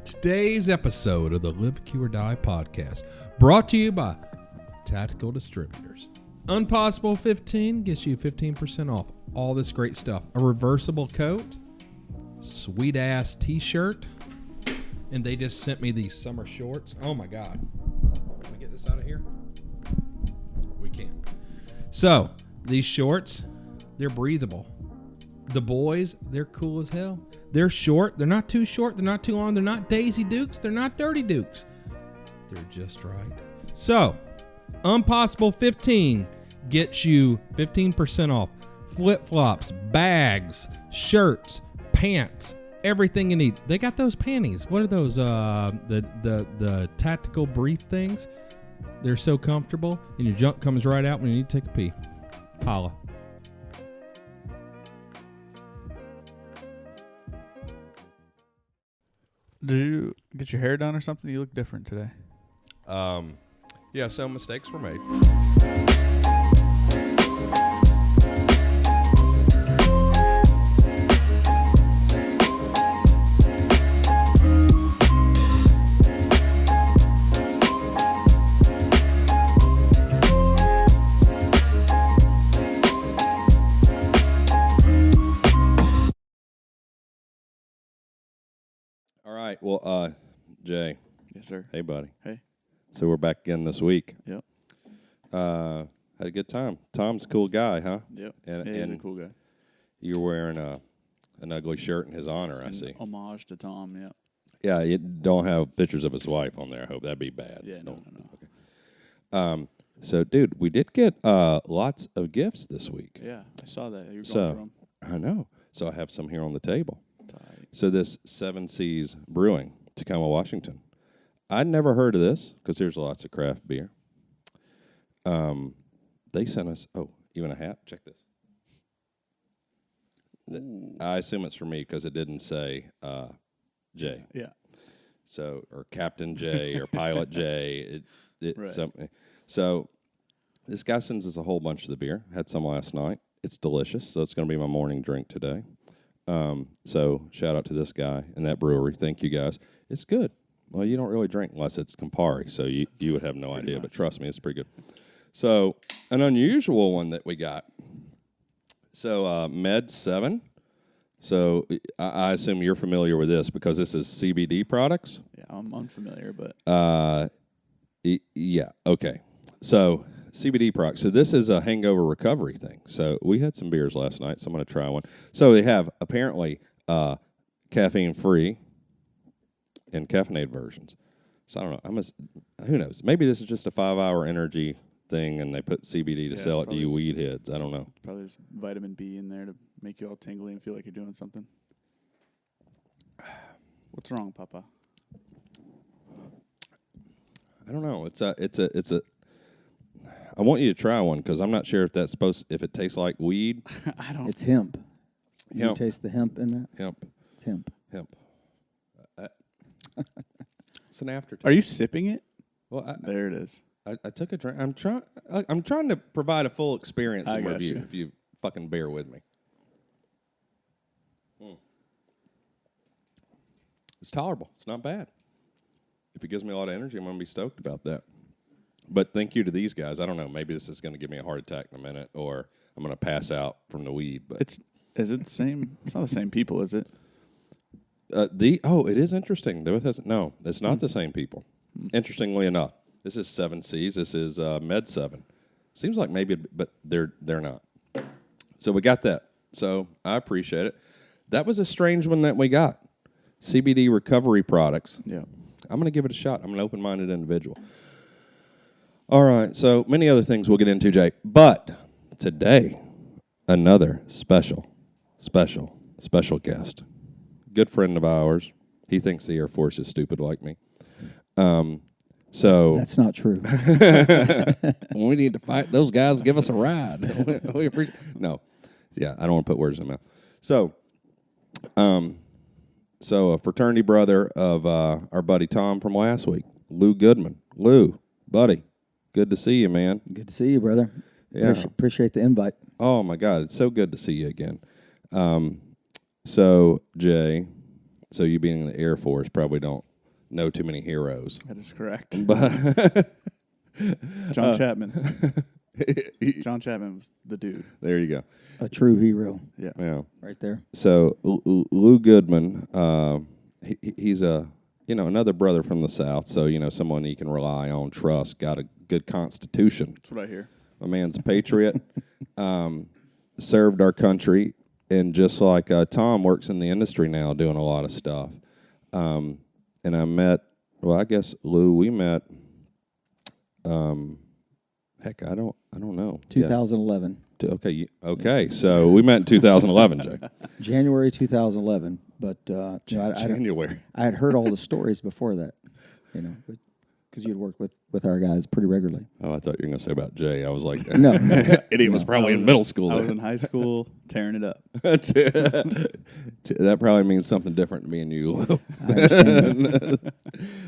Today's episode of the Live, Q, or Die podcast brought to you by Tactical Distributors. Unpossible 15 gets you 15% off all this great stuff. A reversible coat, sweet ass t-shirt, and they just sent me these summer shorts. Oh my God. Can we get this out of here? We can. So, these shorts, they're breathable. The boys, they're cool as hell. They're short. They're not too short. They're not too long. They're not Daisy Dukes. They're not Dirty Dukes. They're just right. So, Unpossible 15 gets you 15% off flip-flops, bags, shirts, pants, everything you need. They got those panties. What are those? The tactical brief things. They're so comfortable, and your junk comes right out when you need to take a pee. Holla. Did you get your hair done or something? You look different today. Yeah, so mistakes were made. All right, well, Jay. Yes, sir. Hey, buddy. Hey. So we're back again this week. Yep. Had a good time. Tom's a cool guy, huh? Yep. And he's a cool guy. You're wearing an ugly shirt in his honor, I see. Homage to Tom, yeah. Yeah, you don't have pictures of his wife on there. I hope that'd be bad. Yeah, no. Okay. So, dude, we did get lots of gifts this week. Yeah, I saw that. You were So, going I know. So I have some here on the table. Tight. So this 7 Seas Brewing, Tacoma, Washington. I'd never heard of this because there's lots of craft beer. They sent us, even a hat. Check this. I assume it's for me because it didn't say J. Yeah. So, or Captain J or Pilot J. Right. So this guy sends us a whole bunch of the beer. Had some last night. It's delicious, so it's going to be my morning drink today. So shout out to this guy and that brewery. Thank you, guys. It's good. Well, you don't really drink unless it's Campari, so you would have no idea. But trust me, it's pretty good. So an unusual one that we got. So Med 7. So I assume you're familiar with this because this is CBD products. Yeah, I'm unfamiliar, but yeah. Okay. So CBD products. So this is a hangover recovery thing. So we had some beers last night, so I'm going to try one. So they have apparently caffeine-free and caffeinated versions. So I don't know. Who knows? Maybe this is just a 5-hour energy thing, and they put CBD to sell it to you weed heads. I don't know. Probably just vitamin B in there to make you all tingly and feel like you're doing something. What's wrong, Papa? I don't know. It's a. I want you to try one because I'm not sure if that's if it tastes like weed. I don't. It's hemp. Hemp. You taste the hemp in that? Hemp. It's hemp. Hemp. It's an aftertaste. Are you sipping it? Well, there it is. I took a drink. I'm trying to provide a full experience I and got review. you. If you fucking bear with me. It's tolerable. It's not bad. If it gives me a lot of energy, I'm going to be stoked about that. But thank you to these guys. I don't know. Maybe this is going to give me a heart attack in a minute, or I'm going to pass out from the weed. But Is it the same? It's not the same people, is it? It is interesting. No, it's not the same people. Interestingly enough, this is 7 Seas. This is Med 7. Seems like maybe, but they're not. So we got that. So I appreciate it. That was a strange one that we got. CBD recovery products. Yeah. I'm going to give it a shot. I'm an open-minded individual. All right, so many other things we'll get into, Jay. But today, another special guest. Good friend of ours. He thinks the Air Force is stupid like me. So That's not true. we need to fight those guys. Give us a ride. We appreciate. No, yeah, I don't want to put words in my mouth. So a fraternity brother of our buddy Tom from last week, Lou Goodman. Lou, buddy, good to see you, man. Good to see you, brother. Yeah. Appreciate the invite. Oh my God, it's so good to see you again. So Jay, So you being in the Air Force probably don't know too many heroes. That is correct. But John Chapman. John Chapman was the dude. there you go. A true hero, Yeah. Yeah. right there. So Lou Goodman, he's another brother from the South. So someone you can rely on, trust, got a good constitution. That's what I hear. My man's a patriot. Served our country, and just like Tom works in the industry now, doing a lot of stuff. And I met. Well, I guess Lou, we met. Heck, I don't know. 2011, Okay. So we met in 2011, Jay. January 2011. But January. I had heard all the stories before that, because you'd worked with our guys pretty regularly. Oh, I thought you were going to say about Jay. I was like, No. idiot was probably in middle school. I was then. in high school tearing it up. That probably means something different to me and you, Lou. I understand.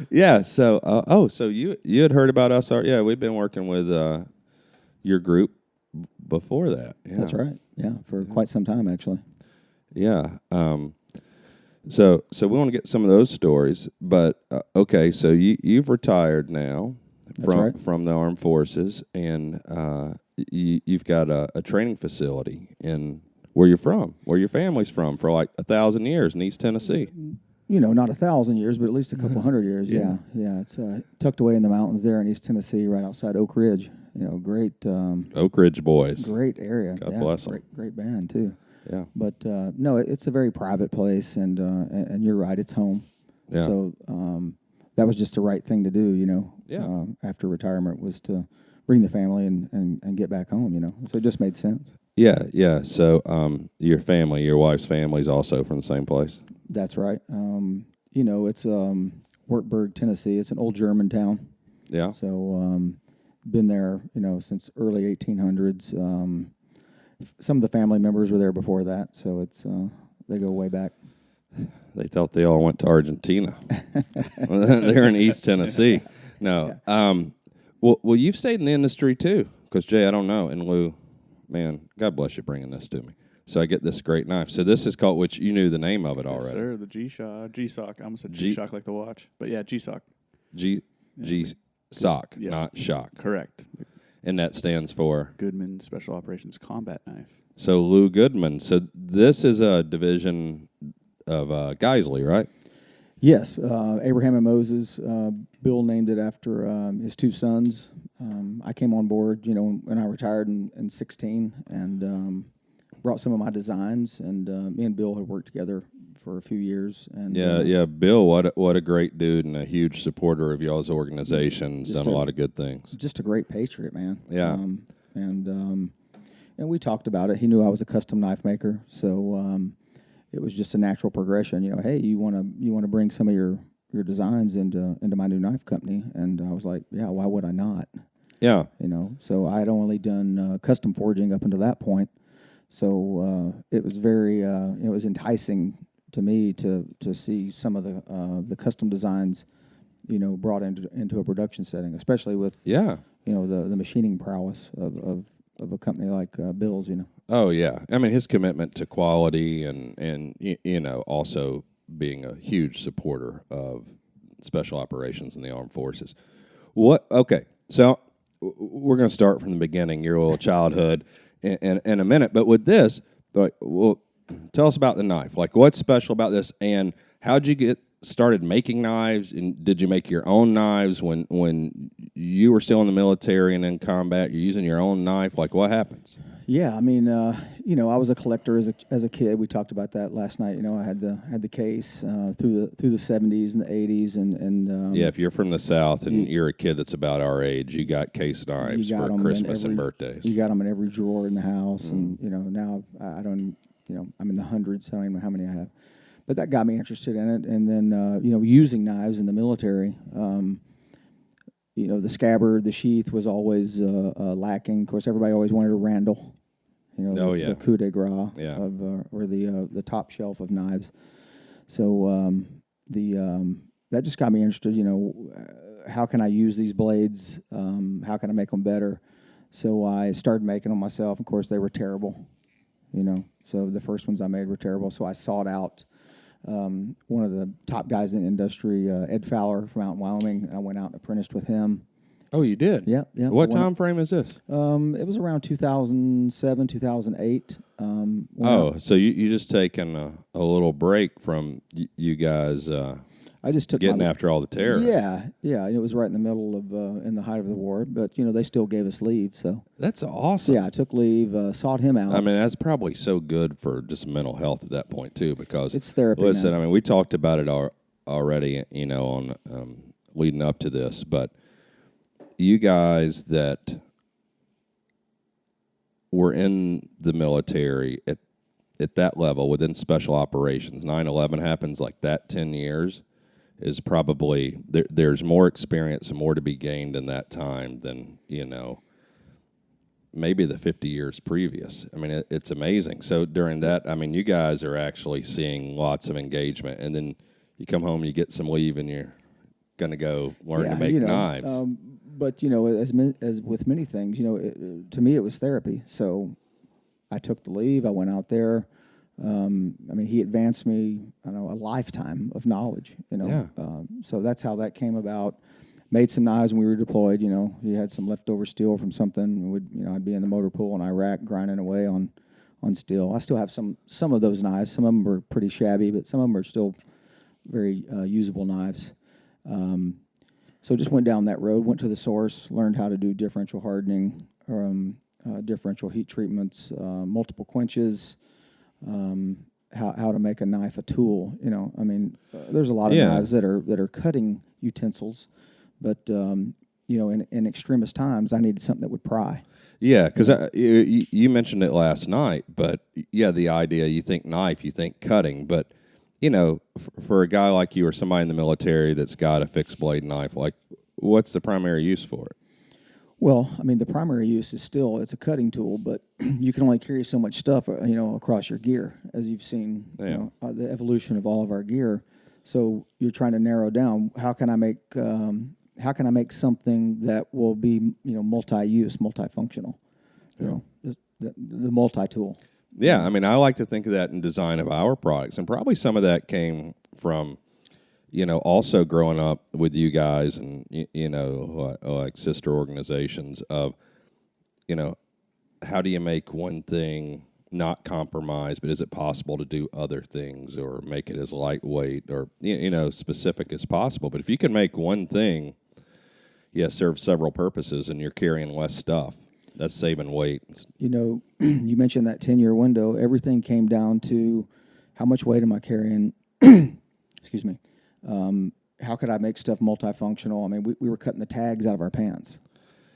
Yeah. So, so you had heard about us? Yeah, we've been working with your group before that. Yeah. That's right. Yeah, for quite some time actually. Yeah. So we want to get some of those stories, but okay. So you've retired now from the armed forces, and you've got a training facility in where you're from, where your family's from, for like 1,000 years in East Tennessee. Not 1,000 years, but at least a couple hundred years. Yeah. It's tucked away in the mountains there in East Tennessee, right outside Oak Ridge. Great. Oak Ridge Boys. Great area. God bless them. Great band too. Yeah. But no, it's a very private place, and you're right, it's home. Yeah. So that was just the right thing to do. Yeah. After retirement was to bring the family and get back home. So it just made sense. Yeah. So your family, your wife's family, is also from the same place. That's right. It's Wartburg, Tennessee. It's an old German town. Yeah. So been there, since early 1800s. Some of the family members were there before that, so it's they go way back. They thought they all went to Argentina. They're in East Tennessee. No. Well, you've stayed in the industry too, because Jay, I don't know, and Lou, man, God bless you bringing this to me. So I get this great knife. So this is called, which you knew the name of it already. Yes, sir. The G-Shock. I almost said G-Shock like the watch, but yeah, G-Shock. G-Sock, not shock. Correct. And that stands for? Goodman Special Operations Combat Knife. So Lou Goodman. So this is a division of Geissele, right? Yes, Abraham and Moses. Bill named it after his two sons. I came on board, when I retired in 16, and brought some of my designs. And me and Bill had worked together for a few years. And Bill, what a great dude and a huge supporter of y'all's organization. He's done a lot of good things. Just a great patriot, man. Yeah. And we talked about it. He knew I was a custom knife maker, so it was just a natural progression. Hey, you want to bring some of your designs into my new knife company? And I was like, yeah, why would I not? Yeah. So I had only done custom forging up until that point. So it was very it was enticing to me to see some of the custom designs, brought into a production setting, especially with the machining prowess of a company like Bill's. Oh yeah, I mean his commitment to quality and also being a huge supporter of special operations in the armed forces. Okay, so we're going to start from the beginning, your little childhood, in a minute. But with this, tell us about the knife. Like, what's special about this, and how'd you get started making knives? And did you make your own knives when you were still in the military and in combat? You're using your own knife. Like, what happens? Yeah, I mean, I was a collector as a kid. We talked about that last night. I had the case through the 70s and the 80s, and if you're from the South and you're a kid that's about our age, you got case knives for Christmas and birthdays. You got them in every drawer in the house, and now I don't. I'm in the hundreds. I don't even know how many I have. But that got me interested in it. And then, using knives in the military, the scabbard, the sheath was always lacking. Of course, everybody always wanted a Randall, the coup de grace or the top shelf of knives. So that just got me interested. How can I use these blades? How can I make them better? So I started making them myself. Of course, they were terrible. So the first ones I made were terrible. So I sought out one of the top guys in the industry, Ed Fowler from out in Wyoming. I went out and apprenticed with him. Oh, you did? Yeah. What time frame is this? It was around 2007, 2008. So you just taken a little break from you guys I just took getting after all the terrorists. Yeah. It was right in the middle of, in the height of the war, but, they still gave us leave, so. That's awesome. Yeah, I took leave, sought him out. I mean, that's probably so good for just mental health at that point, too, because. It's therapy. Listen, now. I mean, we talked about it already, on leading up to this, but you guys that were in the military at that level within special operations, 9/11 happens like that 10 years, is probably, there's more experience and more to be gained in that time than, maybe the 50 years previous. I mean, it's amazing. So during that, I mean, you guys are actually seeing lots of engagement, and then you come home, you get some leave, and you're going to go learn to make knives. But, as with many things, to me it was therapy. So I took the leave. I went out there. He advanced me, a lifetime of knowledge, so that's how that came about. Made some knives when we were deployed, you had some leftover steel from something. I'd be in the motor pool in Iraq grinding away on steel. I still have some of those knives. Some of them were pretty shabby, but some of them are still very usable knives. So just went down that road, went to the source, learned how to do differential hardening, differential heat treatments, multiple quenches, how to make a knife a tool. There's a lot of knives that are cutting utensils, but in extremist times, I needed something that would pry. Yeah, because you mentioned it last night, but the idea, you think knife, you think cutting, but for a guy like you or somebody in the military that's got a fixed blade knife, like, what's the primary use for it? Well, the primary use is still, it's a cutting tool, but you can only carry so much stuff, across your gear, as you've seen, the evolution of all of our gear. So you're trying to narrow down, how can I make something that will be, multi-use, multifunctional, the multi-tool. Yeah, I like to think of that in design of our products, and probably some of that came from, also growing up with you guys and, like sister organizations of, how do you make one thing not compromise, but is it possible to do other things or make it as lightweight or, specific as possible? But if you can make one thing, serve several purposes and you're carrying less stuff, that's saving weight. You mentioned that 10-year window. Everything came down to how much weight am I carrying? Excuse me. How could I make stuff multifunctional? We were cutting the tags out of our pants.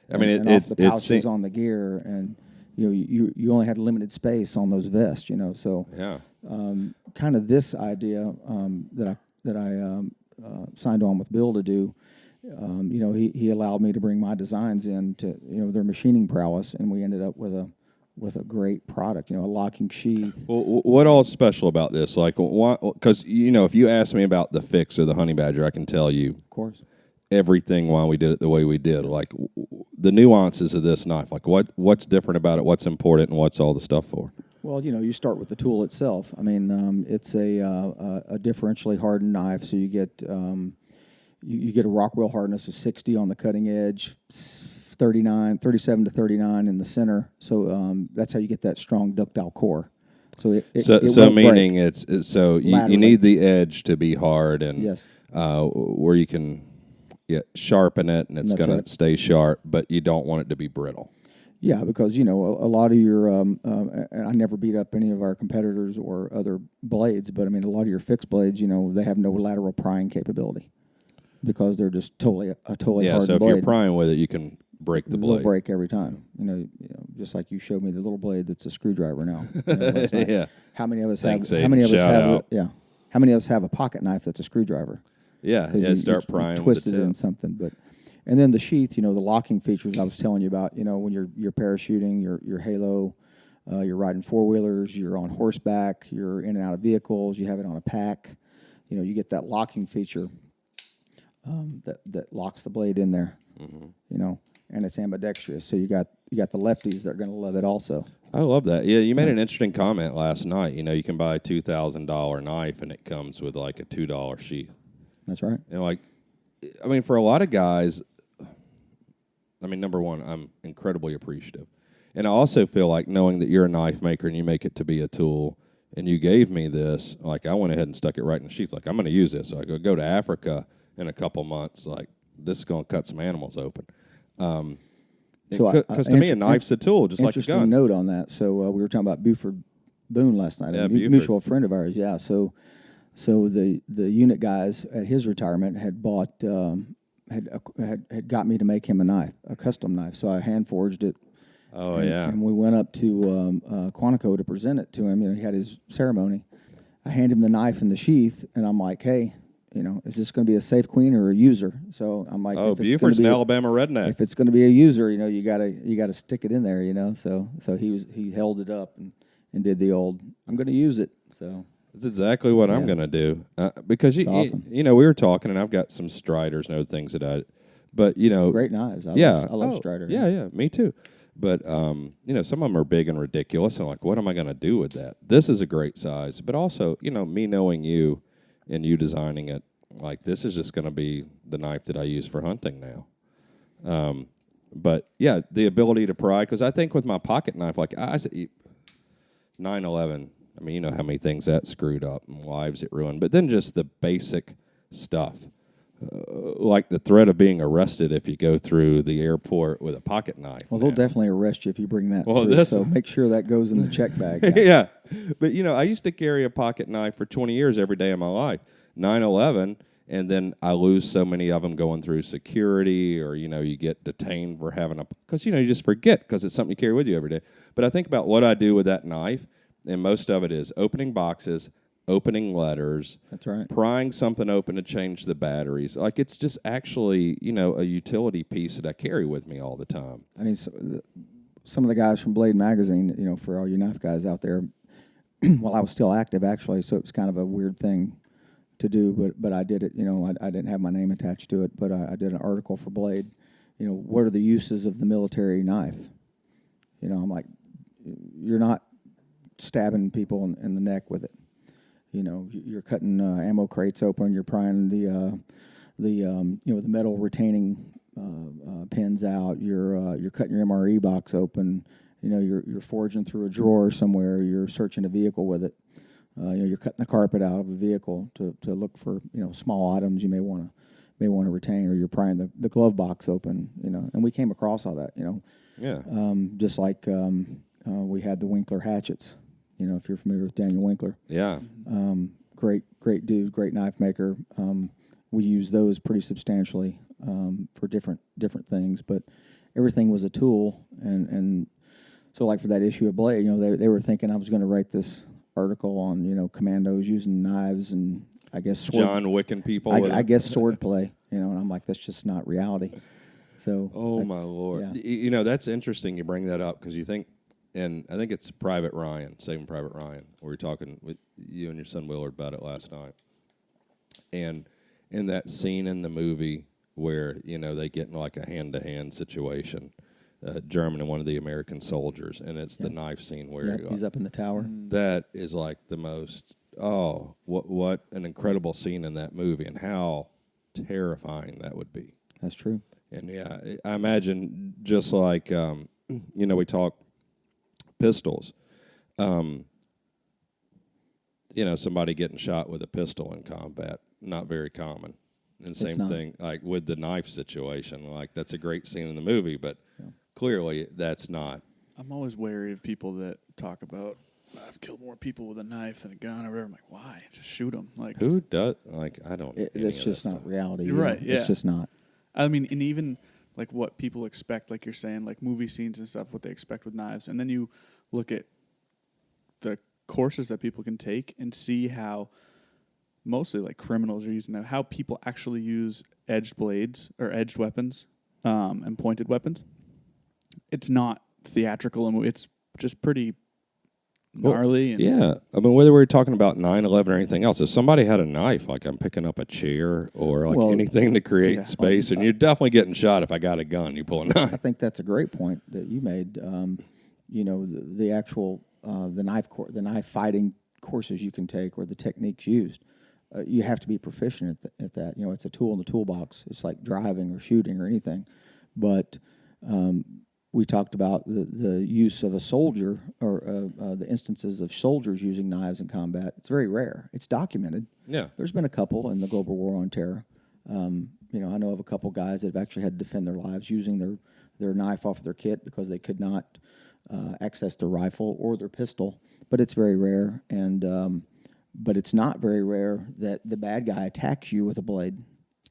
And off the pouches on the gear, and you only had limited space on those vests. So kind of this idea that I signed on with Bill to do. He allowed me to bring my designs in to their machining prowess, and we ended up with a great product, a locking sheath. Well, what all is special about this? Like, because if you ask me about the Fix or the Honey Badger, I can tell you, of course, everything why we did it the way we did. Like the nuances of this knife, like what's different about it, what's important, and what's all the stuff for. Well, you start with the tool itself. It's a differentially hardened knife, so you get. You get a Rockwell hardness of 60 on the cutting edge, 37 to 39 in the center. So that's how you get that strong ductile core. So meaning break. You need the edge to be hard and yes. Where you can sharpen it and it's going to stay sharp, but you don't want it to be brittle. Yeah, because a lot of your and I never beat up any of our competitors or other blades, but a lot of your fixed blades, they have no lateral prying capability. Because they're just totally hardened blade. Yeah, so if you're prying with it, you can break the blade. It'll break every time. Just like you showed me the little blade that's a screwdriver now. Yeah. How many of us Thanks, have? Aiden. How many of us Shout have? out. How many of us have a pocket knife that's a screwdriver? Yeah. Start prying. You twisted it in something, and then the sheath. The locking features I was telling you about. When you're parachuting, your halo, you're riding 4-wheelers, you're on horseback, you're in and out of vehicles, you have it on a pack. You get that locking feature. That locks the blade in there. Mm-hmm. and it's ambidextrous. So you got the lefties that are going to love it also. I love that. Yeah, you made an interesting comment last night. You know, you can buy a $2,000 knife and it comes with like a $2 sheath. That's right. And like, I mean, for a lot of guys, I mean, number one, I'm incredibly appreciative. And I also feel like knowing that you're a knife maker and you make it to be a tool, and you gave me this, like I went ahead and stuck it right in the sheath. Like, I'm going to use this. So I go to Africa in a couple months. Like, this is going to cut some animals open. Because to me, a knife's a tool, just like a gun. Interesting note on that. So we were talking about Buford Boone last night. Yeah, a mutual friend of ours. Yeah. So the unit guys at his retirement had bought had got me to make him a knife, a custom knife. So I hand forged it. Oh, yeah. And we went up to Quantico to present it to him. You know, he had his ceremony. I hand him the knife and the sheath, and I'm like, hey, you know, is this going to be a safe queen or a user? So I'm like, oh, Buford's an Alabama redneck. If it's going to be a user, you know, you gotta stick it in there, you know. So he held it up and did the old, I'm going to use it. So that's exactly what I'm going to do because awesome. you know, we were talking, and I've got some Striders and other things but you know, great knives. I love Strider. Yeah, me too. But, you know, some of them are big and ridiculous, and like, what am I going to do with that? This is a great size. But also, you know, me knowing you and you designing it, like, this is just going to be the knife that I use for hunting now. But, yeah, the ability to pry, because I think with my pocket knife, like, I said, 9/11, I mean, you know how many things that screwed up and lives it ruined. But then just the basic stuff. Like the threat of being arrested if you go through the airport with a pocket knife. Well, they'll definitely arrest you if you bring that through, so make sure that goes in the check bag. Yeah. But, you know, I used to carry a pocket knife for 20 years every day of my life. 9/11, and then I lose so many of them going through security, or, you know, you get detained for having because, you know, you just forget because it's something you carry with you every day. But I think about what I do with that knife, and most of it is opening boxes, opening letters. That's right. Prying something open to change the batteries. Like, it's just actually, you know, a utility piece that I carry with me all the time. I mean, some of the guys from Blade Magazine, you know, for all you knife guys out there, while I was still active, actually, so it was kind of a weird thing to do, but I did it, you know, I didn't have my name attached to it, but I did an article for Blade, you know, what are the uses of the military knife? You know, I'm like, you're not stabbing people in the neck with it. You know, you're cutting ammo crates open. You're prying the metal retaining pins out. You're cutting your MRE box open. You know, you're forging through a drawer somewhere. You're searching a vehicle with it. You know, you're cutting the carpet out of a vehicle to look for, you know, small items you may want to retain, or you're prying the glove box open. You know, and we came across all that. You know, yeah. Just like we had the Winkler hatchets. You know, if you're familiar with Daniel Winkler. Yeah. Great dude, great knife maker. We use those pretty substantially for different things, but everything was a tool. And so, like for that issue of Blade, you know, they were thinking I was going to write this article on, you know, commandos using knives and I guess John Wicking people. I guess sword play, you know, and I'm like, that's just not reality. So, oh my Lord, yeah. You know, that's interesting. You bring that up because you think. And I think it's Private Ryan, Saving Private Ryan. We were talking with you and your son Willard about it last night. And in that scene in the movie where, you know, they get in like a hand-to-hand situation, German and one of the American soldiers, and it's the knife scene where he's up in the tower. That is like the most, what an incredible scene in that movie, and how terrifying that would be. That's true. And, yeah, I imagine just like, you know, we talk pistols. You know, somebody getting shot with a pistol in combat, not very common. And same thing, like with the knife situation. Like, that's a great scene in the movie, but clearly that's not. I'm always wary of people that talk about, I've killed more people with a knife than a gun or whatever. I'm like, why? Just shoot them. Like, who does? Like, I don't. It's just not reality. You're right. Yeah. It's just not. I mean, and even like what people expect, like you're saying, like movie scenes and stuff, what they expect with knives. And then you look at the courses that people can take and see how mostly like criminals are using that, how people actually use edged blades or edged weapons and pointed weapons. It's not theatrical, and it's just pretty gnarly. And yeah. I mean, whether we're talking about 9/11 or anything else, if somebody had a knife, like I'm picking up a chair or like anything to create space, and you're definitely getting shot if I got a gun, you pull a knife. I think that's a great point that you made. The actual the knife fighting courses you can take or the techniques used, you have to be proficient at that. It's a tool in the toolbox. It's like driving or shooting or anything, but we talked about the use of a soldier or the instances of soldiers using knives in combat. It's very rare. It's documented. Yeah. There's been a couple in the global war on terror. I know of a couple guys that have actually had to defend their lives using their knife off their kit because they could not access their rifle or their pistol. But it's very rare, but it's not very rare that the bad guy attacks you with a blade.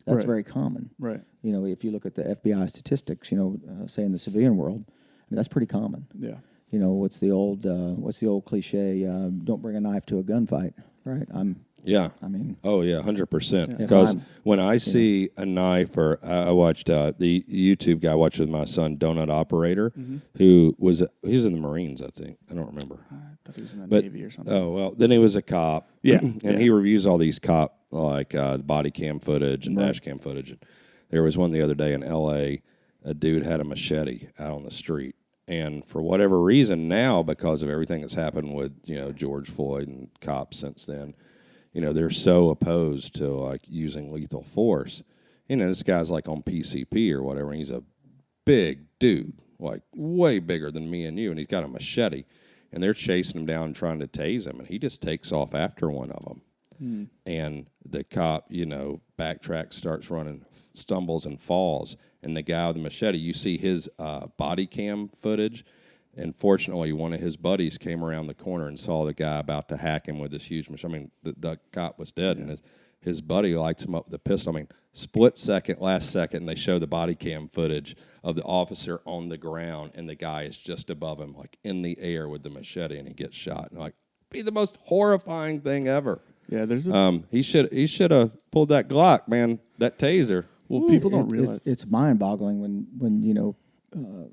That's very common. Right. If you look at the FBI statistics, say in the civilian world, that's pretty common. Yeah. What's the old cliche? Don't bring a knife to a gunfight, right? Yeah. I mean. Oh yeah, 100%. Because when I see a knife, or I watched the YouTube guy watched with my son, Donut Operator, who was in the Marines, I think. I don't remember. I thought he was in the Navy or something. Oh well, then he was a cop. Yeah. And he reviews all these cop body cam footage and dash cam footage. And there was one the other day in L.A. A dude had a machete out on the street. And for whatever reason now, because of everything that's happened with, George Floyd and cops since then, they're so opposed to like using lethal force. This guy's like on PCP or whatever, and he's a big dude, like way bigger than me and you, and he's got a machete, and they're chasing him down trying to tase him, and he just takes off after one of them. And the cop, backtracks, starts running, stumbles and falls. And the guy with the machete, you see his body cam footage. And fortunately, one of his buddies came around the corner and saw the guy about to hack him with this huge machete. I mean, the cop was dead, and his buddy lights him up with a pistol. I mean, last second, and they show the body cam footage of the officer on the ground, and the guy is just above him, like in the air with the machete, and he gets shot. And be the most horrifying thing ever. Yeah, there's he should have pulled that Glock, man, that taser. Well, people don't realize it's mind-boggling when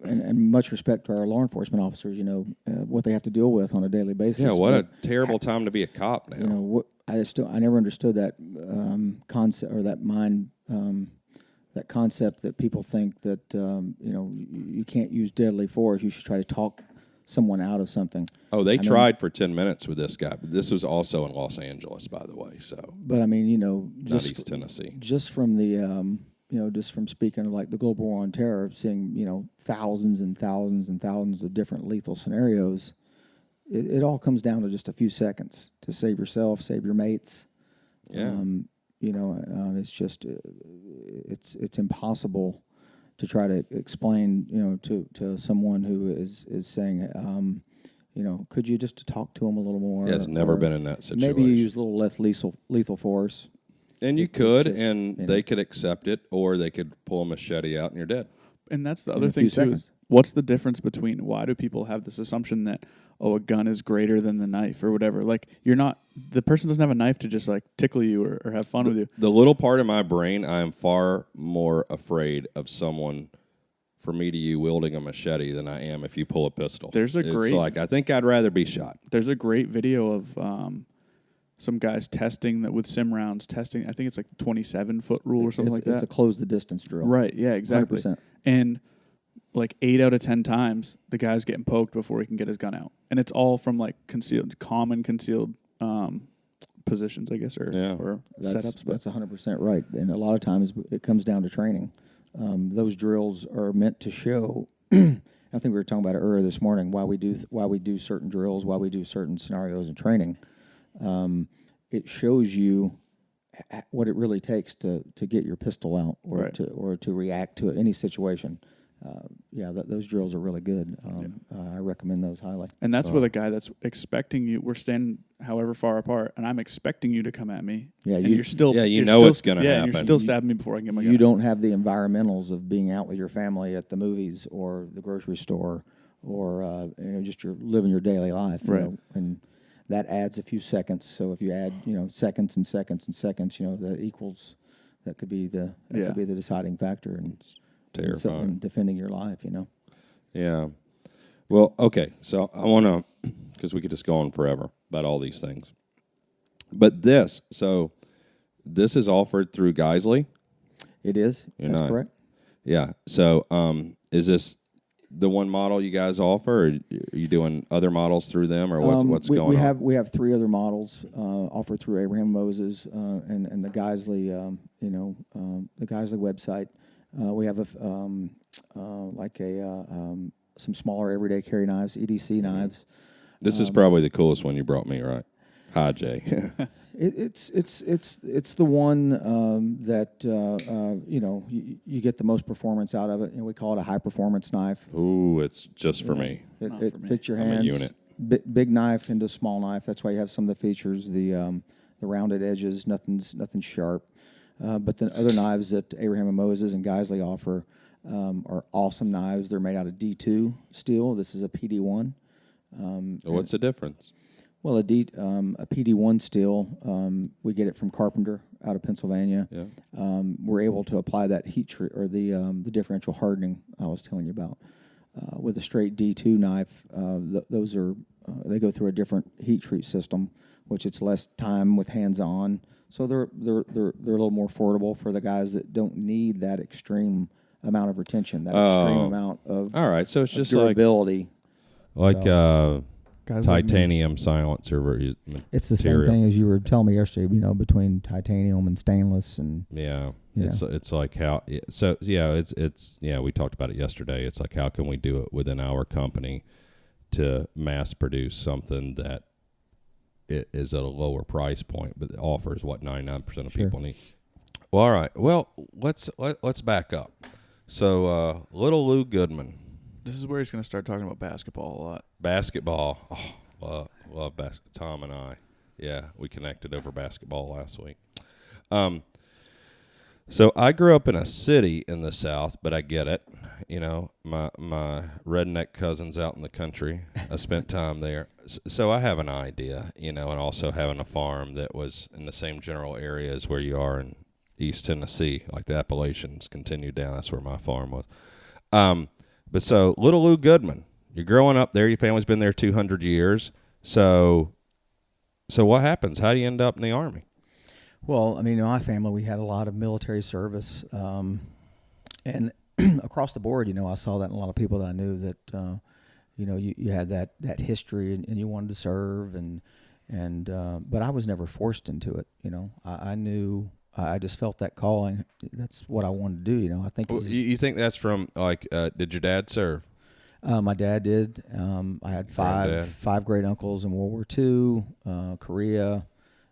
and much respect to our law enforcement officers, what they have to deal with on a daily basis. Yeah, what a terrible time to be a cop now. I never understood that concept or that that concept that people think that you can't use deadly force. You should try to talk someone out of something. Oh, they tried for 10 minutes with this guy, but this was also in Los Angeles, by the way. So, but I mean, not East Tennessee. Just from the just from speaking of like the global war on terror, seeing thousands and thousands and thousands of different lethal scenarios, it all comes down to just a few seconds to save yourself, save your mates. Yeah. It's just it's impossible to try to explain, to someone who is saying, could you just talk to him a little more? Yeah, has never been in that situation. Maybe you use a little less lethal force. And you could, they could accept it, or they could pull a machete out and you're dead. And that's the other thing, too. What's the difference between why do people have this assumption that, a gun is greater than the knife or whatever? Like, the person doesn't have a knife to just, like, tickle you or have fun with you. The little part of my brain, I am far more afraid of someone, for me to you, wielding a machete than I am if you pull a pistol. I think I'd rather be shot. There's a great video of some guys testing that with sim rounds, I think it's like the 27-foot rule or something like that. It's a close the distance drill. Right, yeah, exactly. 100%. And like 8 out of 10 times, the guy's getting poked before he can get his gun out. And it's all from like common concealed positions, I guess, or setups. That's 100% right. And a lot of times it comes down to training. Those drills are meant to show, I think we were talking about it earlier this morning, why we do certain drills, why we do certain scenarios in training. It shows you what it really takes to get your pistol out or to react to any situation. Those drills are really good. I recommend those highly. And that's with a guy that's expecting you. We're standing however far apart, and I'm expecting you to come at me. Yeah, you're still. Yeah, you know it's going to happen. Yeah, you're still stabbing me before I can get my gun. You don't have the environmentals of being out with your family at the movies or the grocery store, or just living your daily life. And that adds a few seconds. So if you add seconds and seconds and seconds, that could be the deciding factor. And terrifying. defending your life, Yeah. Well, okay, so I want to, because we could just go on forever about all these things. But this is offered through Geissele? It is. That's correct. Yeah. So is this the one model you guys offer, or are you doing other models through them, or what's going on? We have 3 other models offered through Abraham Moses and the Geissele, the Geissele website. We have some smaller everyday carry knives, EDC knives. This is probably the coolest one you brought me, right? Hi, Jay. It's the one that you get the most performance out of it, and we call it a high performance knife. Ooh, it's just for me. It fits your hands. I'm a unit. Big knife into small knife. That's why you have some of the features, the rounded edges. Nothing sharp. But the other knives that Abraham and Moses and Geissele offer are awesome knives. They're made out of D2 steel. This is a PD1. What's the difference? Well, a PD1 steel, we get it from Carpenter out of Pennsylvania. Yeah. We're able to apply that heat or the differential hardening I was telling you about. With a straight D2 knife, those are they go through a different heat treat system, which it's less time with hands-on. So they're a little more affordable for the guys that don't need that extreme amount of retention, that extreme amount of all right. So it's just durability. Like titanium silencer. It's the same thing as you were telling me yesterday. Between titanium and stainless, and it's like how. So it's we talked about it yesterday. It's like how can we do it within our company to mass produce something that it is at a lower price point, but offers what 99% of people need. Well, all right. Well, let's back up. So little Lou Goodman. This is where he's going to start talking about basketball a lot. Basketball. Oh, love basketball. Tom and I. Yeah, we connected over basketball last week. So I grew up in a city in the South, but I get it. My redneck cousins out in the country. I spent time there. So I have an idea, and also having a farm that was in the same general area as where you are in East Tennessee, like the Appalachians continue down. That's where my farm was. But so, little Lou Goodman, you're growing up there. Your family's been there 200 years. So what happens? How do you end up in the Army? Well, in my family, we had a lot of military service. And across the board, I saw that in a lot of people that I knew that, you had that history and you wanted to serve. But I was never forced into it. I knew... I just felt that calling. That's what I wanted to do. I think. You think that's from did your dad serve? My dad did. I had five great uncles in World War II, Korea.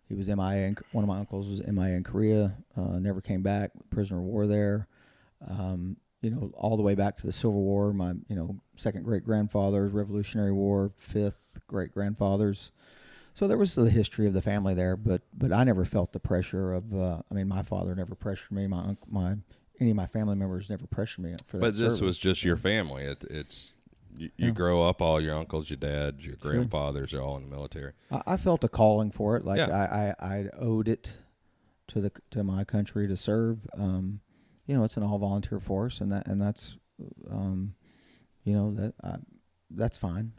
He was MIA. One of my uncles was MIA in Korea. Never came back. Prisoner of war there. All the way back to the Civil War. My second great grandfathers, Revolutionary War, fifth great grandfathers. So there was the history of the family there, but I never felt the pressure of. My father never pressured me. Any of my family members never pressured me for that. But this was just your family. It's you grow up. All your uncles, your dad, your grandfathers are all in the military. I felt a calling for it. Like I owed it to my country to serve. It's an all volunteer force, and that's that's fine.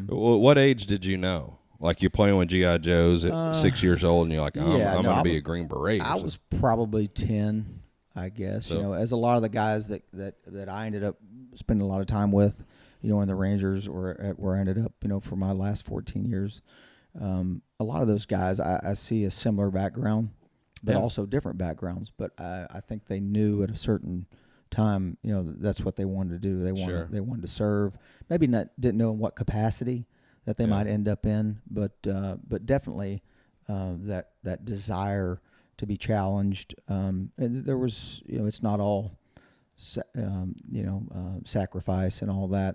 What age did you know? Like you're playing with G.I. Joes at 6 years old, and you're like, I'm going to be a Green Beret. I was probably 10, I guess. So, as a lot of the guys that I ended up spending a lot of time with, in the Rangers or where I ended up, for my last 14 years, a lot of those guys I see a similar background, but also different backgrounds. But I think they knew at a certain time, that's what they wanted to do. They wanted to serve. Maybe didn't know in what capacity that they might end up in, but definitely that desire to be challenged. And there was, it's not all, sacrifice and all that.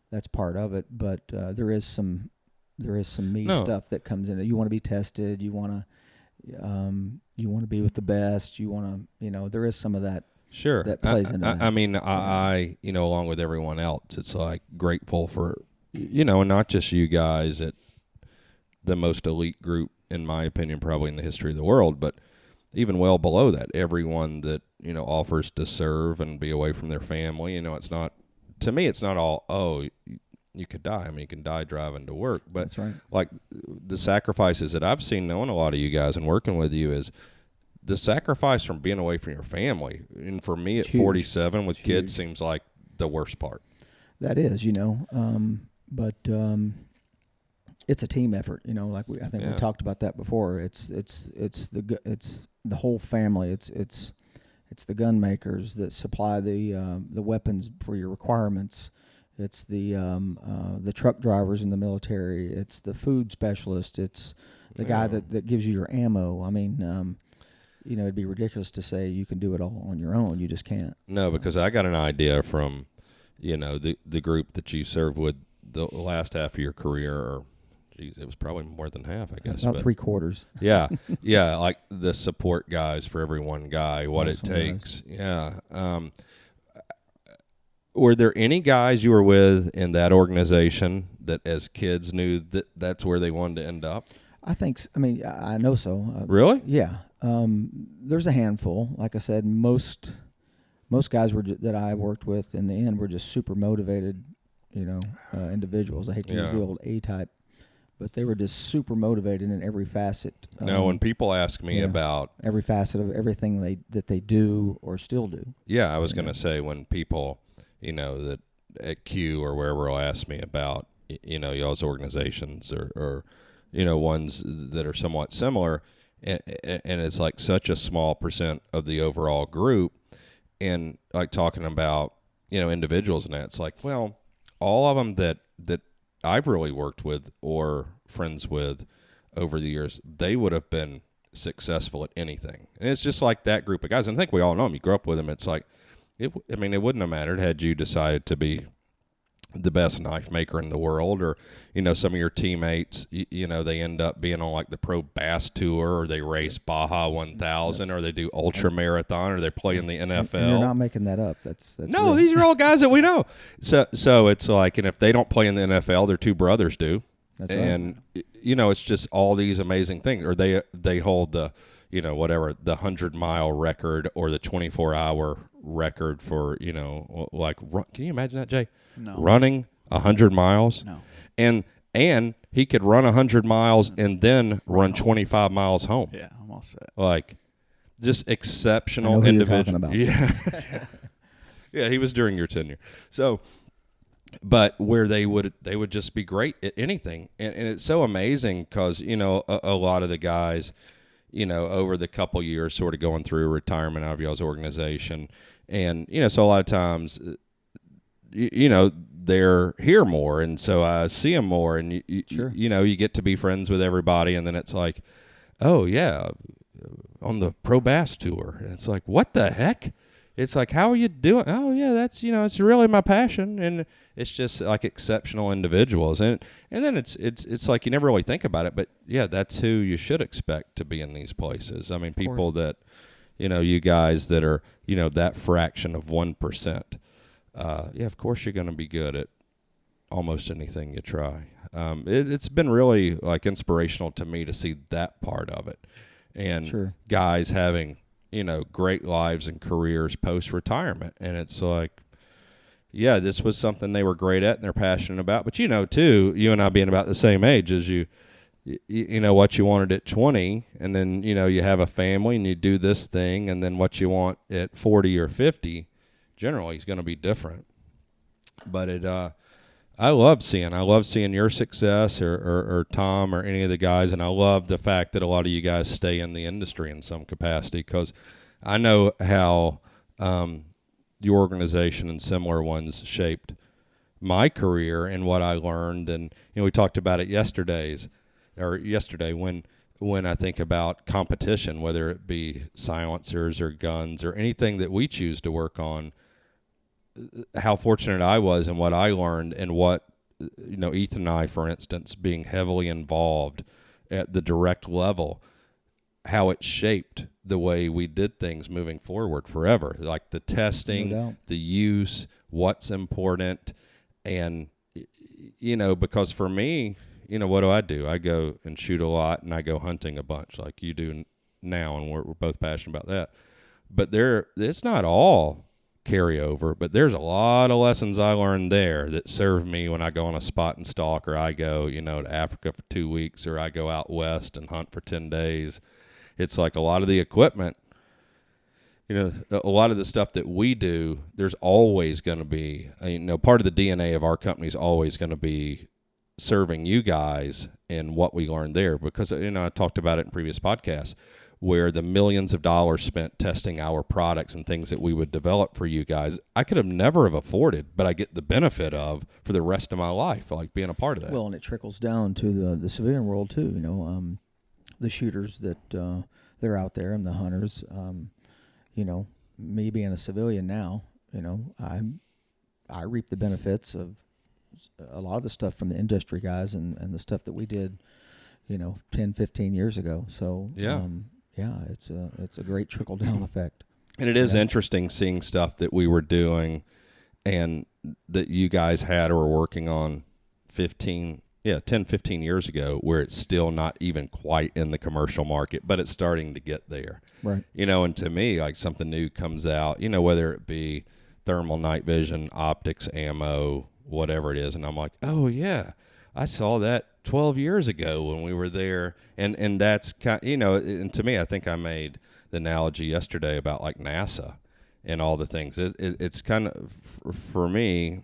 That's part of it, but there is some meat stuff that comes in it. You want to be tested. You want to be with the best. You want to, there is some of that. Sure, that plays into that. I along with everyone else, it's like grateful for. And not just you guys at the most elite group, in my opinion, probably in the history of the world, but even well below that, everyone that, offers to serve and be away from their family, it's not to me, it's not all, you could die. I mean, you can die driving to work. But that's right. Like the sacrifices that I've seen knowing a lot of you guys and working with you is the sacrifice from being away from your family. And for me at 47 with kids seems like the worst part. That is, but it's a team effort, like I think we talked about that before. It's the whole family. It's the gun makers that supply the weapons for your requirements. It's the truck drivers in the military. It's the food specialist. It's the guy that gives you your ammo. I mean, it'd be ridiculous to say you can do it all on your own. You just can't. No, because I got an idea from, the group that you served with the last half of your career, or it was probably more than half, I guess. About 3/4. Yeah, like the support guys for every one guy, what it takes. Yeah. Were there any guys you were with in that organization that as kids knew that that's where they wanted to end up? I think, I know so. Really? Yeah. There's a handful. Like I said, most guys that I worked with in the end were just super motivated, individuals. I hate to use the old A type, but they were just super motivated in every facet. When people ask me about every facet of everything that they do or still do. Yeah, I was going to say when people, that at Q or wherever will ask me about, y'all's organizations or ones that are somewhat similar, and it's like such a small percent of the overall group, and like talking about, individuals and that, it's like, well, all of them that I've really worked with or friends with over the years, they would have been successful at anything. And it's just like that group of guys. And I think we all know them. You grew up with them. It's like, it wouldn't have mattered had you decided to be the best knife maker in the world, or some of your teammates, they end up being on like the Pro Bass Tour, or they race Baja 1000, or they do ultra marathon, or they play in the NFL. And you're not making that up. That's no, real. These are all guys that we know. So it's like, and if they don't play in the NFL, their two brothers do. That's and right. It's just all these amazing things, or they hold the whatever, the 100-mile record or the 24-hour record for, like, can you imagine that, Jay? No. Running 100 miles? No. And he could run 100 miles and then run 25 miles home. Yeah, I'm all set. Like, just exceptional I know who individual. You're talking about. Yeah. Yeah, he was during your tenure. So, but where they would just be great at anything. And it's so amazing because, a lot of the guys, over the couple years sort of going through retirement out of y'all's organization. And, so a lot of times, they're here more. And so I see them more. And, sure. You get to be friends with everybody. And then it's like, oh, yeah, on the Pro Bass Tour. And it's like, what the heck? It's like, how are you doing? Oh, yeah, that's, it's really my passion. And it's just like exceptional individuals. And then it's like you never really think about it. But, yeah, that's who you should expect to be in these places. I mean, people that, you guys that are, that fraction of 1%. Of course you're going to be good at almost anything you try. It's been really, like, inspirational to me to see that part of it. And sure. Guys having, great lives and careers post-retirement. And it's like, yeah, this was something they were great at and they're passionate about. But, too, you and I being about the same age as you know what you wanted at 20, and then, you have a family and you do this thing, and then what you want at 40 or 50 generally is going to be different. But I love seeing your success or Tom or any of the guys, and I love the fact that a lot of you guys stay in the industry in some capacity, because I know how your organization and similar ones shaped my career and what I learned. And we talked about it yesterday when I think about competition, whether it be silencers or guns or anything that we choose to work on, how fortunate I was and what I learned, and what, Ethan and I, for instance, being heavily involved at the direct level, how it shaped the way we did things moving forward forever. Like the testing, no doubt. The use, what's important. And, because for me, what do? I go and shoot a lot, and I go hunting a bunch like you do now, and we're both passionate about that. But it's not all carryover. But there's a lot of lessons I learned there that serve me when I go on a spot and stalk, or I go, to Africa for 2 weeks, or I go out west and hunt for 10 days. It's like a lot of the equipment, a lot of the stuff that we do, there's always going to be, part of the DNA of our company is always going to be serving you guys in what we learned there. Because, I talked about it in previous podcasts, where the millions of dollars spent testing our products and things that we would develop for you guys, I could have never have afforded, but I get the benefit of for the rest of my life, like being a part of that. Well, and it trickles down to the civilian world too. The shooters that they're out there and the hunters. Me being a civilian now, I reap the benefits of a lot of the stuff from the industry guys and the stuff that we did, 10, 15 years ago. So it's a great trickle down effect. And it is interesting seeing stuff that we were doing and that you guys had or were working on 10, 15 years ago, where it's still not even quite in the commercial market, but it's starting to get there. Right. And to me, like something new comes out, whether it be thermal night vision, optics, ammo, whatever it is. And I'm like, oh yeah, I saw that 12 years ago when we were there. And that's kind and to me, I think I made the analogy yesterday about like NASA and all the things. It's kind of, for me,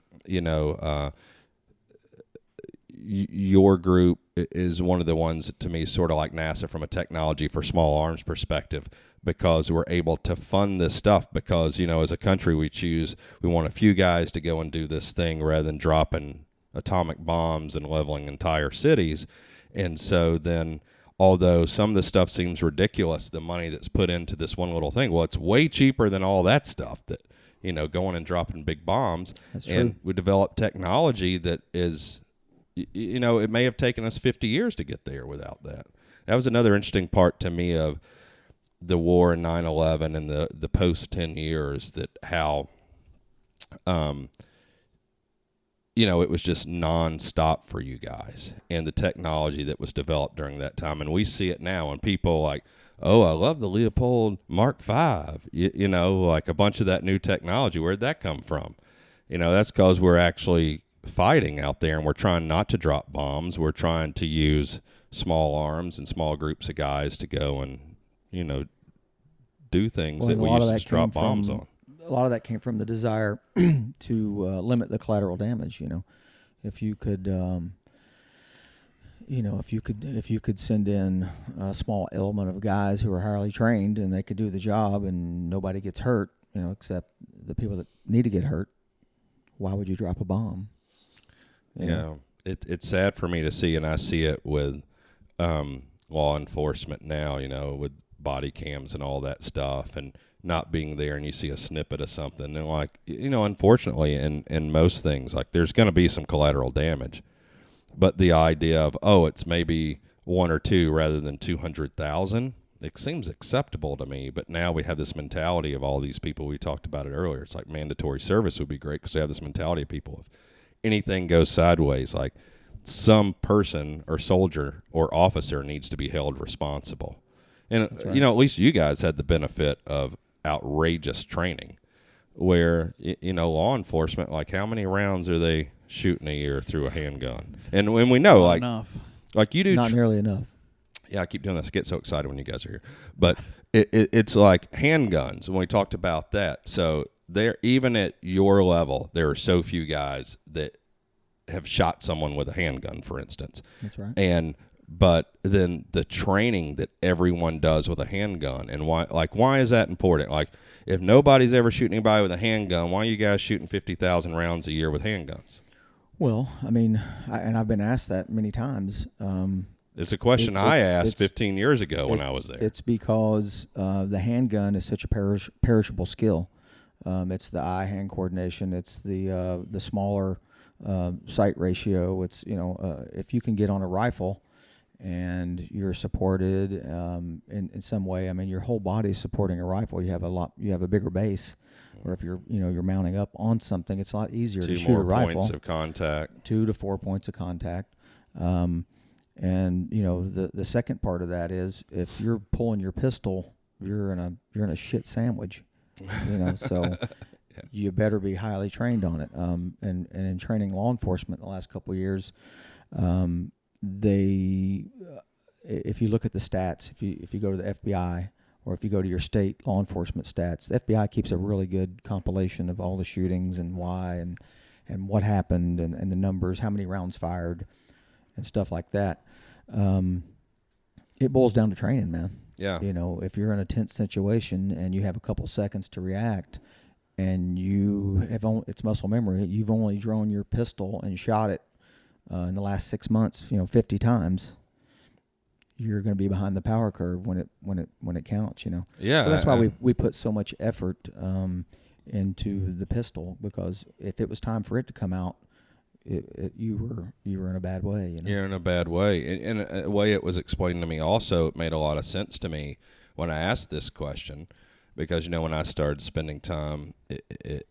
your group is one of the ones that, to me, sort of like NASA from a technology for small arms perspective, because we're able to fund this stuff because, as a country, we want a few guys to go and do this thing rather than dropping atomic bombs and leveling entire cities. And so then, although some of the stuff seems ridiculous, the money that's put into this one little thing, well, it's way cheaper than all that stuff that, going and dropping big bombs. That's true. And we developed technology that is, it may have taken us 50 years to get there without that. That was another interesting part to me of the war in 9/11 and the post 10 years, that how, it was just nonstop for you guys and the technology that was developed during that time. And we see it now, and people like, oh, I love the Leopold Mark V, like a bunch of that new technology. Where'd that come from? That's because we're actually fighting out there, and we're trying not to drop bombs. We're trying to use small arms and small groups of guys to go and, do things that we used to drop bombs on. A lot of that came from the desire to limit the collateral damage. If you could, if you could send in a small element of guys who are highly trained and they could do the job and nobody gets hurt, except the people that need to get hurt, why would you drop a bomb? It's sad for me to see, and I see it with law enforcement now, with body cams and all that stuff, and not being there, and you see a snippet of something, and like, unfortunately, in most things, like, there's going to be some collateral damage, but the idea of, it's maybe one or two rather than 200,000, it seems acceptable to me. But now we have this mentality of all these people, we talked about it earlier, it's like mandatory service would be great, because we have this mentality of people, if anything goes sideways, like, some person or soldier or officer needs to be held responsible. And, right. At least you guys had the benefit of outrageous training, where, law enforcement, like, how many rounds are they shooting a year through a handgun? And when we know, Not like, enough. Like you do. Not nearly enough. Yeah, I keep doing this. I get so excited when you guys are here. But it's like handguns, when we talked about that. So there, even at your level, there are so few guys that have shot someone with a handgun, for instance. That's right. But then the training that everyone does with a handgun, and why is that important? Like, if nobody's ever shooting anybody with a handgun, why are you guys shooting 50,000 rounds a year with handguns? Well, I mean, I've been asked that many times. It's a question I asked 15 years ago when I was there. It's because the handgun is such a perishable skill. It's the eye-hand coordination. It's the smaller sight ratio. It's if you can get on a rifle and you're supported in some way. I mean, your whole body is supporting a rifle. You have a bigger base. Or if you're mounting up on something, it's a lot easier to shoot a rifle. 2 more points of contact. 2 to 4 points of contact. And the second part of that is, if you're pulling your pistol, you're in a shit sandwich. So you better be highly trained on it. And in training law enforcement in the last couple of years, if you look at the stats, if you go to the FBI or if you go to your state law enforcement stats, the FBI keeps a really good compilation of all the shootings and why and what happened and the numbers, how many rounds fired, and stuff like that. It boils down to training, man. Yeah. If you're in a tense situation and you have a couple seconds to react, and it's muscle memory. You've only drawn your pistol and shot it in the last 6 months, 50 times. You're going to be behind the power curve when it counts. Yeah. So that's why we put so much effort into the pistol, because if it was time for it to come out, you were in a bad way. You're in a bad way. In a way, it was explained to me also. It made a lot of sense to me when I asked this question, because when I started spending time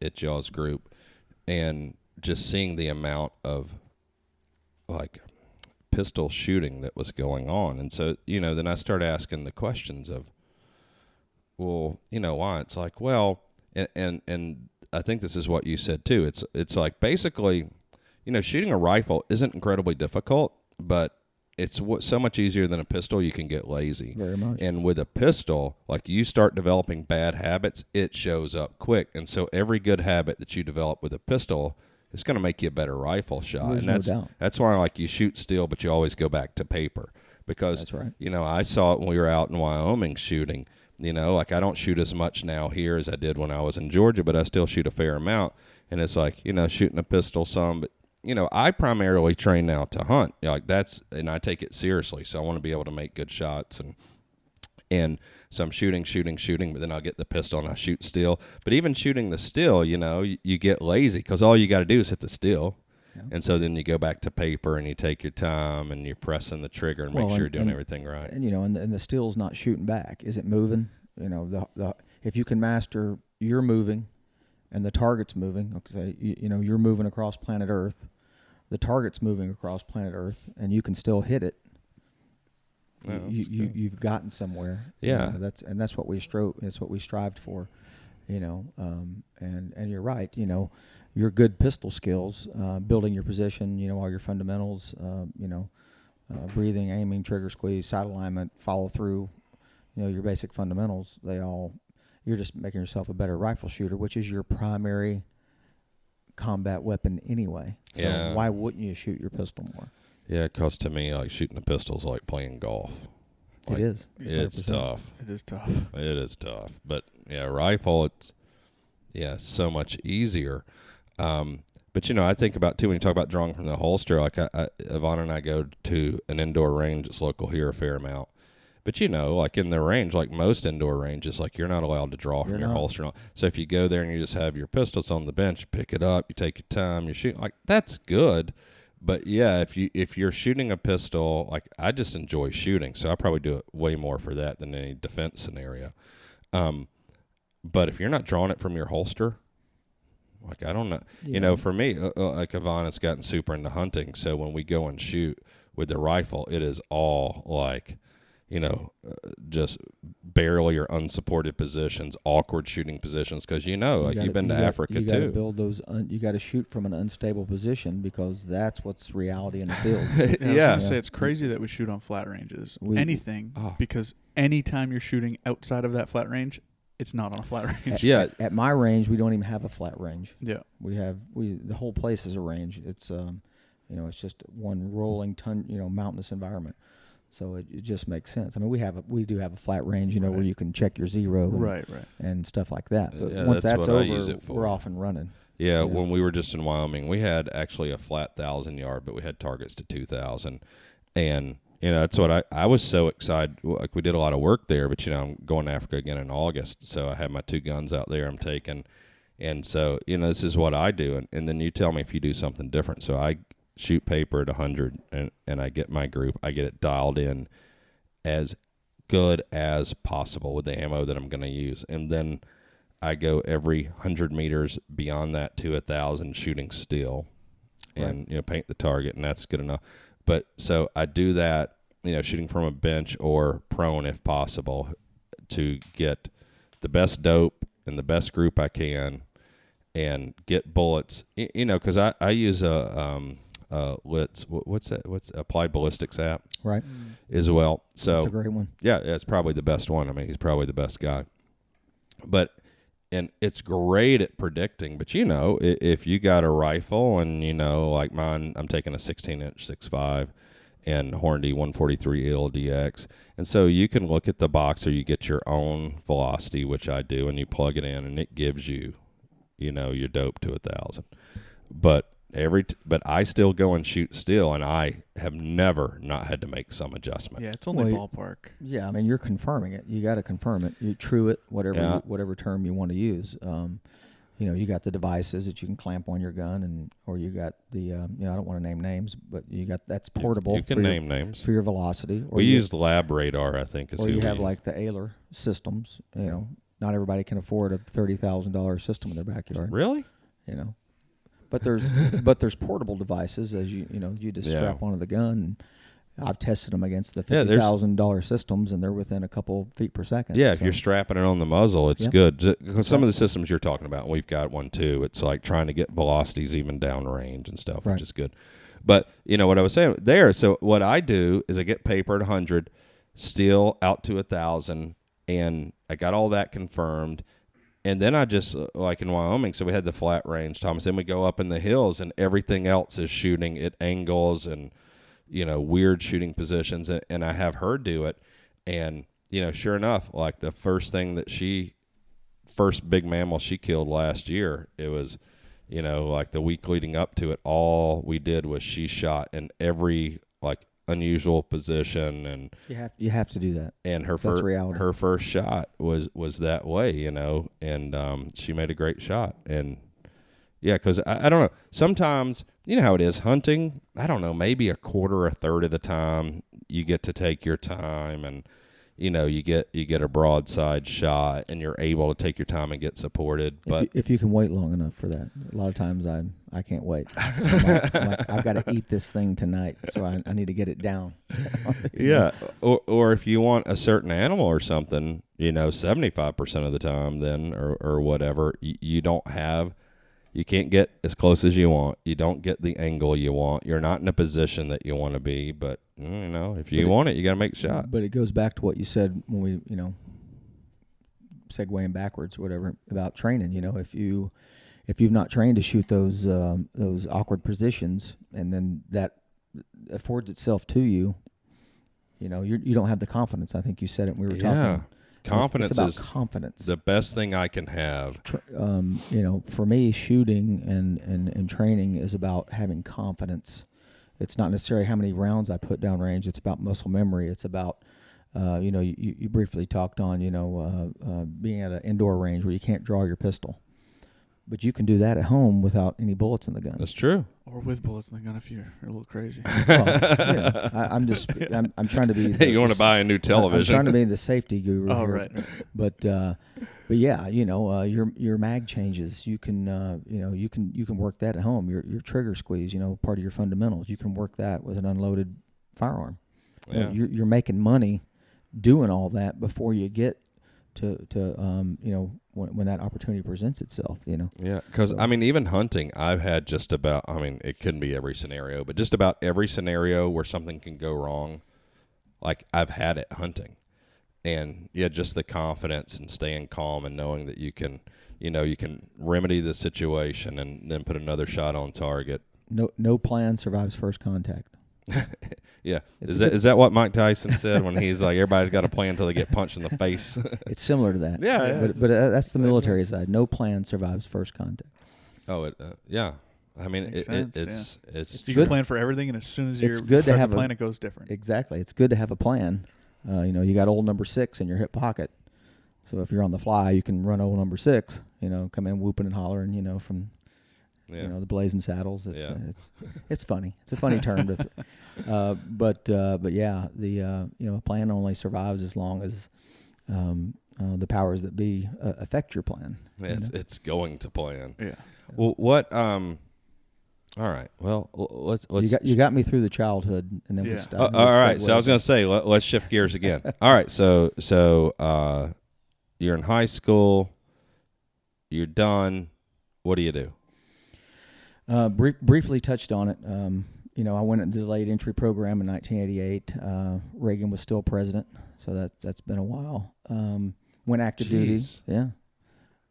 at y'all's group and just seeing the amount of like pistol shooting that was going on, and so then I started asking the questions of, well, why? It's like, well, and I think this is what you said too. It's like basically, shooting a rifle isn't incredibly difficult, but it's so much easier than a pistol. You can get lazy. Very much. And with a pistol, like you start developing bad habits, it shows up quick. And so every good habit that you develop with a pistol is going to make you a better rifle shot. There's and no doubt. That's why like you shoot steel, but you always go back to paper. Because, that's right. I saw it when we were out in Wyoming shooting. Like I don't shoot as much now here as I did when I was in Georgia, but I still shoot a fair amount. And it's like, shooting a pistol some, but I primarily train now to hunt. And I take it seriously. So I want to be able to make good shots, and so I'm shooting, but then I'll get the pistol and I shoot still. But even shooting the still, you get lazy because all you got to do is hit the still. Yeah. And so then you go back to paper and you take your time and you're pressing the trigger and make sure you're doing everything right. And and the still's not shooting back. Is it moving? If you can master you're moving and the target's moving, okay, you're moving across planet Earth, the target's moving across planet Earth, and you can still hit it. Yeah, you've gotten somewhere. Yeah, that's what we strived for. And you're right. Your good pistol skills, building your position. All your fundamentals. Breathing, aiming, trigger squeeze, sight alignment, follow through. Your basic fundamentals. You're just making yourself a better rifle shooter, which is your primary combat weapon anyway. So why wouldn't you shoot your pistol more? Yeah, because to me, like shooting a pistol is like playing golf. It is. 100%. It's tough. It is tough. It is tough. But rifle, it's so much easier. But I think about too when you talk about drawing from the holster. Like Ivana and I go to an indoor range that's local here a fair amount. But like in the range, like most indoor ranges, like you're not allowed to draw from your holster. So if you go there and you just have your pistols on the bench, you pick it up, you take your time, you shoot. Like that's good. But if you're shooting a pistol, like I just enjoy shooting, so I probably do it way more for that than any defense scenario. But if you're not drawing it from your holster, like I don't know, for me, like Ivana's gotten super into hunting, so when we go and shoot with the rifle, it is all like, just barely or unsupported positions, awkward shooting positions, because you've been to Africa too. You got to build those. You got to shoot from an unstable position because that's what's reality in the field. I was gonna say it's crazy that we shoot on flat ranges. Because anytime you're shooting outside of that flat range, it's not on a flat range. At my range, we don't even have a flat range. Yeah, the whole place is a range. It's it's just one rolling mountainous environment. So it just makes sense. I mean, we do have a flat range, where you can check your zero, and stuff like that. But once that's over, we're off and running. Yeah, when we were just in Wyoming, we had actually a flat 1,000 yard, but we had targets to 2,000, and that's what I was so excited. Like we did a lot of work there, but I'm going to Africa again in August, so I have my 2 guns out there I'm taking, and so this is what I do, and then you tell me if you do something different. So I shoot paper at 100, and I get my group. I get it dialed in as good as possible with the ammo that I'm going to use, and then I go every 100 meters beyond that to 1,000 shooting still, and paint the target, and that's good enough. But so I do that, shooting from a bench or prone if possible, to get the best dope and the best group I can, and get bullets. Because I use Lit's what's that? What's Applied Ballistics app, right? As well. So that's a great one. Yeah, it's probably the best one. I mean, he's probably the best guy. And it's great at predicting. But if you got a rifle and like mine, I'm taking a 16-inch 6.5 and Hornady 143 ELDX, and so you can look at the box or you get your own velocity, which I do, and you plug it in and it gives you, your dope to 1,000. But I still go and shoot still, and I have never not had to make some adjustment. Yeah, it's only ballpark. Yeah, I mean, you're confirming it. You got to confirm it. You true it, whatever term you want to use. You got the devices that you can clamp on your gun, or you got the I don't want to name names, but you got that's portable. You can name names for your velocity. Or we use the lab radar, I think. Or you have like the Ailer systems. Not everybody can afford a $30,000 system in their backyard. Really? But there's portable devices, as you just strap onto the gun. And I've tested them against the $50,000 systems, and they're within a couple feet per second. Yeah, if you're strapping it on the muzzle, it's good. Because some of the systems you're talking about, and we've got one too, it's like trying to get velocities even downrange and stuff, which is good. But what I was saying there, so what I do is I get paper at 100, steel out to 1,000, and I got all that confirmed. And then I just, like in Wyoming, so we had the flat range, Thomas. Then we go up in the hills, and everything else is shooting at angles and, weird shooting positions. And I have her do it. And, sure enough, like the first big mammal she killed last year, it was, like the week leading up to it, all we did was she shot in every, like, unusual position, and you have to do that. And her first shot was that way, and she made a great shot. And because I don't know, sometimes how it is hunting. I don't know, maybe a quarter, a third of the time you get to take your time, and you get a broadside shot, and you're able to take your time and get supported. But if you can wait long enough for that, a lot of times I can't wait. I'm like, I've got to eat this thing tonight, so I need to get it down. Yeah, or if you want a certain animal or something, 75% of the time, then or whatever, you can't get as close as you want. You don't get the angle you want. You're not in a position that you want to be. But if you want it, you got to make a shot. But it goes back to what you said when we, segueing backwards, whatever, about training. If you've not trained to shoot those awkward positions, and then that affords itself to you, you don't have the confidence. I think you said it when we were talking. Confidence is confidence. The best thing I can have. For me, shooting and training is about having confidence. It's not necessarily how many rounds I put down range. It's about muscle memory. It's about, you briefly talked on, being at an indoor range where you can't draw your pistol. But you can do that at home without any bullets in the gun. That's true. Or with bullets in the gun if you're a little crazy. Well, I'm trying to be. You want to buy a new television? I'm trying to be the safety guru. Oh, here. right. But yeah, your mag changes. You can you can work that at home. Your trigger squeeze, part of your fundamentals. You can work that with an unloaded firearm. Yeah. You're making money doing all that before you get to when that opportunity presents itself, Yeah, because, even hunting, I've had just about, it couldn't be every scenario, but just about every scenario where something can go wrong, like, I've had it hunting. And, just the confidence and staying calm and knowing that you can remedy the situation and then put another shot on target. No plan survives first contact. Yeah. Is that what Mike Tyson said when he's like, everybody's got a plan until they get punched in the face? It's similar to that. Yeah. But that's the military side. No plan survives first contact. Oh, yeah. It's you good. can plan for everything, and as soon as you start to plan, it goes different. Exactly. It's good to have a plan. You got old number 6 in your hip pocket. So if you're on the fly, you can run old number 6, come in whooping and hollering, from the blazing saddles. It's funny. It's a funny term but yeah, a plan only survives as long as the powers that be affect your plan. It's going to plan. Yeah. Well, what? All right. Well, let's. You got me through the childhood, and then we stopped. All right. So I was going to say, let's shift gears again. All right. So you're in high school. You're done. what do you do? Briefly touched on it. I went into the late entry program in 1988. Reagan was still president, so that's been a while. Went active duty. Yeah.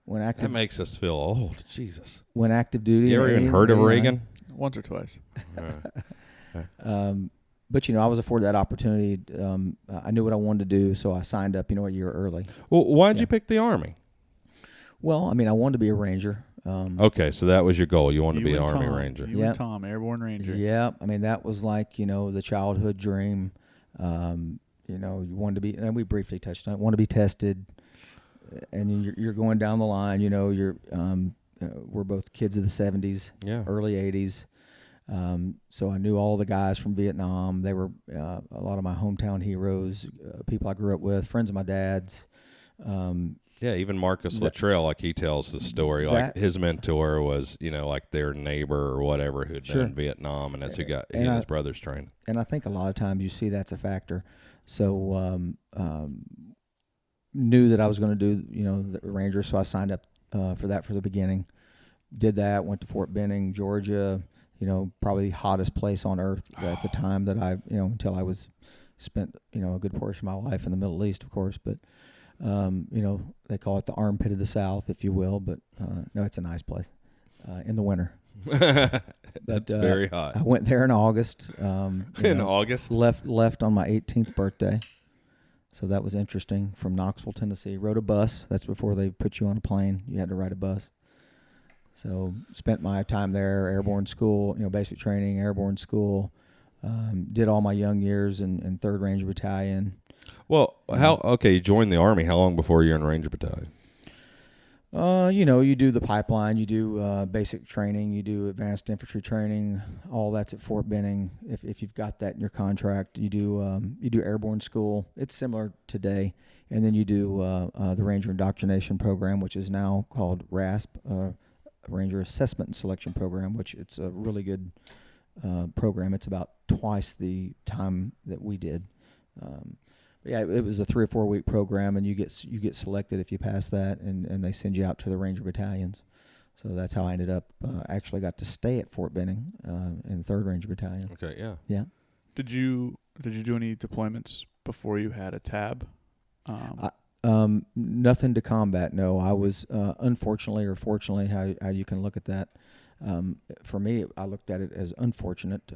That makes us feel old. Jesus. Went active duty. You ever even heard of Reagan? Once or twice. But I was afforded that opportunity. I knew what I wanted to do, so I signed up. A year early. Well, why'd you pick the Army? Well, I wanted to be a Ranger. Okay, so that was your goal. You wanted to be an Army Ranger. You and Tom, Airborne Ranger. Yeah, that was like the childhood dream. You wanted to be, and we briefly touched on it. Want to be tested, and you're going down the line. We're both kids of the '70s, early '80s. So I knew all the guys from Vietnam. They were a lot of my hometown heroes, people I grew up with, friends of my dad's. Even Marcus Luttrell, like he tells the story, like his mentor was, like their neighbor or whatever who'd been in Vietnam, and that's who got his brothers trained. And I think a lot of times you see that's a factor. So knew that I was going to do, the Ranger, so I signed up for that for the beginning. Did that, went to Fort Benning, Georgia. Probably the hottest place on earth at the time that I, until I was spent, a good portion of my life in the Middle East, of course. But, they call it the armpit of the South, if you will. But, no, it's a nice place in the winter. That's very hot. I went there in August. August? Left on my 18th birthday. So that was interesting, from Knoxville, Tennessee. Rode a bus. That's before they put you on a plane. You had to ride a bus. So spent my time there, airborne school, basic training, airborne school. Did all my young years in 3rd Ranger Battalion. Well, you joined the Army. How long before you're in Ranger Battalion? You do the pipeline, you do basic training, you do advanced infantry training. All that's at Fort Benning. If you've got that in your contract, you do airborne school. It's similar today, and then you do the Ranger Indoctrination Program, which is now called RASP. Ranger Assessment and Selection Program, which it's a really good program. It's about twice the time that we did. It was a 3 or 4 week program, and you get selected if you pass that, and they send you out to the Ranger battalions. So that's how I ended up. Actually, got to stay at Fort Benning in the 3rd Ranger Battalion. Okay, yeah. Yeah. Did you do any deployments before you had a tab? Nothing to combat. No, I was unfortunately or fortunately, how you can look at that. For me, I looked at it as unfortunate.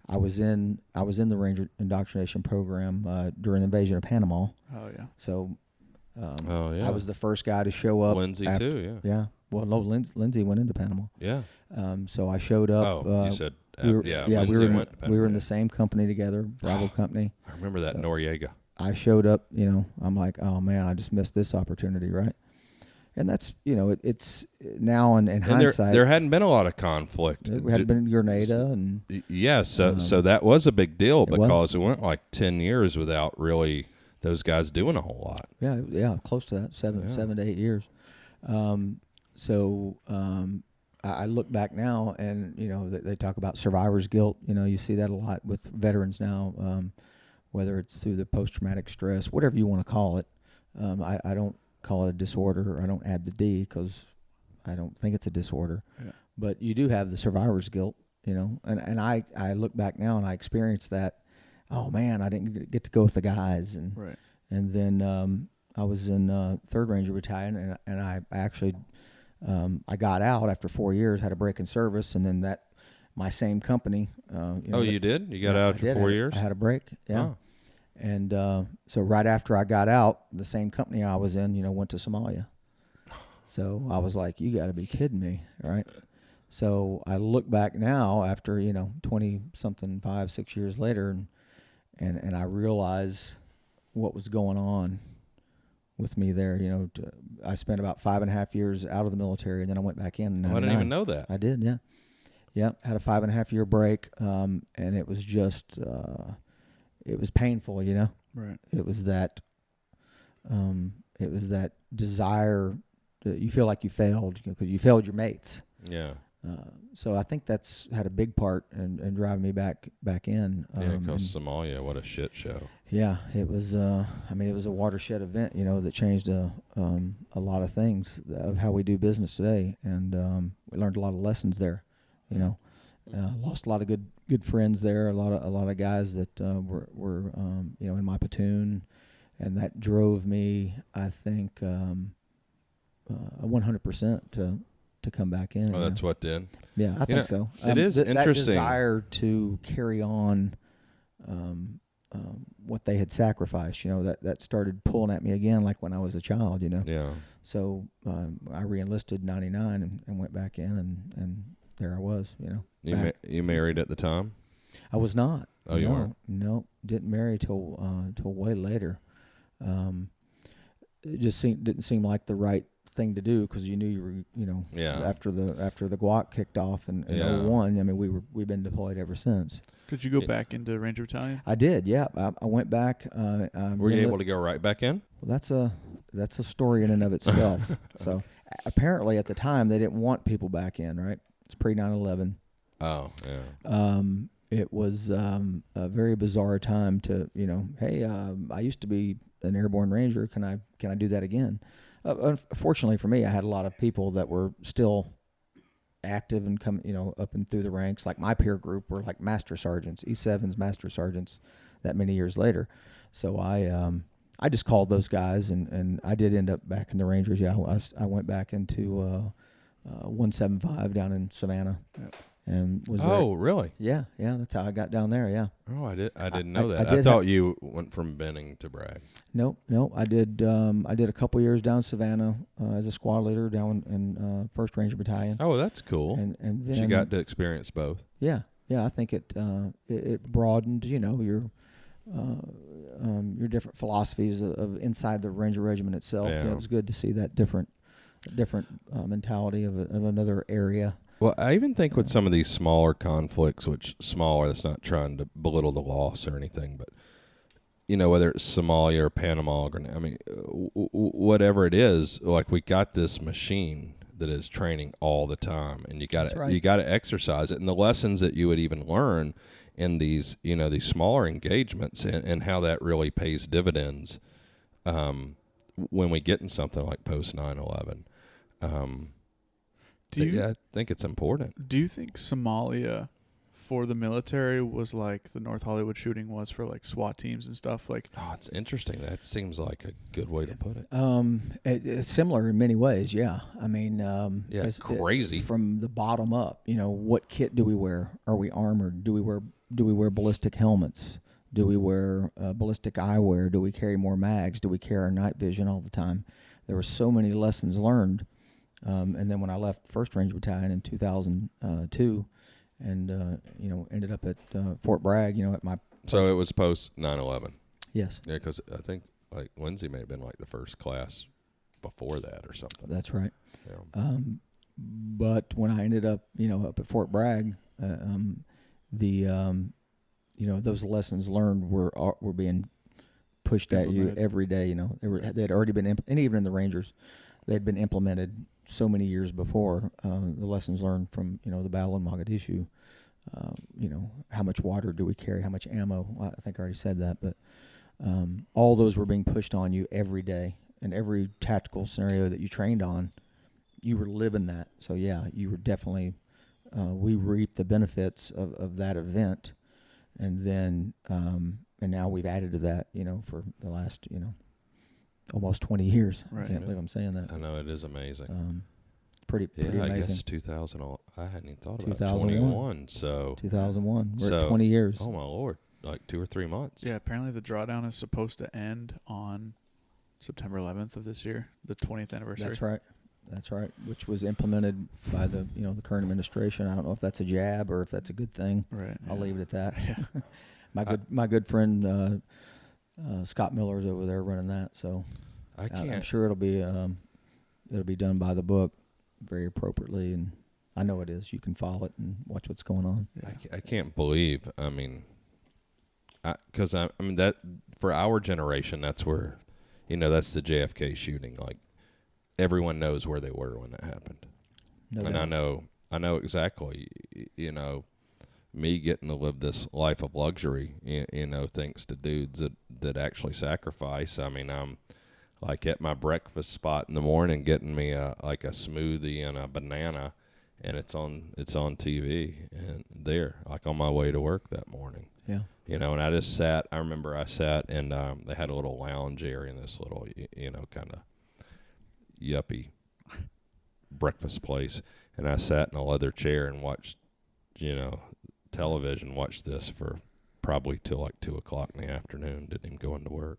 I was in the Ranger Indoctrination Program during the invasion of Panama. Oh yeah. So, I was the first guy to show up. Lindsay too. Yeah. Yeah. Well, no, Lindsay went into Panama. Yeah. So I showed up. Oh, you said. We were in the same company together, Bravo Company. I remember that Noriega. I showed up, I'm like, oh man, I just missed this opportunity, right? And that's, it's now in hindsight. There hadn't been a lot of conflict. It had been Grenada and so that was a big deal because it went like 10 years without really those guys doing a whole lot. Yeah, close to that, 7 to 8 years. I look back now, and they talk about survivor's guilt. You see that a lot with veterans now. Whether it's through the post-traumatic stress, whatever you want to call it. I don't call it a disorder, or I don't add the D because I don't think it's a disorder. Yeah. But you do have the survivor's guilt, and I look back now and I experienced that. Oh man, I didn't get to go with the guys, and right. And then I was in 3rd Ranger Battalion, and I actually I got out after 4 years, had a break in service, and then my same company. You did? You got out after 4 years? I had a break, yeah. Oh. And so right after I got out, the same company I was in, went to Somalia. So I was like, you got to be kidding me, right? So I look back now after, 20-something, 5-6 years later, and I realize what was going on with me there. I spent about 5.5 years out of the military, and then I went back in. I didn't even know that. I did, yeah. Yeah, had a 5.5 year break, and it was just, it was painful, Right. It was that desire. You feel like you failed because you failed your mates. Yeah. So I think that's had a big part in driving me back in. Because Somalia, what a shit show. Yeah, it was. It was a watershed event, that changed a lot of things of how we do business today, and we learned a lot of lessons there. Lost a lot of good friends there. A lot of guys that were in my platoon, and that drove me, I think, 100% to come back in. Oh, that's what did. Yeah, I think so. It is interesting. That desire to carry on. What they had sacrificed, that started pulling at me again, like when I was a child, Yeah. So I re-enlisted '99 and went back in, and there I was, You married at the time? I was not. Oh, you weren't? No, didn't marry till way later. It just didn't seem like the right thing to do because you knew you were, after the guac kicked off in 01. We've been deployed ever since. Did you go back into Ranger Battalion? I did, yeah. I went back. Were you able to go right back in? Well, that's a story in and of itself. So apparently at the time they didn't want people back in, right? It's pre 9/11. Oh, yeah. It was a very bizarre time to, hey, I used to be an airborne ranger. Can I do that again? Fortunately for me, I had a lot of people that were still active and come, up and through the ranks. Like my peer group were like master sergeants, E7s, master sergeants, that many years later. So I just called those guys, and I did end up back in the Rangers. Yeah, I went back into 175 down in Savannah. Yep. And was really? Yeah, that's how I got down there. Yeah. Oh, I didn't know that. I thought you went from Benning to Bragg. No, I did a couple years down Savannah as a squad leader down in 1st Ranger Battalion. Oh, that's cool. And then you got to experience both. Yeah. I think it broadened your different philosophies of inside the Ranger Regiment itself. Yeah. It was good to see that different mentality of another area. Well, I even think with some of these smaller conflicts, which smaller, that's not trying to belittle the loss or anything, but, whether it's Somalia or Panama, whatever it is, like we got this machine that is training all the time, and you got to exercise it. And the lessons that you would even learn in these, these smaller engagements and how that really pays dividends when we get in something like post 9/11. I think it's important. Do you think Somalia for the military was like the North Hollywood shooting was for like SWAT teams and stuff? Like, it's interesting. That seems like a good way to put it. It's similar in many ways. Yeah, it's crazy from the bottom up. What kit do we wear? Are we armored? Do we wear ballistic helmets? Do we wear ballistic eyewear? Do we carry more mags? Do we carry our night vision all the time? There were so many lessons learned. And then when I left 1st Ranger Battalion in 2002 and, ended up at Fort Bragg, at my place. So it was post 9/11? Yes. Yeah, because I think like Lindsay may have been like the first class before that or something. That's right. Yeah. But when I ended up, up at Fort Bragg, those lessons learned were being pushed at you every day. They had already been, and even in the Rangers, they had been implemented so many years before. The lessons learned from the battle in Mogadishu. How much water do we carry? How much ammo? I think I already said that, but all those were being pushed on you every day, and every tactical scenario that you trained on, you were living that. So yeah, you were definitely. We reaped the benefits of that event, and then and now we've added to that. For the last almost 20 years. Right. I can't believe I'm saying that. I know, it is amazing. Pretty amazing. I guess 2000. I hadn't even thought about 2001. So 2001. We're at 20 years. Oh my Lord! Like 2 or 3 months. Yeah. Apparently, the drawdown is supposed to end on September 11th of this year, the 20th anniversary. That's right. Which was implemented by the the current administration. I don't know if that's a jab or if that's a good thing. Right. I'll leave it at that. Yeah. my good friend Scott Miller's over there running that. So I'm sure it'll be done by the book very appropriately, and I know it is. You can follow it and watch what's going on. Yeah. I can't believe. Because that for our generation, that's where, that's the JFK shooting. Like everyone knows where they were when that happened, No and doubt. I know exactly. me getting to live this life of luxury, you know, thanks to dudes that actually sacrifice. I mean, I'm like at my breakfast spot in the morning getting me like a smoothie and a banana, and it's on TV and there, like on my way to work that morning. Yeah. You know, and I remember I sat and they had a little lounge area in this little, you know, kind of yuppie breakfast place, and I sat in a leather chair and watched, you know, television, watched this for probably till like 2:00 in the afternoon. Didn't even go into work.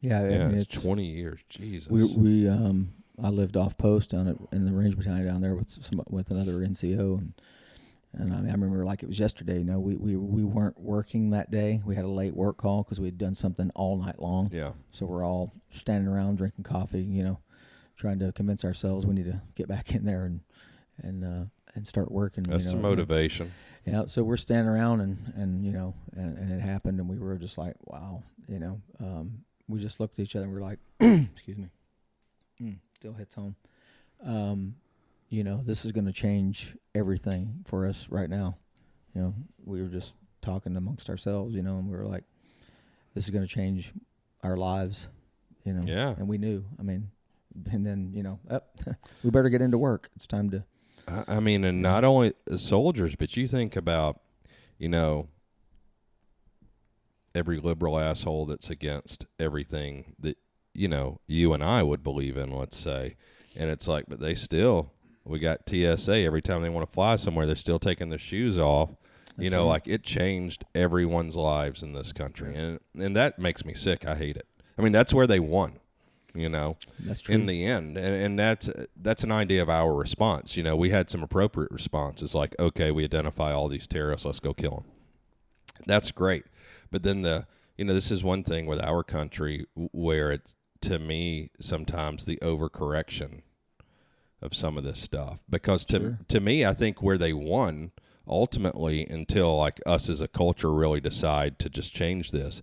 Yeah, I mean, it's 20 years. Jesus. We I lived off post in the range battalion down there with another NCO, and I remember like it was yesterday. You know, we weren't working that day. We had a late work call because we had done something all night long. Yeah. So we're all standing around drinking coffee. You know, trying to convince ourselves we need to get back in there and start working. That's the motivation. Yeah. So we're standing around and you know and it happened, and we were just like, wow. You know, we just looked at each other and we were like, excuse me. Still hits home. You know, this is going to change everything for us right now. You know, we were just talking amongst ourselves, you know, and we were like, this is going to change our lives, you know. Yeah. And we knew. I mean, and then, you know, we better get into work. It's time to. I mean, and not only soldiers, but you think about, you know, every liberal asshole that's against everything that, you know, you and I would believe in, let's say. And it's like, but we got TSA every time they want to fly somewhere, they're still taking their shoes off. That's you know, right. Like it changed everyone's lives in this country. Yeah. And that makes me sick. I hate it. I mean, that's where they won, you know, that's true. In the end. And that's an idea of our response. You know, we had some appropriate responses like, okay, we identify all these terrorists, let's go kill them. That's great. But then this is one thing with our country where it's, to me, sometimes the overcorrection of some of this stuff. Because to me, I think where they won ultimately, until like us as a culture really decide to just change this,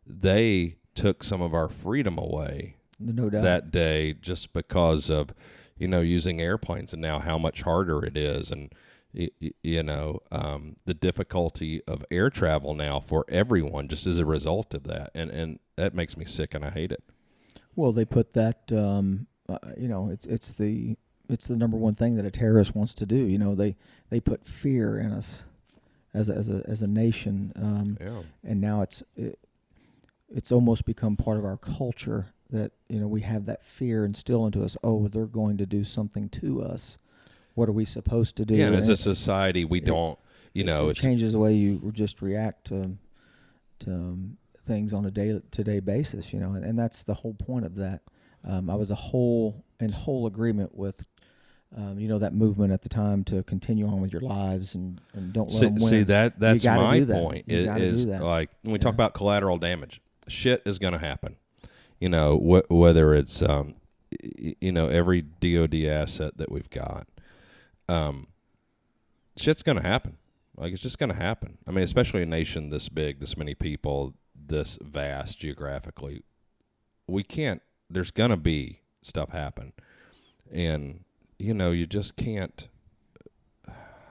they took some of our freedom away. No doubt. That day, just because of, you know, using airplanes and now how much harder it is, and you know, the difficulty of air travel now for everyone just as a result of that. And that makes me sick and I hate it. Well, they put that, you know, it's the number one thing that a terrorist wants to do. You know, they put fear in us as a nation. And now it's almost become part of our culture that, you know, we have that fear instilled into us. Oh, they're going to do something to us. What are we supposed to do? Yeah, and as a society, we don't, you know. It changes the way you just react to things on a day-to-day basis, you know, and that's the whole point of that. I was in whole agreement with, you know, that movement at the time to continue on with your lives and don't let them win. See, that's my point. Is like when we talk about collateral damage, shit is going to happen. You know, whether it's, you know, every DOD asset that we've got. Shit's going to happen. Like, it's just going to happen. I mean, especially a nation this big, this many people, this vast geographically. There's going to be stuff happen. And, you know, you just can't.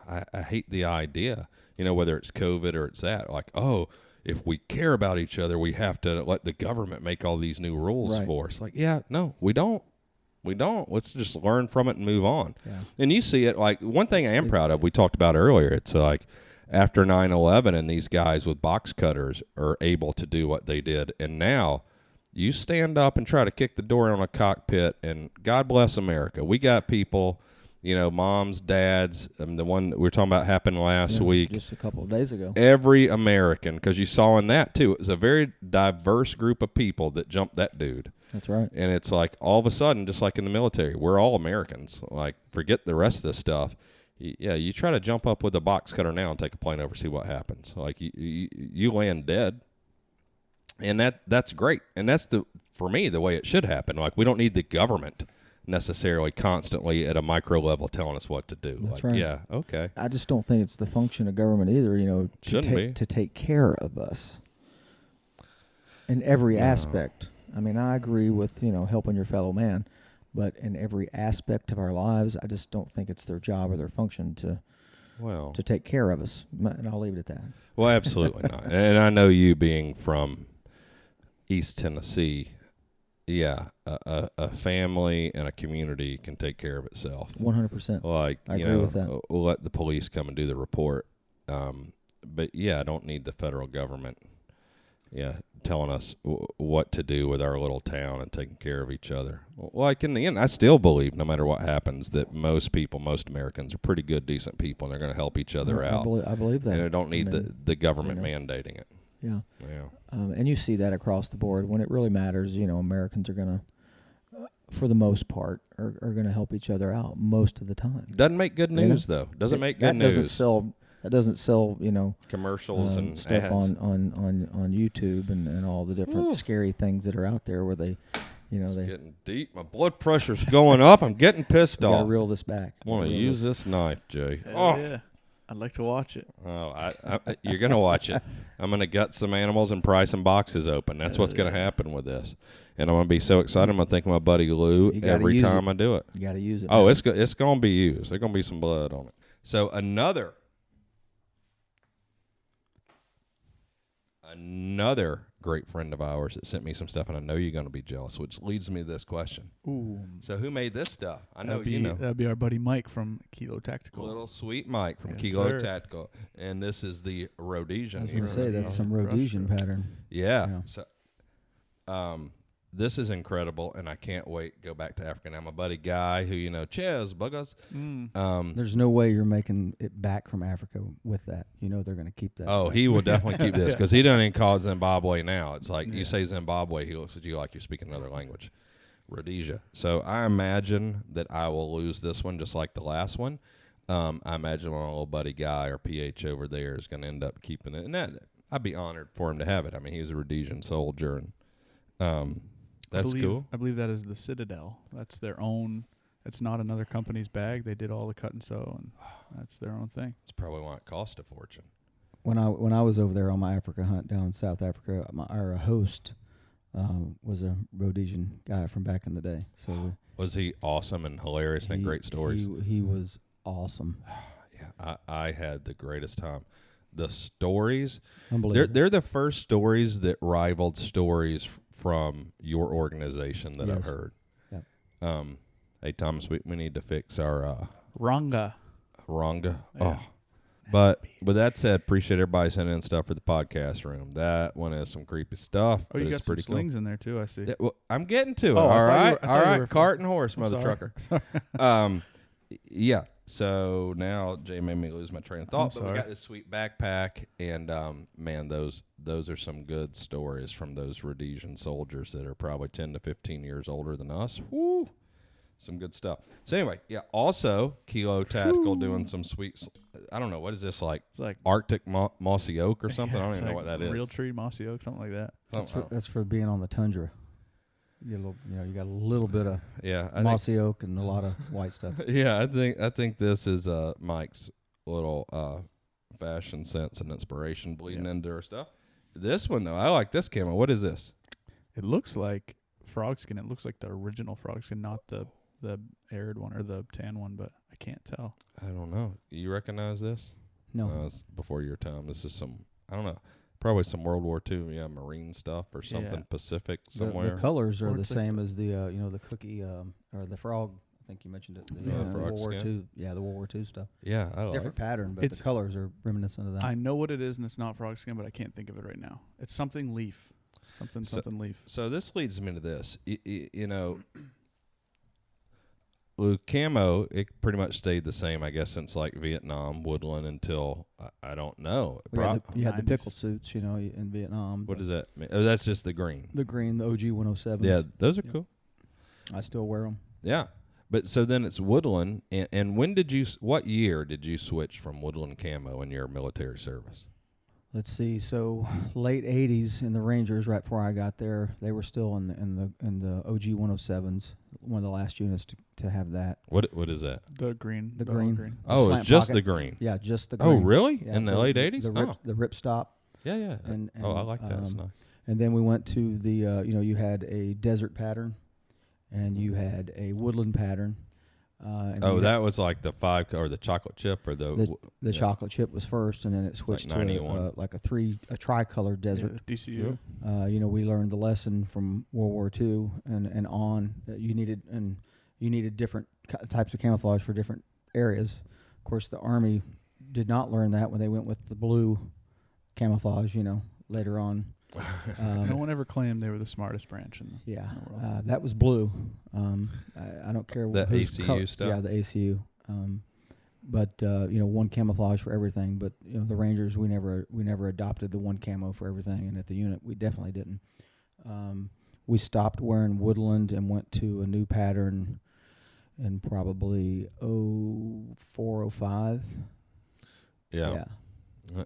I hate the idea, you know, whether it's COVID or it's that. Like, oh, if we care about each other, we have to let the government make all these new rules for us. Like, yeah, no, we don't. We don't. Let's just learn from it and move on. Yeah. And you see it, like, one thing I am proud of, we talked about earlier, it's like after 9/11 and these guys with box cutters are able to do what they did. And now you stand up and try to kick the door on a cockpit, and God bless America. We got people, you know, moms, dads, the one we were talking about happened last week. Just a couple of days ago. Every American, because you saw in that, too, it was a very diverse group of people that jumped that dude. That's right. And it's like all of a sudden, just like in the military, we're all Americans. Like, forget the rest of this stuff. Yeah, you try to jump up with a box cutter now and take a plane over, see what happens. Like, you land dead. And that's great. And that's, for me, the way it should happen. Like, we don't need the government necessarily constantly at a micro level telling us what to do. That's like, right. Yeah, okay. I just don't think it's the function of government either, you know, to take care of us in every aspect. I mean, I agree with, you know, helping your fellow man, but in every aspect of our lives, I just don't think it's their job or their function to to take care of us. And I'll leave it at that. Well, absolutely not. And I know you being from East Tennessee, a family and a community can take care of itself. 100%. Like, I agree with that. We'll let the police come and do the report. But I don't need the federal government, telling us what to do with our little town and taking care of each other. Like, in the end, I still believe, no matter what happens, that most Americans are pretty good, decent people, and they're going to help each other out. I believe that. And I don't need the government mandating it. Yeah. Yeah. And you see that across the board. When it really matters, Americans are going to, for the most part, are going to help each other out most of the time. Doesn't make good news, though. Doesn't make good news. That doesn't sell, commercials and stuff ads. on YouTube and all the different scary things that are out there where they, it's getting deep. My blood pressure's going up. I'm getting pissed off. Gotta reel this back. I want to use this knife, Jay. Yeah. I'd like to watch it. Oh, you're going to watch it. I'm going to gut some animals and pry some boxes open. That's what's going to happen with this. And I'm going to be so excited. I'm going to think of my buddy Lou every time I do it. You got to use it. Oh, it's going to be used. There's going to be some blood on it. So another great friend of ours that sent me some stuff, and I know you're going to be jealous, which leads me to this question. Ooh. So who made this stuff? I know That'd be our buddy Mike from Kilo Tactical. Little sweet Mike from Kilo Tactical. And this is the Rhodesian. I was going to say, that's some Rhodesian pattern. Yeah. So, this is incredible, and I can't wait to go back to Africa. Now, my buddy Guy, who cheers, buggers. There's no way you're making it back from Africa with that. They're going to keep that. Oh, he will definitely keep this, because he doesn't even call it Zimbabwe now. It's like you say Zimbabwe, he looks at you like you're speaking another language. Rhodesia. So I imagine that I will lose this one just like the last one. I imagine my little buddy Guy, or PH over there, is going to end up keeping it. And I'd be honored for him to have it. I mean, he was a Rhodesian soldier, and that's cool. I believe that is the Citadel. That's their own. It's not another company's bag. They did all the cut and sew, and that's their own thing. That's probably why it cost a fortune. When I was over there on my Africa hunt down in South Africa, our host was a Rhodesian guy from back in the day. So was he awesome and hilarious and had great stories? He was awesome. Yeah, I had the greatest time. The stories, unbelievable. They're the first stories that rivaled stories from your organization that I've heard. Yep. Hey, Thomas, we need to fix our Ranga. Yeah. Oh. But with that said, appreciate everybody sending in stuff for the podcast room. That one has some creepy stuff. Oh, you got some pretty slings in there too, I see. Yeah, well, I'm getting to it. Oh, all right. All Cart and horse, mother trucker. Sorry. Yeah. So now Jay made me lose my train of thought. But we got this sweet backpack, and man, those are some good stories from those Rhodesian soldiers that are probably 10 to 15 years older than us. Woo. Some good stuff. So anyway, also Kilo Tactical doing some sweet. I don't know, what is this like? It's like Arctic mossy oak or something. I don't even know what that is. Real tree mossy oak, something like that. That's for being on the tundra. You get a little, you got a little bit of mossy oak and a lot of white stuff. Yeah, I think this is Mike's little fashion sense and inspiration bleeding into our stuff. This one though, I like this camo. What is this? It looks like frog skin. It looks like the original frog skin, not the arid one or the tan one, but I can't tell. I don't know. You recognize this? No. It's before your time. This is some, I don't know, probably some World War II, Marine stuff or something Pacific somewhere. The colors are the same as the the cookie or the frog. I think you mentioned it. The World War II. Yeah, the World War II stuff. Yeah, I like different pattern, but the colors are reminiscent of that. I know what it is, and it's not frog skin, but I can't think of it right now. It's something leaf. Something leaf. So this leads me to this. With camo, it pretty much stayed the same, I guess, since like Vietnam, woodland until I don't know. You had the pickle suits, in Vietnam. What does that mean? Oh, that's just the green. The green, the OG 107s. Yeah, those are cool. I still wear them. Yeah, but so then it's woodland, and what year did you switch from woodland camo in your military service? Let's see. So late '80s in the Rangers, right before I got there, they were still in the OG 107s. One of the last units to have that. What is that? The green. The green. Oh, it's just the green. Yeah, just the green. Oh, really? Yeah, in the late '80s? The rip stop. Yeah. And I like that. That's nice. And then we went to the you had a desert pattern, and you had a woodland pattern. That was like the 5 or the chocolate chip or the chocolate chip was first, and then it switched like to a tricolored desert. DCU. We learned the lesson from World War II and on that you needed different types of camouflage for different areas. Of course, the Army did not learn that when they went with the blue camouflage. Later on. No one ever claimed they were the smartest branch in the world. That was blue. I don't care the ACU stuff. Yeah, the ACU. But one camouflage for everything. But the Rangers, we never adopted the one camo for everything, and at the unit we definitely didn't. We stopped wearing woodland and went to a new pattern in probably 04, 05. Yeah.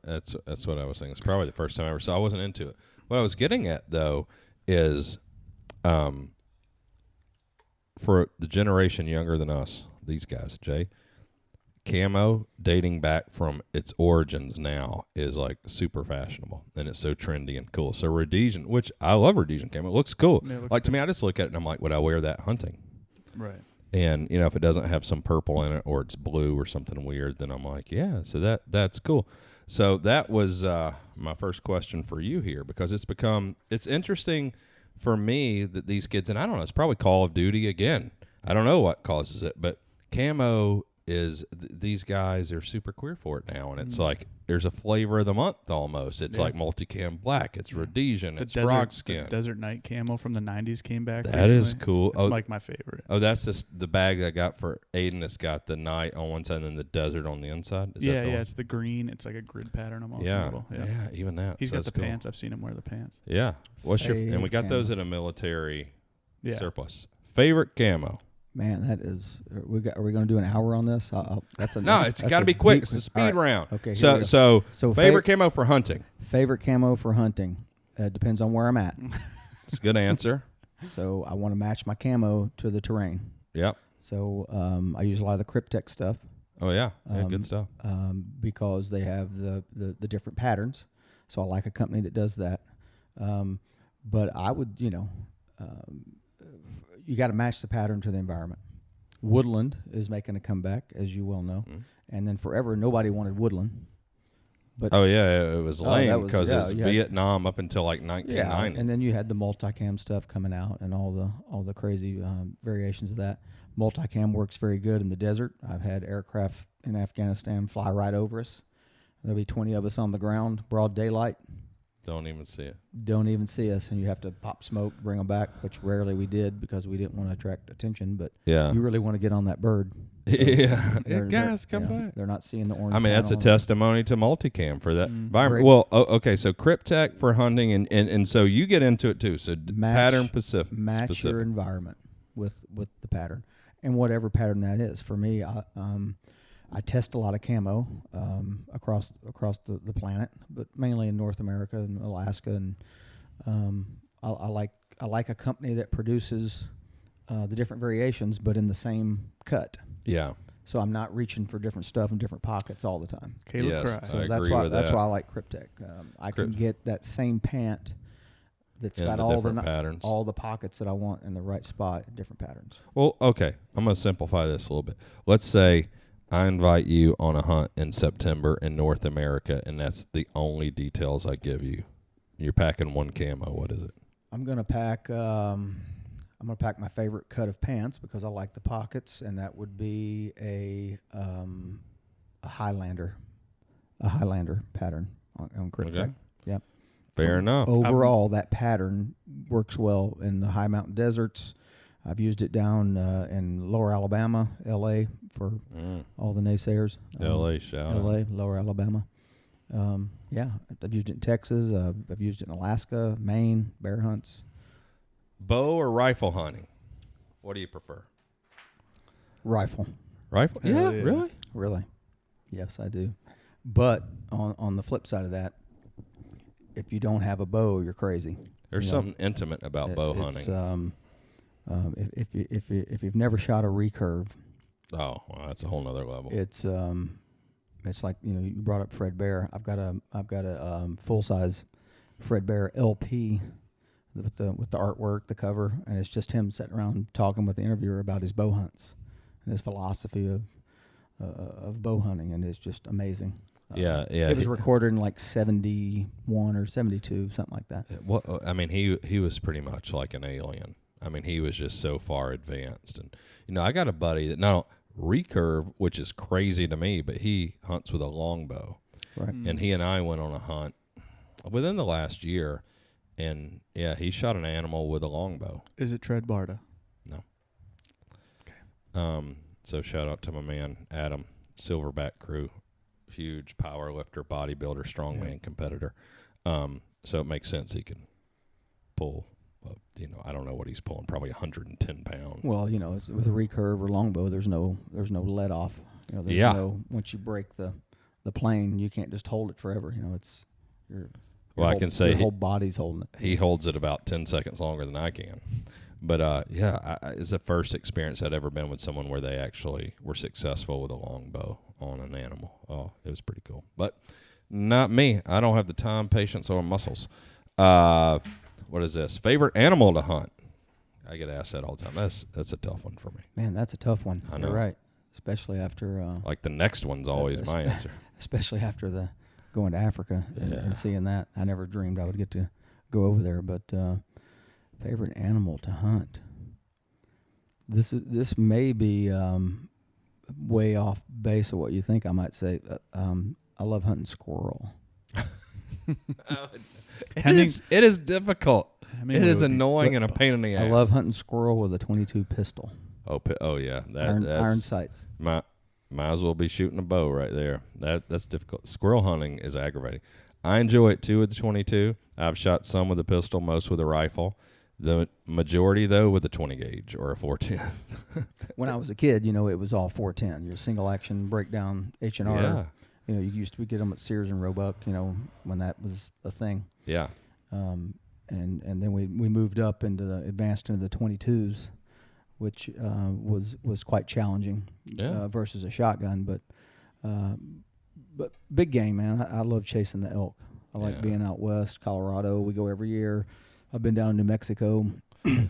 That's what I was thinking. It's probably the first time I ever saw. I wasn't into it. What I was getting at though is, for the generation younger than us, these guys, Jay, camo dating back from its origins now is like super fashionable, and it's so trendy and cool. So Rhodesian, which I love Rhodesian camo, it looks cool. Yeah, it looks like good. to me, I just look at it and I'm like, would I wear that hunting? Right. And if it doesn't have some purple in it or it's blue or something weird, then I'm like, yeah. So that's cool. So that was my first question for you here, because it's interesting for me that these kids, and I don't know, it's probably Call of Duty again. I don't know what causes it, but camo is these guys are super queer for it now, and it's like there's a flavor of the month almost. It's like multicam black, it's Rhodesian, it's rock skin. The Desert Night camo from the 90s came back. That recently. is cool. It's like my favorite. Oh, that's the bag I got for Aiden. It's got the night on one side and then the desert on the inside. Is that the one? It's the green. It's like a grid pattern almost. Yeah, even that. He's got the cool. pants. I've seen him wear the pants. Yeah. And we got camo. those at a military surplus. Favorite camo? Man, that is. Are we going to do an hour on this? No, it's got to be quick. It's a speed round. Okay. So favorite camo for hunting? Favorite camo for hunting depends on where I'm at. It's a good answer. So I want to match my camo to the terrain. Yep. So I use a lot of the Cryptek stuff. Oh yeah, good stuff. Because they have the different patterns. So I like a company that does that. But I would, you got to match the pattern to the environment. Woodland is making a comeback, as you well know. And then forever, nobody wanted woodland. But it was lame because it was Vietnam up until like 1990. Yeah, and then you had the multicam stuff coming out and all the crazy variations of that. Multicam works very good in the desert. I've had aircraft in Afghanistan fly right over us. There'll be 20 of us on the ground, broad daylight. Don't even see it. Don't even see us, and you have to pop smoke, bring them back, which rarely we did because we didn't want to attract attention. But you really want to get on that bird. So guys, come back. They're not seeing the orange. I mean, that's a testimony to multicam for that environment. Well, okay, so Cryptek for hunting, and so you get into it too. So pattern specific. Match your environment with the pattern, and whatever pattern that is. For me, I test a lot of camo across the planet, but mainly in North America and Alaska, and I like a company that produces the different variations, but in the same cut. Yeah. So I'm not reaching for different stuff in different pockets all the time. Caleb Cry. So that's why I like Cryptek. I can get that same pant that's got all the patterns, all the pockets that I want in the right spot in different patterns. Well, okay, I'm going to simplify this a little bit. Let's say I invite you on a hunt in September in North America, and that's the only details I give you. You're packing one camo. What is it? I'm gonna pack. I'm gonna pack my favorite cut of pants because I like the pockets, and that would be a Highlander pattern on Cryptek. Okay. Yep. Fair enough. Overall, that pattern works well in the high mountain deserts. I've used it down in Lower Alabama, L.A. for all the naysayers. L.A. shout out. L.A., Lower Alabama. I've used it in Texas. I've used it in Alaska, Maine, bear hunts. Bow or rifle hunting? What do you prefer? Rifle. Rifle? Yeah, really? Really. Yes, I do. But on the flip side of that, if you don't have a bow, you're crazy. There's something intimate about bow hunting. If you've never shot a recurve, well, that's a whole nother level. It's like you brought up Fred Bear. I've got a full size Fred Bear LP with the artwork, the cover, and it's just him sitting around talking with the interviewer about his bow hunts. and his philosophy of bow hunting, and it's just amazing. Yeah. It was recorded in like 71 or 72, something like that. Well, I mean, he was pretty much like an alien. I mean, he was just so far advanced. And, I got a buddy that not recurve, which is crazy to me, but he hunts with a longbow. Right. And he and I went on a hunt within the last year, and, he shot an animal with a longbow. Is it Tread Barda? No. Okay. So shout out to my man, Adam, Silverback crew. Huge power lifter, bodybuilder, strongman competitor. So it makes sense he can pull, I don't know what he's pulling, probably 110 pounds. Well, it's, with a recurve or longbow, there's no let off. There's no, once you break the plane, you can't just hold it forever. It's your I can say your whole body's holding it. He holds it about 10 seconds longer than I can. But, it's the first experience I'd ever been with someone where they actually were successful with a longbow on an animal. Oh, it was pretty cool. But not me. I don't have the time, patience, or muscles. What is this? Favorite animal to hunt? I get asked that all the time. That's a tough one for me. Man, that's a tough one. I know. You're right. Especially after... like the next one's always my answer. Especially after the going to Africa and seeing that. I never dreamed I would get to go over there, but... favorite animal to hunt. This may be way off base of what you think I might say. I love hunting squirrel. It is difficult. It is annoying and a pain in the ass. I love hunting squirrel with a .22 pistol. Oh yeah, that's iron sights. Might as well be shooting a bow right there. That's difficult. Squirrel hunting is aggravating. I enjoy it too with the .22. I've shot some with a pistol, most with a rifle. The majority, though, with a 20 gauge or a 410. When I was a kid, it was all 410. Your single action breakdown H&R. Yeah. You used to get them at Sears and Roebuck. When that was a thing. Yeah. And then we moved up advanced into the 22s, which was quite challenging. Versus a shotgun, but big game, man. I love chasing the elk. I like being out west, Colorado. We go every year. I've been down to New Mexico,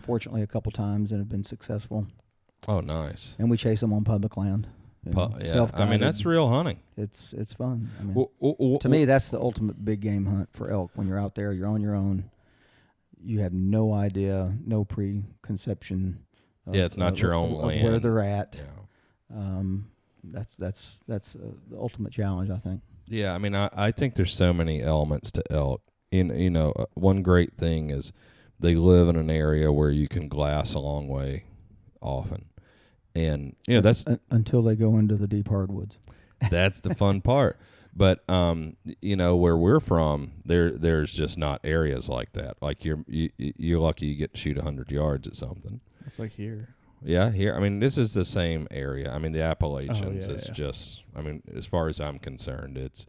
fortunately, a couple times, and have been successful. Oh, nice. And we chase them on public land. I mean, that's real hunting. It's fun. I mean, to me, that's the ultimate big game hunt for elk. When you're out there, you're on your own. You have no idea, no preconception. It's not your own land. Where they're at. Yeah. That's the ultimate challenge, I think. Yeah, I mean, I think there's so many elements to elk. One great thing is they live in an area where you can glass a long way often. And, that's... Until they go into the deep hardwoods. That's the fun part. But, where we're from, there's just not areas like that. Like, you're lucky you get to shoot 100 yards at something. It's like here. Yeah, here. I mean, this is the same area. I mean, the Appalachians is just... I mean, as far as I'm concerned, it's...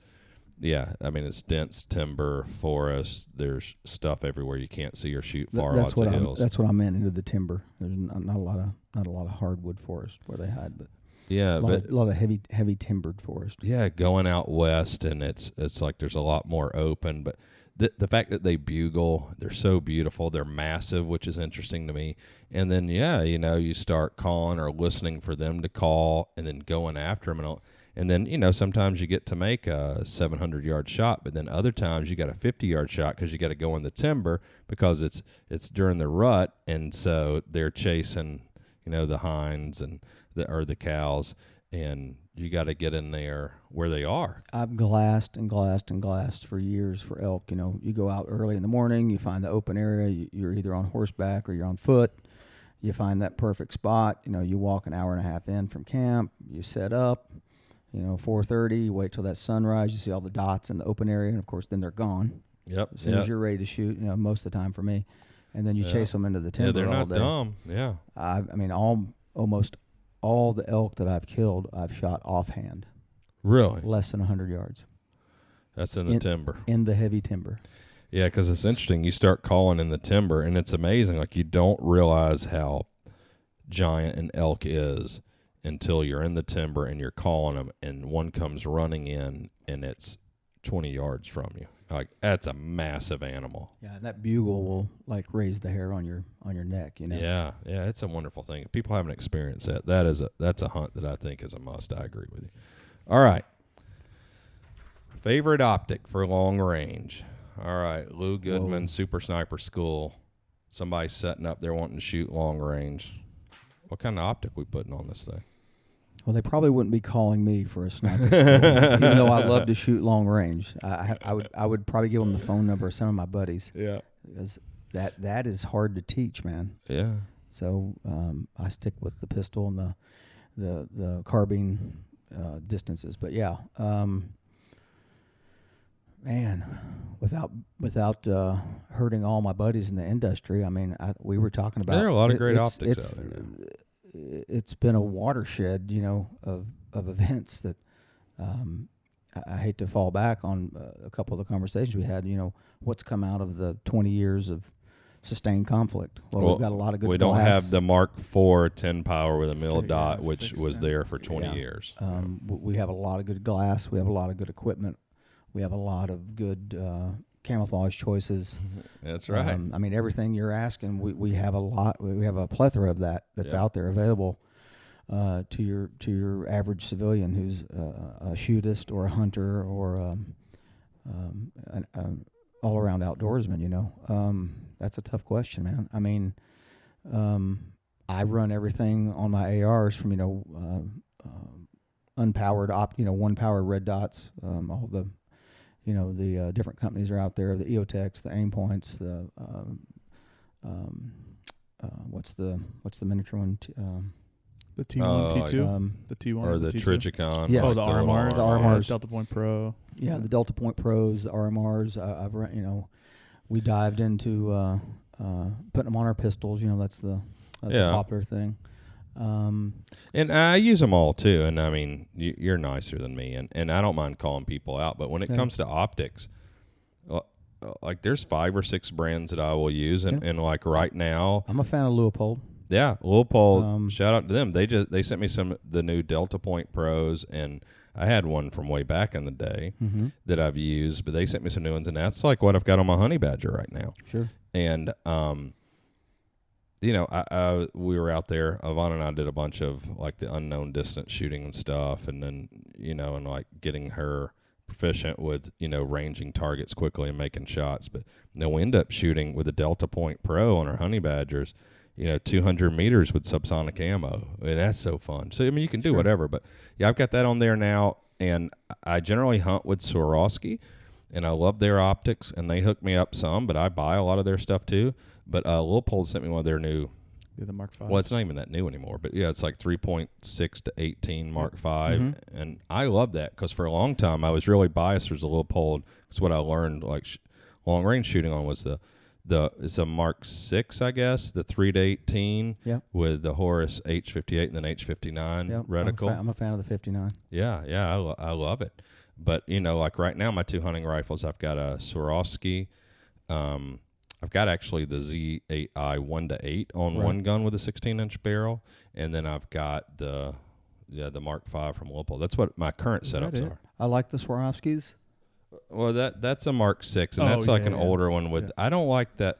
Yeah, I mean, it's dense timber, forest. There's stuff everywhere you can't see or shoot far. Lots of hills. That's what I meant, into the timber. There's not a lot of hardwood forest where they hide, but a lot of heavy timbered forest. Yeah, going out west, and it's like there's a lot more open. But the fact that they bugle, they're so beautiful. They're massive, which is interesting to me. And then you start calling or listening for them to call, and then going after them And then, sometimes you get to make a 700-yard shot, but then other times you got a 50-yard shot because you got to go in the timber because it's during the rut, and so they're chasing, the hinds and the cows, and you got to get in there where they are. I've glassed for years for elk. You go out early in the morning, you find the open area, you're either on horseback or you're on foot. You find that perfect spot. You walk an hour and a half in from camp, you set up. 4:30, you wait till that sunrise, you see all the dots in the open area, and of course then they're gone. Yep. As soon as you're ready to shoot, most of the time for me. And then you chase them into the timber. Yeah, they're all not day. dumb. Yeah. I mean, almost all the elk that I've killed, I've shot offhand. Really? Less than 100 yards. That's in the timber. In the heavy timber. Yeah, because it's interesting. You start calling in the timber, and it's amazing. Like, you don't realize how giant an elk is until you're in the timber and you're calling them, and one comes running in, and it's 20 yards from you. Like that's a massive animal. Yeah, and that bugle will like raise the hair on your neck. Yeah, it's a wonderful thing. If people haven't experienced that, that's a hunt that I think is a must. I agree with you. All right. Favorite optic for long range. All right, Lou Goodman, Super Sniper School. Somebody's setting up there wanting to shoot long range. What kind of optic we putting on this thing? Well, they probably wouldn't be calling me for a sniper school, even though I love to shoot long range. I would probably give them the phone number of some of my buddies. Yeah, because that is hard to teach, man. Yeah. So I stick with the pistol and the carbine distances. But yeah, man, without hurting all my buddies in the industry, I mean, we were talking about there are a lot of great optics out there. It's been a watershed, of events that I hate to fall back on a couple of the conversations we had. What's come out of the 20 years of sustained conflict? Well, we've got a lot of good. We glass. Don't have the Mark IV 10 power with a mill dot, which was there for 20 years. We have a lot of good glass. We have a lot of good equipment. We have a lot of good camouflage choices. That's right. I mean, everything you're asking, we have a lot. We have a plethora of that's out there available to your average civilian who's a shootist or a hunter or an all-around outdoorsman. That's a tough question, man. I mean, I run everything on my ARs from unpowered one power red dots, all the the different companies are out there, the Eotechs, the Aimpoints, the what's the miniature one? The T1, T2, the T1 or the Trigicon. Yes. The RMRs, the RMRs, Delta Point Pro. Yeah, the Delta Point Pros, the RMRs. I've run. We dived into putting them on our pistols. That's a popular thing. And I use them all too. And I mean, you're nicer than me, and I don't mind calling people out. But when it comes to optics, like there's 5 or 6 brands that I will use, and like right now, I'm a fan of Leupold. Yeah, Leupold. Shout out to them. They sent me some of the new Delta Point Pros, and I had one from way back in the day that I've used, but they sent me some new ones, and that's like what I've got on my honey badger right now. Sure. And we were out there. Yvonne and I did a bunch of like the unknown distance shooting and stuff, and then and like getting her proficient with ranging targets quickly and making shots. But we end up shooting with a Delta Point Pro on our honey badgers. 200 meters with subsonic ammo. And that's so fun. So, I mean, you can do whatever. But, yeah, I've got that on there now. And I generally hunt with Swarovski. And I love their optics. And they hook me up some. But I buy a lot of their stuff, too. But Leupold sent me one of their new. Yeah, the Mark V. Well, it's not even that new anymore. But, yeah, it's like 3.6 to 18 Mark V. And I love that because for a long time I was really biased towards the Leupold. Because what I learned, like, long-range shooting on was it's a Mark 6, I guess, the 3 to 18 with the Horus H58 and then H59 reticle. I'm a fan of the 59. Yeah, I love it. But, like right now, my 2 hunting rifles, I've got a Swarovski. I've got actually the Z8i 1-8 on one gun with a 16-inch barrel. And then I've got the Mark V from Leupold. That's what my current setups are. I like the Swarovskis. Well, that's a Mark 6, and that's like an older one with. I don't like that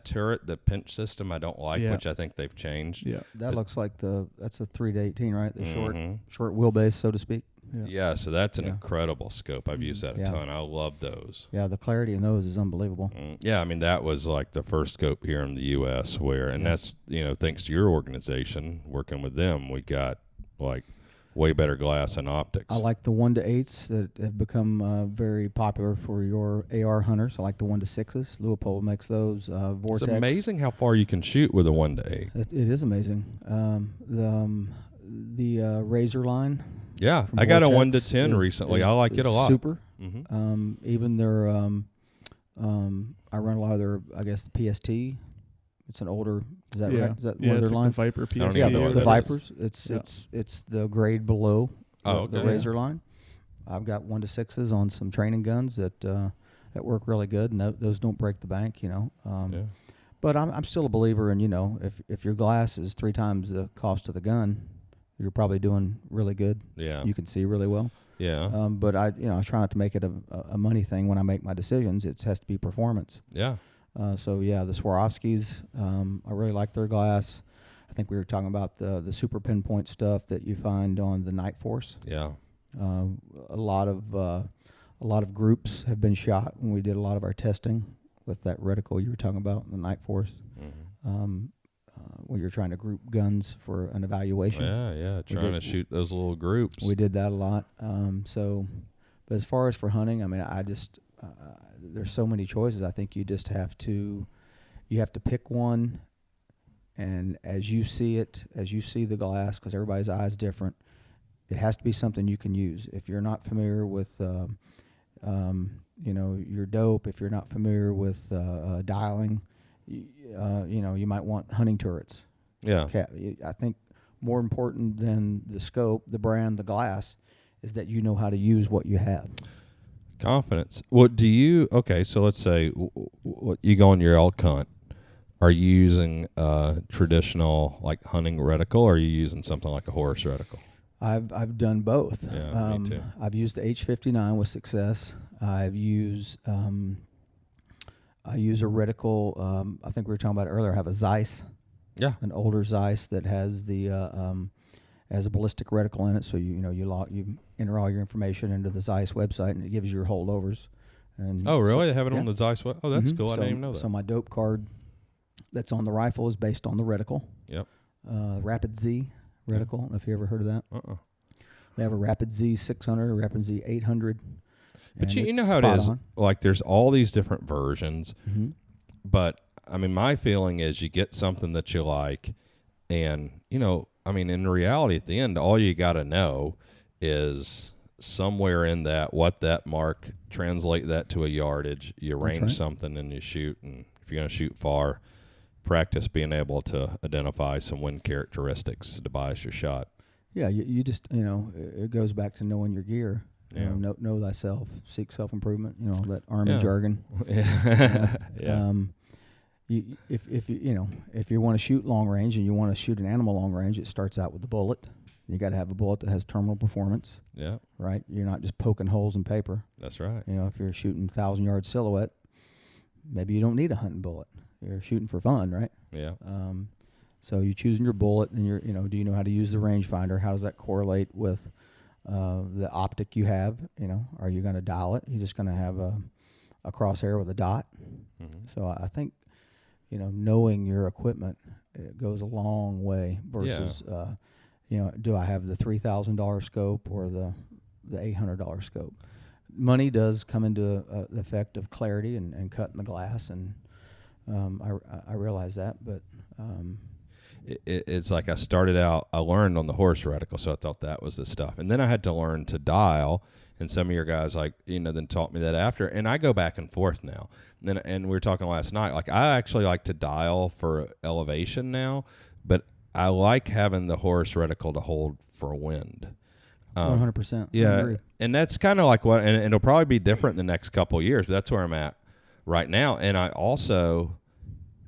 turret, the pinch system. I don't like, which I think they've changed. Yeah, that looks like that's a 3 to 18, right? The short wheelbase, so to speak. Yeah, so that's an incredible scope. I've used that a ton. I love those. Yeah, the clarity in those is unbelievable. Yeah, I mean that was like the first scope here in the U.S. and that's thanks to your organization working with them, we got like. Way better glass and optics. I like the 1 to 8s that have become very popular for your AR hunters. I like the 1 to 6s. Leupold makes those. Vortex. It's amazing how far you can shoot with a 1 to 8. It is amazing. The Razor line. Yeah, I got a 1 to 10 recently. I like it a lot. Super. Even their I run a lot of their, I guess, the PST. It's an older. Is that right? Is that one of their lines? The Viper PST. The Vipers. It's the grade below the Razor line. I've got 1 to 6s on some training guns that work really good, and those don't break the bank, But I'm still a believer in if your glass is 3 times the cost of the gun, you're probably doing really good. Yeah, you can see really well. Yeah. But I try not to make it a money thing when I make my decisions. It has to be performance. Yeah. So the Swarovskis, I really like their glass. I think we were talking about the super pinpoint stuff that you find on the Night Force. Yeah. A lot of groups have been shot when we did a lot of our testing with that reticle you were talking about, the Night Force. Mm-hmm. When you're trying to group guns for an evaluation. Yeah, trying to shoot those little groups. We did that a lot. But as far as for hunting, I mean, I just there's so many choices. I think you just have to pick one, and as you see the glass, because everybody's eye is different, it has to be something you can use. If you're not familiar with your dope, if you're not familiar with dialing, you might want hunting turrets. Yeah. I think more important than the scope, the brand, the glass, is that you know how to use what you have. Confidence. What do you? Okay, so let's say you go on your elk hunt. Are you using traditional like hunting reticle, or are you using something like a horse reticle? I've done both. Yeah, me too. I've used the H59 with success. I've used I use a reticle. I think we were talking about it earlier. I have a Zeiss. Yeah. An older Zeiss that has has a ballistic reticle in it. So you enter all your information into the Zeiss website, and it gives you your holdovers. And oh, really? They have it on the Zeiss web? Oh, that's cool. I didn't even know that. So my dope card that's on the rifle is based on the reticle. Yep. Rapid Z reticle. I don't know if you ever heard of that. They have a Rapid Z 600, a Rapid Z 800. But you know how it is. Like, there's all these different versions. Mm-hmm. But, I mean, my feeling is you get something that you like. And, in reality, at the end, all you got to know is somewhere in that, what that mark, translate that to a yardage. You range something and you shoot. And if you're going to shoot far, practice being able to identify some wind characteristics to bias your shot. Yeah, you just, it goes back to knowing your gear. Yeah. Know thyself, seek self-improvement, that Army jargon. Yeah. If you want to shoot long range and you want to shoot an animal long range, it starts out with the bullet. You got to have a bullet that has terminal performance. Yeah. Right? You're not just poking holes in paper. That's right. If you're shooting 1,000-yard silhouette, maybe you don't need a hunting bullet. You're shooting for fun, right? Yeah. So you're choosing your bullet, and do you know how to use the rangefinder? How does that correlate with the optic you have? Are you going to dial it? You're just going to have a crosshair with a dot. Mm-hmm. So I think, knowing your equipment, it goes a long way versus, do I have the $3,000 scope or the $800 scope? Money does come into the effect of clarity and cutting the glass, and I realize that, but it's like I started out, I learned on the horse reticle, so I thought that was the stuff. And then I had to learn to dial, and some of your guys then taught me that after. And I go back and forth now. And we were talking last night, like I actually like to dial for elevation now, but I like having the horse reticle to hold for wind. 100%. Yeah, and that's kind of like and it'll probably be different the next couple of years, but that's where I'm at right now. And I also...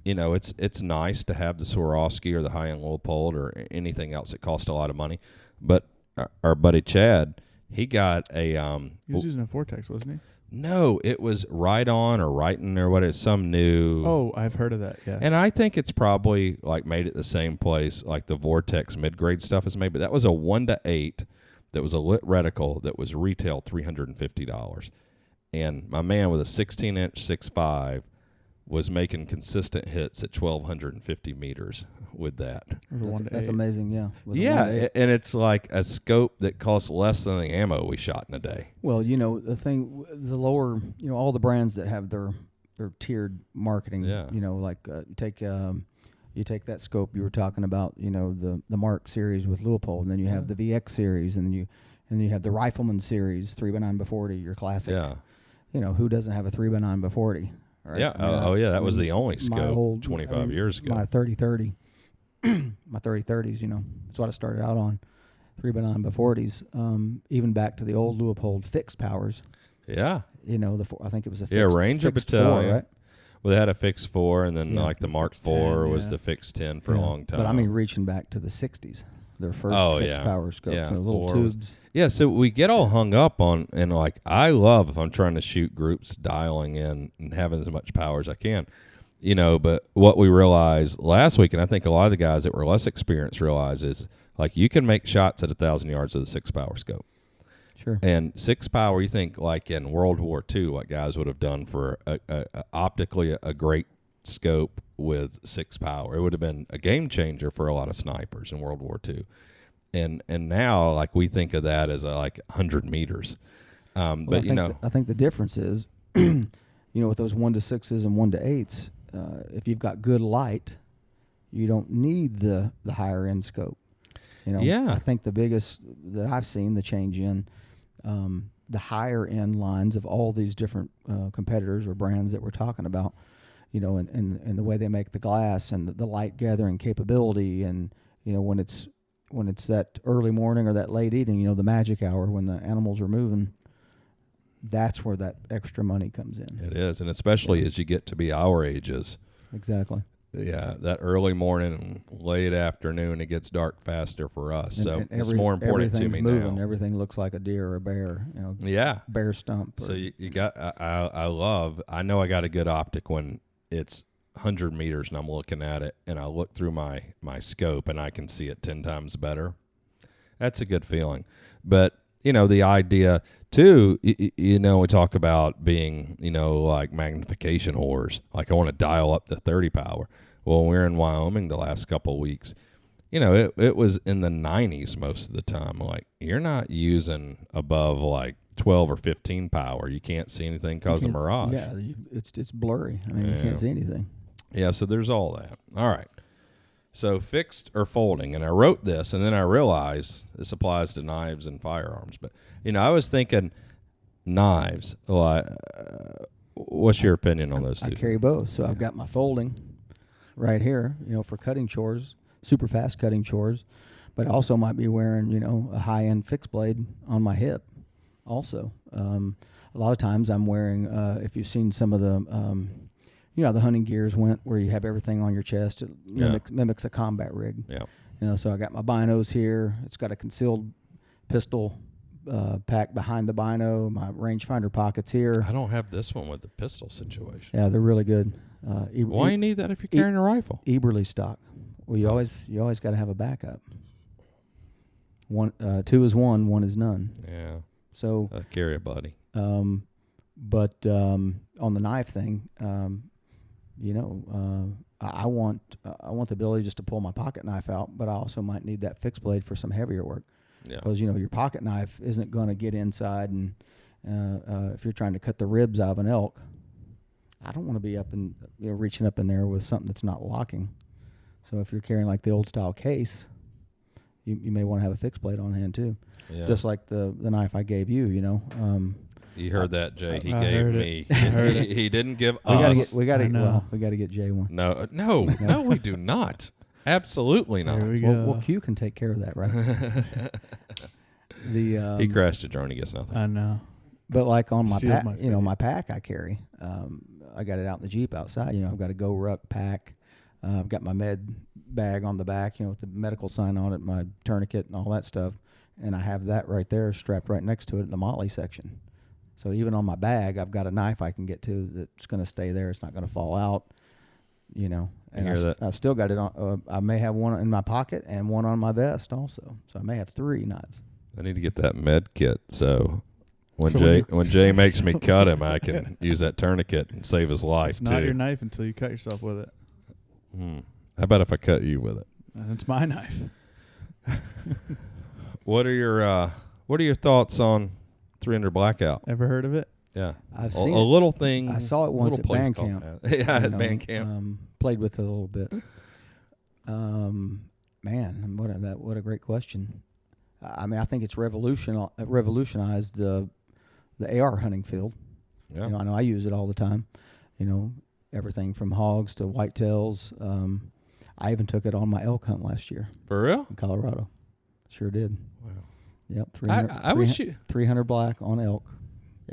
it's nice to have the Swarovski or the high-end Leupold or anything else that costs a lot of money. But our buddy Chad, he got a... he was using a Vortex, wasn't he? No, it was Right On or Righton or what is some new... Oh, I've heard of that, yes. And I think it's probably made at the same place like the Vortex mid-grade stuff is made. But that was a 1-8 that was a lit reticle that was retail $350. And my man with a 16-inch 6.5 was making consistent hits at 1,250 meters with that. That's amazing, yeah. Yeah, and it's like a scope that costs less than the ammo we shot in a day. Well, the lower, all the brands that have their tiered marketing, you take that scope you were talking about, the Mark series with Leupold, and then you have the VX series, and then you have the Rifleman series, 3x9x40, your classic. Yeah. Who doesn't have a 3x9x40? Right? Yeah. That was the only scope 25 years ago. My 30-30, my 30-30s, that's what I started out on, 3x9x40s. Even back to the old Leupold fixed powers. Yeah. I think it was a fixed, Ranger fixed battalion. 4, right? Well, they had a fixed 4, and then the Mark 4 was10, the fixed 10 for a long time. But reaching back to the 60s. their first fixed power scopes. Yeah, so little tubes. Yeah, so we get all hung up on, and like I love if I'm trying to shoot groups dialing in and having as much power as I can, but what we realized last week, and I think a lot of the guys that were less experienced realize is like you can make shots at 1,000 yards with a 6 power scope. Sure. And 6 power, you think like in World War II, what guys would have done for optically a great scope with 6 power. It would have been a game changer for a lot of snipers in World War II. And now, like, we think of that as like 100 meters. But, I think the difference is, with those 1 to 6s and 1 to 8s, if you've got good light, you don't need the higher end scope. I think the biggest that I've seen the change in the higher end lines of all these different competitors or brands that we're talking about, and the way they make the glass and the light gathering capability, and when it's that early morning or that late evening, the magic hour when the animals are moving, that's where that extra money comes in. It is, and especially as you get to be our ages. Exactly. Yeah, that early morning and late afternoon, it gets dark faster for us. And it's more important to me moving. now. Everything looks like a deer or a bear. Yeah. Bear stump. So you got. I know I got a good optic when it's 100 meters and I'm looking at it, and I look through my scope and I can see it 10 times better. That's a good feeling. But the idea too, we talk about being, like magnification whores. Like I want to dial up the 30 power. Well, when we were in Wyoming the last couple of weeks, it was in the 90s most of the time. Like you're not using above like 12 or 15 power. You can't see anything because of mirage. Yeah, it's blurry. I mean, you can't see anything. Yeah, so there's all that. All right. So fixed or folding, and I wrote this, and then I realized this applies to knives and firearms. But I was thinking knives. What's your opinion on those two? I carry both, so I've got my folding right here, for cutting chores, super fast cutting chores. But I also might be wearing, a high-end fixed blade on my hip. Also, a lot of times I'm wearing. If you've seen some of the. The hunting gears where you have everything on your chest. It mimics a combat rig. Yeah. So I got my binos here. It's got a concealed pistol pack behind the bino. My rangefinder pockets here. I don't have this one with the pistol situation. Yeah, they're really good. Why you need that if you're carrying a rifle? Eberly stock. Well, you always got to have a backup. 2 is 1, 1 is none. Yeah. So carry a buddy. But on the knife thing. I want the ability just to pull my pocket knife out, but I also might need that fixed blade for some heavier work. Yeah. Because your pocket knife isn't going to get inside, and if you're trying to cut the ribs out of an elk, I don't want to be up and reaching up in there with something that's not locking. So if you're carrying like the old style case, you may want to have a fixed blade on hand too. Yeah. Just like the knife I gave you. You heard that, Jay. He gave me. He didn't give us. We got to get Jay one. No, we do not. Absolutely not. There we go. Well, Q can take care of that, right? He crashed a drone. He gets nothing. I know. But like on my pack, my pack I carry. I got it out in the Jeep outside. I've got a Go Ruck pack. I've got my med bag on the back, with the medical sign on it, my tourniquet and all that stuff, and I have that right there strapped right next to it in the motley section. So even on my bag, I've got a knife I can get to that's going to stay there. It's not going to fall out, And I've still got it on. I may have one in my pocket and one on my vest also. So I may have 3 knives. I need to get that med kit. So when Jay makes me cut him, I can use that tourniquet and save his life. It's not your knife until you cut yourself with it. How about if I cut you with it? It's my knife. What are your thoughts on 300 Blackout? Ever heard of it? Yeah, I've seen a little thing. I saw it once at band camp. At band camp. Played with it a little bit. Man, what a great question. I mean, I think it's revolutionized the AR hunting field. Yeah. I know I use it all the time. Everything from hogs to whitetails. I even took it on my elk hunt last year. For real? In Colorado. Sure did. Wow. Yep. 300 black on elk.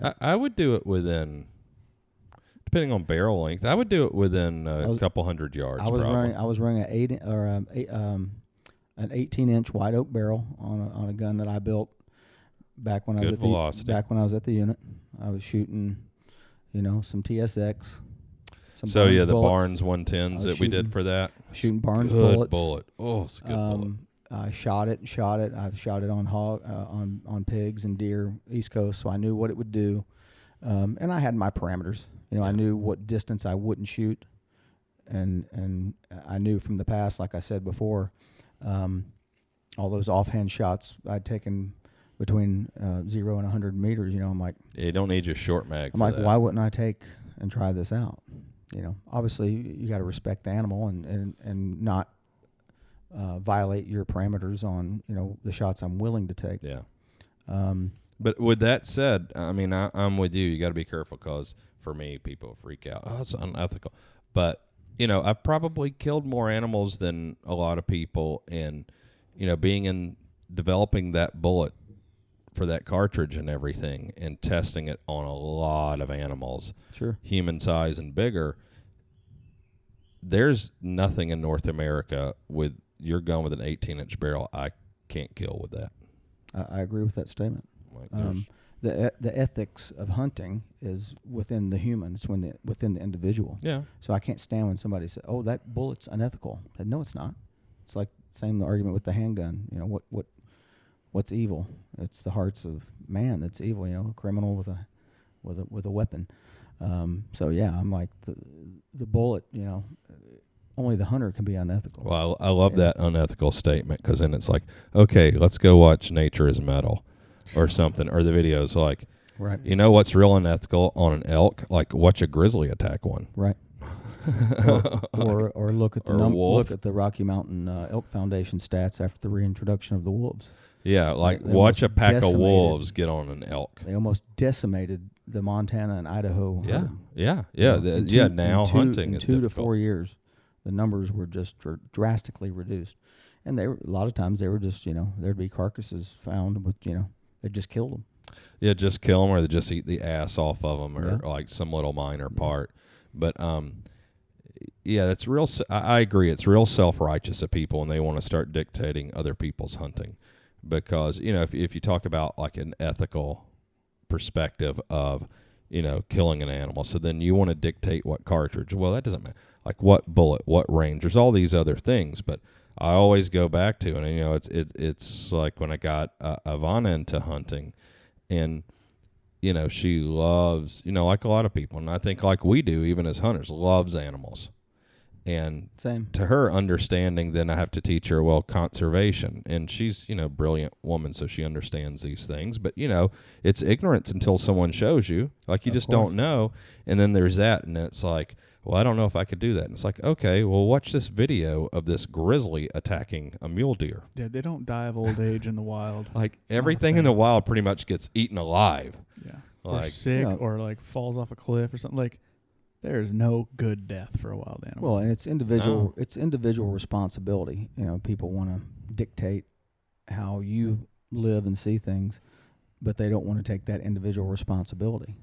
Yep. I would do it within, depending on barrel length, I would do it within a couple hundred yards. I was running an an 18-inch white oak barrel on a gun that I built back when I was at the unit. I was shooting, some TSX. So the Barnes 110s that we did for that. Shooting Barnes good bullets. Bullet. Oh, it's a good bullet. I shot it. I've shot it on on pigs and deer, East Coast, so I knew what it would do. And I had my parameters. I knew what distance I wouldn't shoot, and I knew from the past, like I said before, all those offhand shots I'd taken between 0 and 100 meters. I'm like, you don't need your short mag. I'm like, why wouldn't I take and try this out? Obviously you got to respect the animal and not violate your parameters on the shots I'm willing to take. Yeah. But with that said, I'm with you. You got to be careful because for me, people freak out. Oh, it's unethical. But I've probably killed more animals than a lot of people, and developing that bullet for that cartridge and everything, and testing it on a lot of animals, sure, human size and bigger. There's nothing in North America with your gun with an 18-inch barrel I can't kill with that. I agree with that statement. The ethics of hunting is within the human. It's within the individual. Yeah. So I can't stand when somebody says, "Oh, that bullet's unethical." No, it's not. It's like same argument with the handgun. What's evil? It's the hearts of man that's evil. A criminal with a weapon. So yeah, I'm like the bullet. Only the hunter can be unethical. Well, I love that unethical statement, because then it's like, okay, let's go watch Nature is Metal or something, or the videos like, right. What's real unethical on an elk? Like watch a grizzly attack one. Right. or look at the Rocky Mountain Elk Foundation stats after the reintroduction of the wolves. Yeah, like watch a pack of wolves get on an elk. They almost decimated the Montana and Idaho herd. Yeah. Now hunting is 2 to difficult. 4 years. The numbers were just drastically reduced, and a lot of times they were just there'd be carcasses found, but they just killed them. Yeah, just kill them, or they just eat the ass off of them, or like some little minor part. But that's real. I agree. It's real self-righteous of people, and they want to start dictating other people's hunting, because if you talk about like an ethical perspective of killing an animal, so then you want to dictate what cartridge. Well, that doesn't matter. Like what bullet, what range. There's all these other things, but I always go back to, and it's like when I got Ivana into hunting, and she loves, like a lot of people, and I think like we do, even as hunters, loves animals. And same to her understanding, then I have to teach her, conservation. And she's, brilliant woman, so she understands these things. But, it's ignorance until someone shows you. Like, you just don't know. And then there's that, and it's like, well, I don't know if I could do that. And it's like, okay, well, watch this video of this grizzly attacking a mule deer. Yeah, they don't die of old age in the wild. Like, everything in the wild pretty much gets eaten alive. Yeah. Like, or sick, or like falls off a cliff or something. Like, there is no good death for a wild animal. Well, and it's individual. It's individual responsibility. People want to dictate how you live and see things, but they don't want to take that individual responsibility.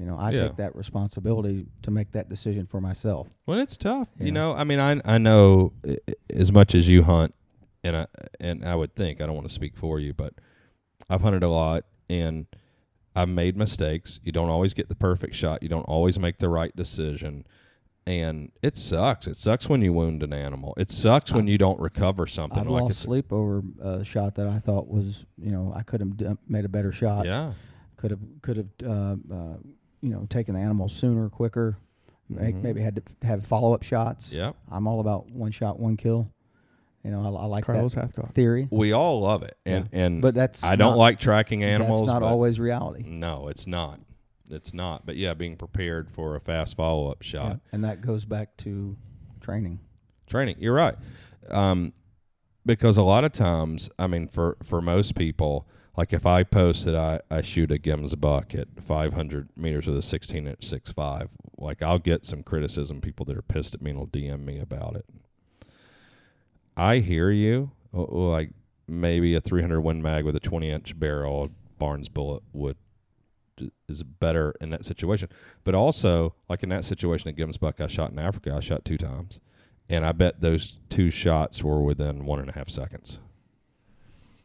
I take that responsibility to make that decision for myself. Well, it's tough. I know as much as you hunt, and I would think, I don't want to speak for you, but I've hunted a lot, and I've made mistakes. You don't always get the perfect shot. You don't always make the right decision. And it sucks. It sucks when you wound an animal. It sucks when you don't recover something. I've lost sleep over a shot that I thought was, I could have made a better shot. Yeah. Could have taken the animal sooner, quicker. Maybe had to have follow-up shots. Yeah. I'm all about one shot, one kill. I like Carlos that Hathcock theory. We all love it, but I don't like tracking animals. That's not always reality. No, it's not. It's not. But being prepared for a fast follow-up shot, yeah. And that goes back to training. You're right, because a lot of times, for most people, like if I post that I shoot a Gims buck at 500 meters with a 16-inch 6.5, like I'll get some criticism. People that are pissed at me and will DM me about it. I hear you. Like maybe a 300 Win Mag with a 20-inch barrel Barnes bullet is better in that situation. But also, like in that situation at Gims buck I shot in Africa, I shot 2 times. And I bet those 2 shots were within 1.5 seconds.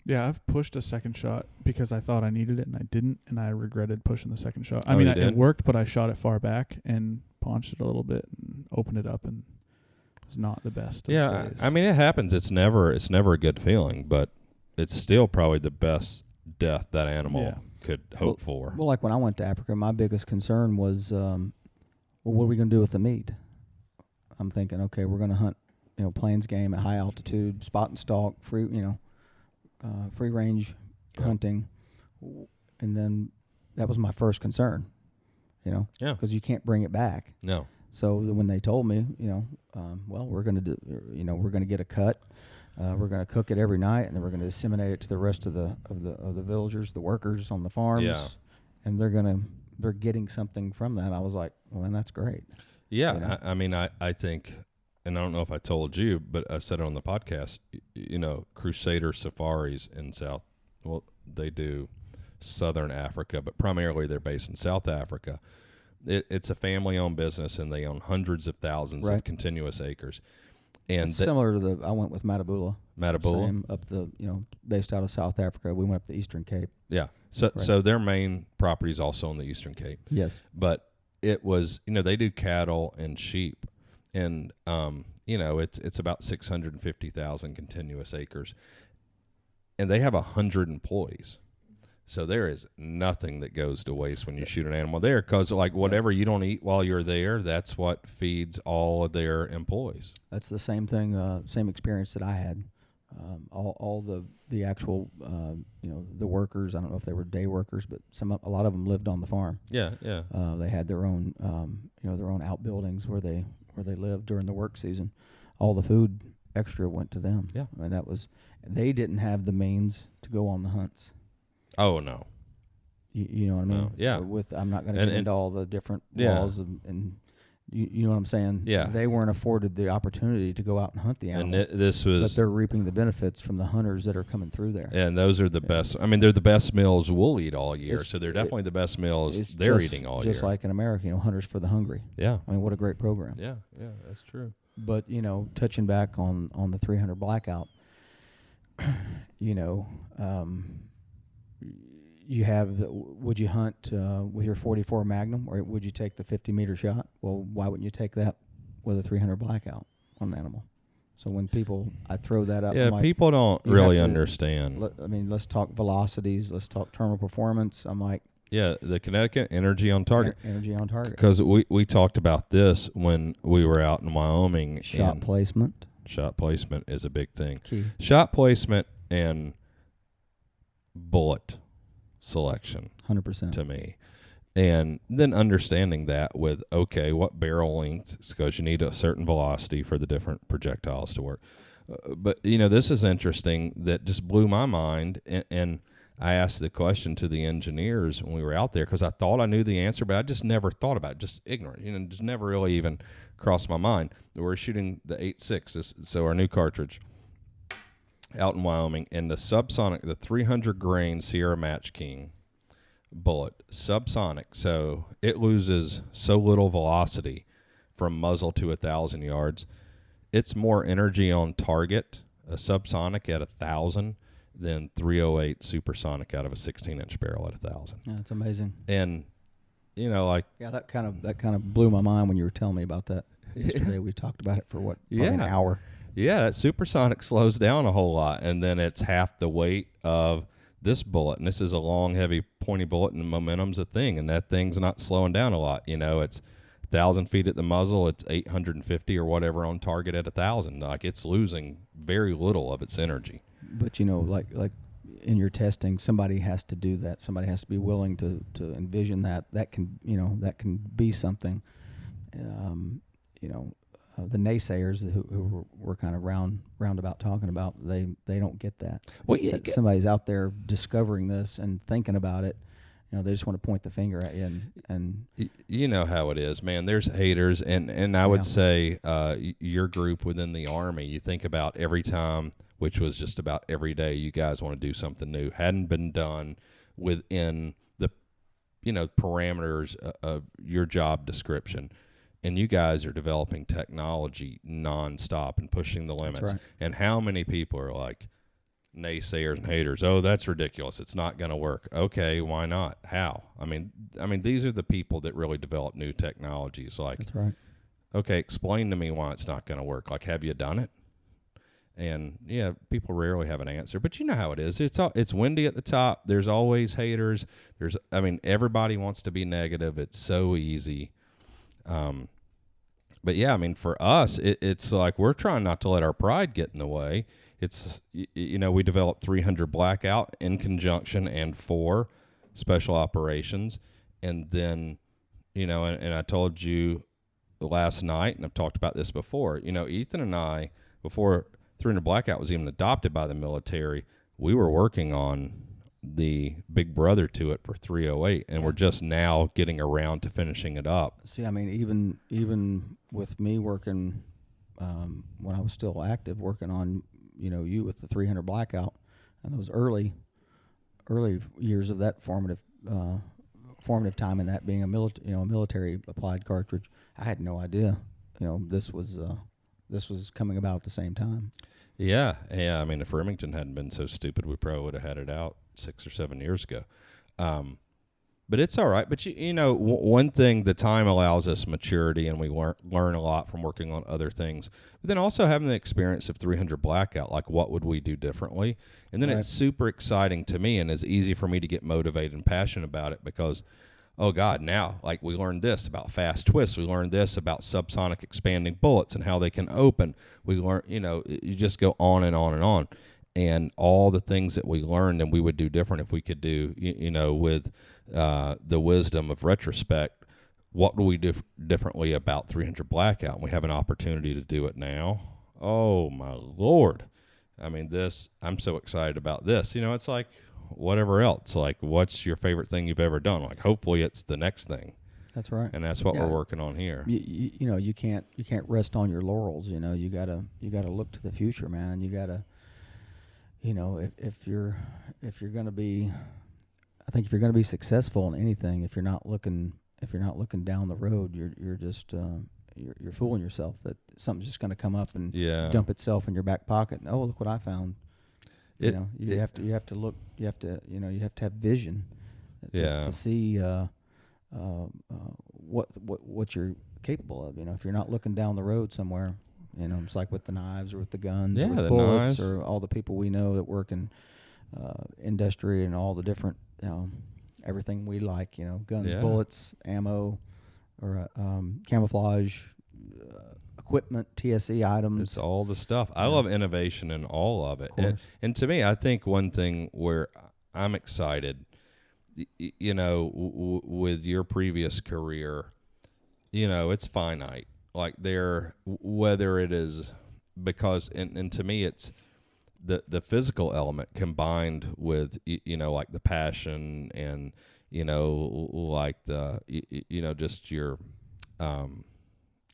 Yeah, I've pushed a second shot because I thought I needed it and I didn't, and I regretted pushing the second shot. I mean, it worked, but I shot it far back and paunched it a little bit and opened it up, and it was not the best. Yeah, I mean, it happens. It's never a good feeling, but it's still probably the best death that animal could hope for. Well, like when I went to Africa, my biggest concern was, what are we going to do with the meat? I'm thinking, okay, we're going to hunt, plains game at high altitude, spot and stalk, free range hunting, and then that was my first concern, because you can't bring it back. No. So when they told me, well, we're going to do, we're going to get a cut, we're going to cook it every night, and then we're going to disseminate it to the rest of the villagers, the workers on the farms, and they're getting something from that. I was like, well, then that's great. Yeah, I mean, I think, and I don't know if I told you, but I said it on the podcast, Crusader safaris in they do Southern Africa, but primarily they're based in South Africa. It's a family-owned business, and they own hundreds of thousands of continuous acres. And it's similar to I went with Matabula. Same, up based out of South Africa. We went up the Eastern Cape. Yeah, so their main property is also on the Eastern Cape. Yes. But it was, they do cattle and sheep. And, it's about 650,000 continuous acres. And they have 100 employees. So there is nothing that goes to waste when you shoot an animal there, because, whatever you don't eat while you're there, that's what feeds all of their employees. That's the same thing, same experience that I had. All the actual, the workers, I don't know if they were day workers, but a lot of them lived on the farm. Yeah. They had their own, their own outbuildings where they lived during the work season. All the food extra went to them. Yeah. I mean, they didn't have the means to go on the hunts. Oh, no. You know what I mean? No. Yeah. I'm not going to get into all the different laws and you know what I'm saying? Yeah. They weren't afforded the opportunity to go out and hunt the animals. And but they're reaping the benefits from the hunters that are coming through there. And those are the best. I mean, they're the best meals we'll eat all year. So they're definitely the best meals they're eating all year. Just like in America, Hunters for the Hungry. Yeah. I mean, what a great program. Yeah, that's true. But, touching back on the 300 Blackout, you have would you hunt with your 44 Magnum, or would you take the 50-meter shot? Well, why wouldn't you take that with a 300 Blackout on an animal? So when I throw that up. Yeah, people don't really understand. Let's talk velocities. Let's talk terminal performance. I'm like. Yeah, the kinetic energy on target. Energy on target. Because we talked about this when we were out in Wyoming. Shot placement. Shot placement is a big thing. Key. Shot placement and bullet selection. 100%. To me. And then understanding that with, okay, what barrel length, because you need a certain velocity for the different projectiles to work. But, this is interesting that just blew my mind. And I asked the question to the engineers when we were out there, because I thought I knew the answer, but I just never thought about it, just ignorant, just never really even crossed my mind. We're shooting the 8.6, so our new cartridge, out in Wyoming, and the Subsonic, the 300 grain Sierra Match King bullet, Subsonic, so it loses so little velocity from muzzle to 1,000 yards. It's more energy on target, a Subsonic at 1,000, than 308 Supersonic out of a 16-inch barrel at 1,000. Yeah, it's amazing. And that kind of blew my mind when you were telling me about that yesterday. We talked about it for probably an hour. Yeah, that Supersonic slows down a whole lot, and then it's half the weight of this bullet. And this is a long, heavy, pointy bullet, and momentum's a thing, and that thing's not slowing down a lot. It's 1,000 feet at the muzzle, it's 850 or whatever on target at 1,000. It's losing very little of its energy. But like in your testing, somebody has to do that. Somebody has to be willing to envision that. That can be something. The naysayers who were kind of roundabout talking about, they don't get that. Well, somebody's out there discovering this and thinking about it. They just want to point the finger at you and you know how it is, man. There's haters, and I would say your group within the Army, you think about every time, which was just about every day, you guys want to do something new, hadn't been done within the parameters of your job description. and you guys are developing technology nonstop and pushing the limits. That's right. And how many people are like naysayers and haters? Oh, that's ridiculous. It's not going to work. Okay, why not? How? I mean, these are the people that really develop new technologies. Like, that's right. Okay, explain to me why it's not going to work. Like, have you done it? And yeah, people rarely have an answer, but you know how it is. It's windy at the top. There's always haters. Everybody wants to be negative. It's so easy. But yeah, for us, it's like we're trying not to let our pride get in the way. It's, we developed 300 Blackout in conjunction and 4 special operations. And then, and I told you last night, and I've talked about this before, Ethan and I, before 300 Blackout was even adopted by the military, we were working on the big brother to it for 308, and we're just now getting around to finishing it up. See, even with me working when I was still active, working on you with the 300 Blackout and those early years of that formative time, and that being a military applied cartridge, I had no idea this was coming about at the same time. Yeah. If Remington hadn't been so stupid, we probably would have had it out 6 or 7 years ago. But it's all right. But, one thing, the time allows us maturity, and we learn a lot from working on other things. But then also having the experience of 300 Blackout, like what would we do differently? And then It's super exciting to me, and it's easy for me to get motivated and passionate about it because, oh, God, now, like we learned this about fast twists. We learned this about subsonic expanding bullets and how they can open. We learn, you just go on and on and on. And all the things that we learned and we would do different if we could do, with the wisdom of retrospect, what do we do differently about 300 Blackout? And we have an opportunity to do it now. Oh, my Lord. I'm so excited about this. It's like whatever else. Like, what's your favorite thing you've ever done? Like, hopefully it's the next thing. That's right. And that's what we're working on here. You can't rest on your laurels. You gotta look to the future, man. You gotta, if you're gonna be, I think if you're gonna be successful in anything, if you're not looking down the road, you're just you're fooling yourself that something's just gonna come up and dump itself in your back pocket. And, oh, look what I found. You have to look. You have to have vision to see what you're capable of. If you're not looking down the road somewhere, it's like with the knives or with the guns or with the bullets or all the people we know that work in industry and all the different everything we like. Guns, bullets, ammo, or camouflage. Equipment, TSE items. It's all the stuff. I love innovation in all of it. And to me, I think one thing where I'm excited, with your previous career, it's finite. Like whether it is because, and to me, it's the physical element combined with, like the passion and, like the, just your,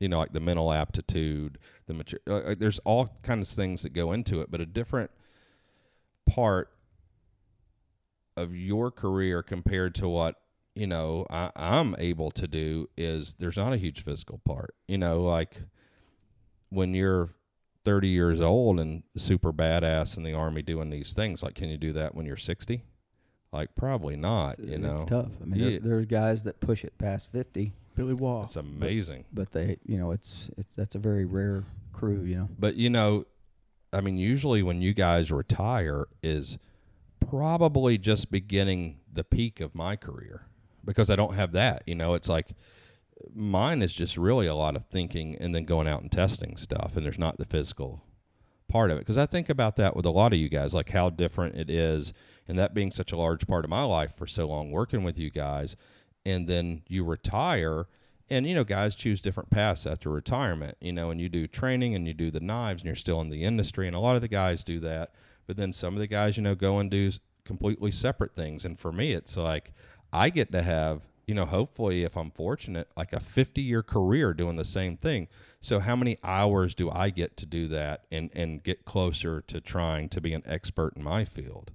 like the mental aptitude, the mature. There's all kinds of things that go into it, but a different part of your career compared to what I'm able to do is there's not a huge physical part. Like when you're 30 years old and super badass in the Army doing these things, like, can you do that when you're 60? Like, probably not. It's tough. There's guys that push it past 50. Billy Wall. It's amazing. But they, that's a very rare crew, But, usually when you guys retire is probably just beginning the peak of my career because I don't have that. It's like mine is just really a lot of thinking and then going out and testing stuff, and there's not the physical part of it. Because I think about that with a lot of you guys, like how different it is, and that being such a large part of my life for so long working with you guys. And then you retire, and, guys choose different paths after retirement, and you do training and you do the knives and you're still in the industry. And a lot of the guys do that. But then some of the guys, go and do completely separate things. And for me, it's like I get to have, hopefully if I'm fortunate, like a 50-year career doing the same thing. So how many hours do I get to do that and get closer to trying to be an expert in my field?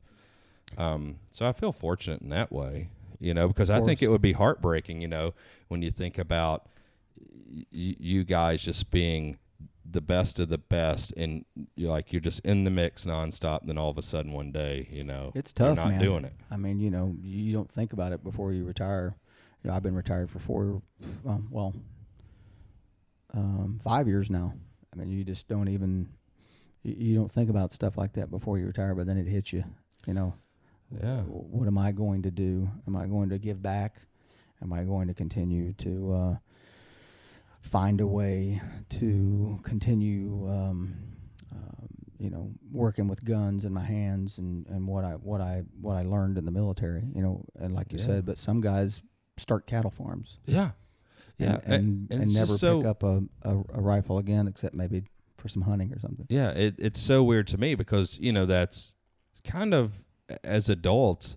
So I feel fortunate in that way. Because I think it would be heartbreaking, when you think about, you guys just being the best of the best, and you're just in the mix nonstop. And then all of a sudden one day, it's tough, you're not doing it. I mean, you don't think about it before you retire. I've been retired for 5 years now. I mean, you just don't even, you don't think about stuff like that before you retire, but then it hits you, Yeah. What am I going to do? Am I going to give back? Am I going to continue to find a way to continue, working with guns in my hands and what I learned in the military, and like you said, but some guys start cattle farms. Yeah. Yeah. And never pick up a rifle again, except maybe for some hunting or something. Yeah. It's so weird to me because, that's kind of, as adults,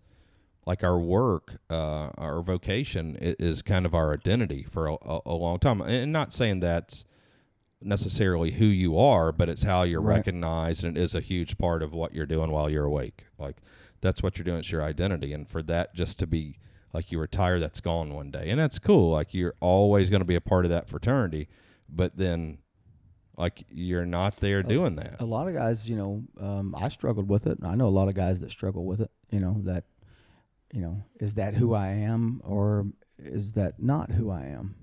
like our work, our vocation is kind of our identity for a long time. And not saying that's necessarily who you are, but it's how you're recognized, and it is a huge part of what you're doing while you're awake. Like, that's what you're doing. It's your identity. And for that just to be, like, you retire, that's gone one day. And that's cool. Like, you're always going to be a part of that fraternity. But then, like, you're not there doing that. A lot of guys, I struggled with it. I know a lot of guys that struggle with it, that, is that who I am, or is that not who I am?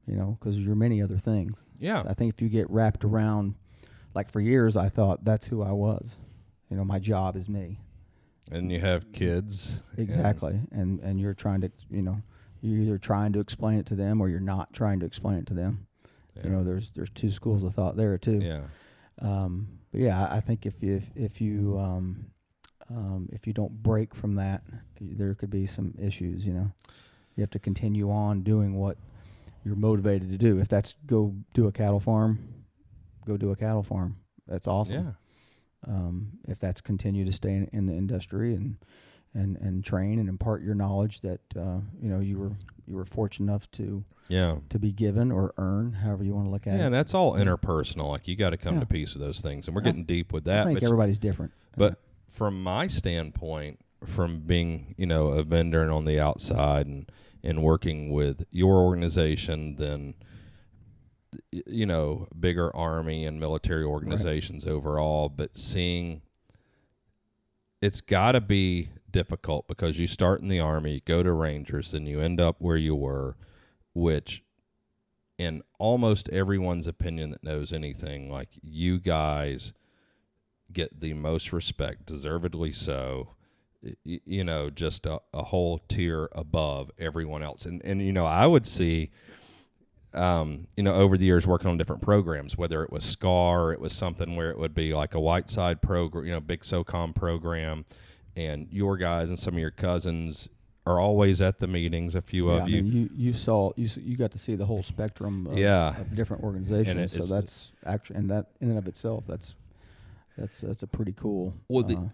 Because you're many other things. Yeah. So I think if you get wrapped around, like for years, I thought that's who I was. My job is me. And you have kids. Exactly. And you're trying to, you're either trying to explain it to them or you're not trying to explain it to them. Yeah. There's two schools of thought there too. Yeah. But yeah, I think if you don't break from that, there could be some issues. You have to continue on doing what you're motivated to do. If that's go do a cattle farm, go do a cattle farm. That's awesome. Yeah. If that's continue to stay in the industry and train and impart your knowledge that you were fortunate enough to be given or earn, however you want to look at it. Yeah, and that's all interpersonal. Like, you got to come to peace with those things, and we're getting deep with that. I think everybody's different. But from my standpoint, from being a vendor and on the outside and working with your organization, then bigger army and military organizations overall, but seeing it's got to be difficult because you start in the Army, go to Rangers, then you end up where you were, which in almost everyone's opinion that knows anything, like, you guys get the most respect, deservedly so, just a whole tier above everyone else. And I would see, over the years working on different programs, whether it was SCAR, it was something where it would be like a Whiteside program, big SOCOM program, and your guys and some of your cousins are always at the meetings. A few of you. I mean, you got to see the whole spectrum of different organizations. So that's actually, and that in and of itself, that's a pretty cool. Well,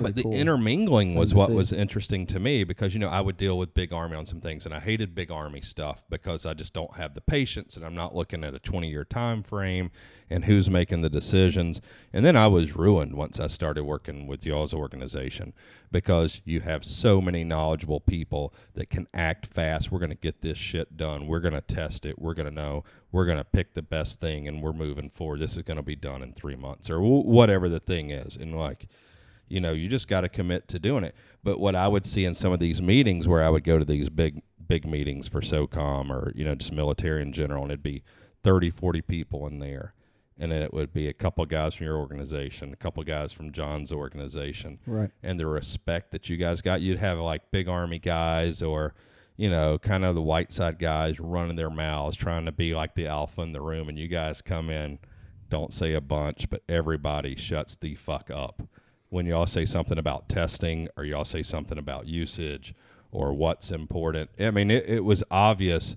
but the intermingling was what was interesting to me because, I would deal with Big Army on some things, and I hated Big Army stuff because I just don't have the patience, and I'm not looking at a 20-year time frame and who's making the decisions. And then I was ruined once I started working with y'all's organization because you have so many knowledgeable people that can act fast. We're going to get this shit done. We're going to test it. We're going to know. We're going to pick the best thing, and we're moving forward. This is going to be done in 3 months or whatever the thing is. And, like, you just got to commit to doing it. But what I would see in some of these meetings where I would go to these big meetings for SOCOM or, just military in general, and it'd be 30, 40 people in there. And then it would be a couple guys from your organization, a couple guys from John's organization. Right. And the respect that you guys got, you'd have like Big Army guys or, kind of the Whiteside guys running their mouths, trying to be like the alpha in the room. And you guys come in, don't say a bunch, but everybody shuts the fuck up when y'all say something about testing or y'all say something about usage or what's important. I mean, it was obvious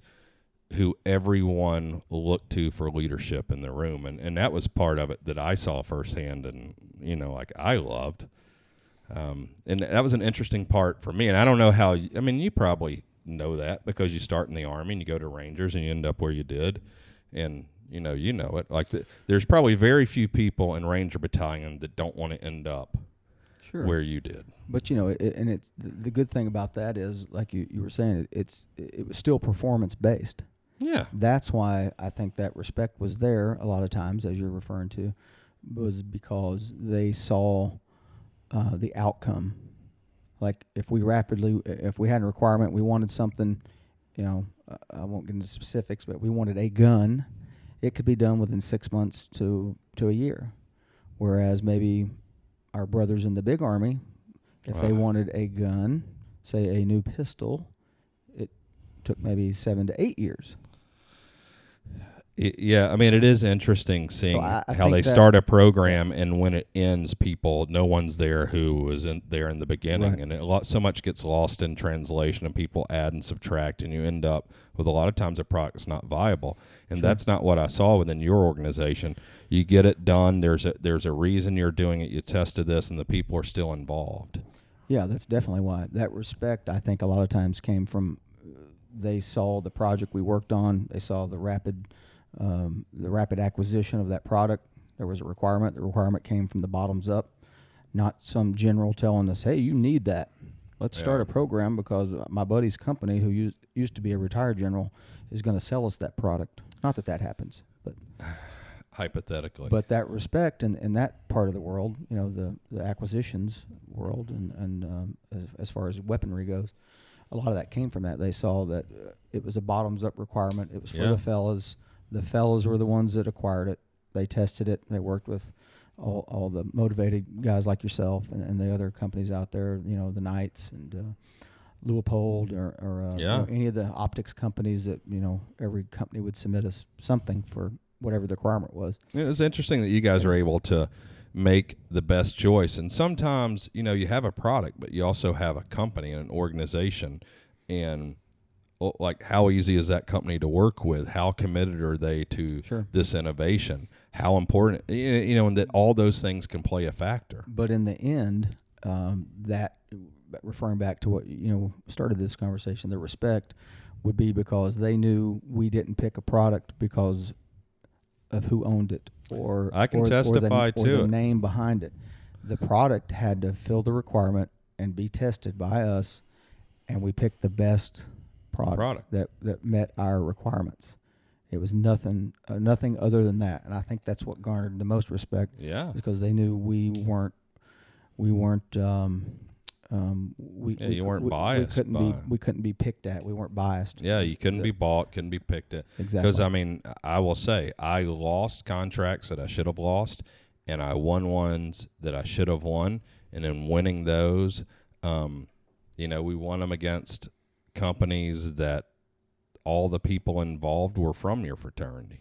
who everyone looked to for leadership in the room. And that was part of it that I saw firsthand and, I loved. And that was an interesting part for me. And I don't know how, you probably know that because you start in the Army and you go to Rangers and you end up where you did. And, you know it. Like, there's probably very few people in Ranger Battalion that don't want to end up where you did. But, and it's the good thing about that is, like you were saying, it was still performance-based. Yeah. That's why I think that respect was there a lot of times, as you're referring to, was because they saw the outcome. Like if we had a requirement, we wanted something, I won't get into specifics, but we wanted a gun, it could be done within 6 months to a year. Whereas maybe our brothers in the big army, if they wanted a gun, say a new pistol, it took maybe 7 to 8 years. Yeah, I mean, it is interesting seeing how they start a program, and when it ends, no one's there who was there in the beginning, right. And so much gets lost in translation, and people add and subtract, and you end up with a lot of times a product's not viable, and that's not what I saw within your organization. You get it done. There's a reason you're doing it. You tested this, and the people are still involved. Yeah, that's definitely why. That respect, I think, a lot of times came from they saw the project we worked on. They saw the rapid acquisition of that product. There was a requirement. The requirement came from the bottoms up, not some general telling us, hey, you need that. Let's start a program because my buddy's company, who used to be a retired general, is going to sell us that product. Not that happens, but hypothetically. But that respect in that part of the world, the acquisitions world, and as far as weaponry goes, a lot of that came from that. They saw that it was a bottoms-up requirement. It was for the fellas. The fellows were the ones that acquired it. They tested it. They worked with all the motivated guys like yourself and the other companies out there, the Knights and Leupold or any of the optics companies that, every company would submit us something for whatever the requirement was. It was interesting that you guys are able to make the best choice. And sometimes, you have a product, but you also have a company and an organization, and like how easy is that company to work with? How committed are they to this innovation? How important, and that all those things can play a factor. But in the end, that referring back to what started this conversation, the respect would be because they knew we didn't pick a product because of who owned it or I can testify to the name behind it. The product had to fill the requirement and be tested by us, and we picked the best product. That met our requirements. It was nothing other than that, and I think that's what garnered the most respect. Yeah, because they knew we weren't you weren't biased. We couldn't be picked at. We weren't biased. Yeah, you couldn't be bought, couldn't be picked at. Exactly. Because I will say I lost contracts that I should have lost, and I won ones that I should have won, and in winning those, we won them against companies that all the people involved were from your fraternity,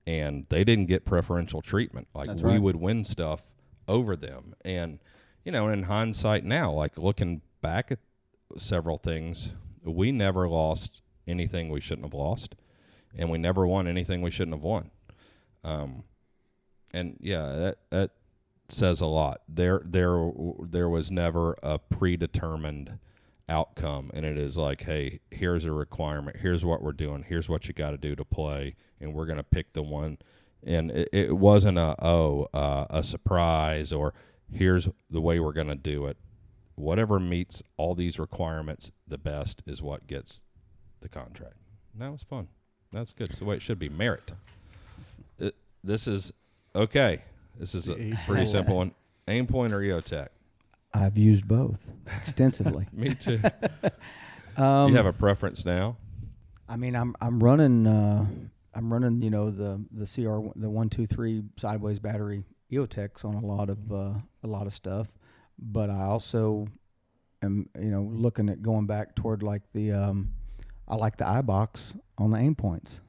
and they didn't get preferential treatment. Like That's we right. would win stuff over them. And, in hindsight now, like looking back at several things, we never lost anything we shouldn't have lost, and we never won anything we shouldn't have won. That says a lot. There was never a predetermined outcome, and it is like, hey, here's a requirement, here's what we're doing, here's what you got to do to play, and we're going to pick the one. And it wasn't a surprise, or here's the way we're going to do it. Whatever meets all these requirements the best is what gets the contract. And that was fun. That's good. It's the way it should be. Merit. This is a pretty simple one. Aimpoint or Eotech? I've used both extensively. Me too. You have a preference now? I'm running the CR, the 123 sideways battery Eotechs on a lot of stuff, but I also am looking at going back toward like the I like the iBox on the Aimpoints.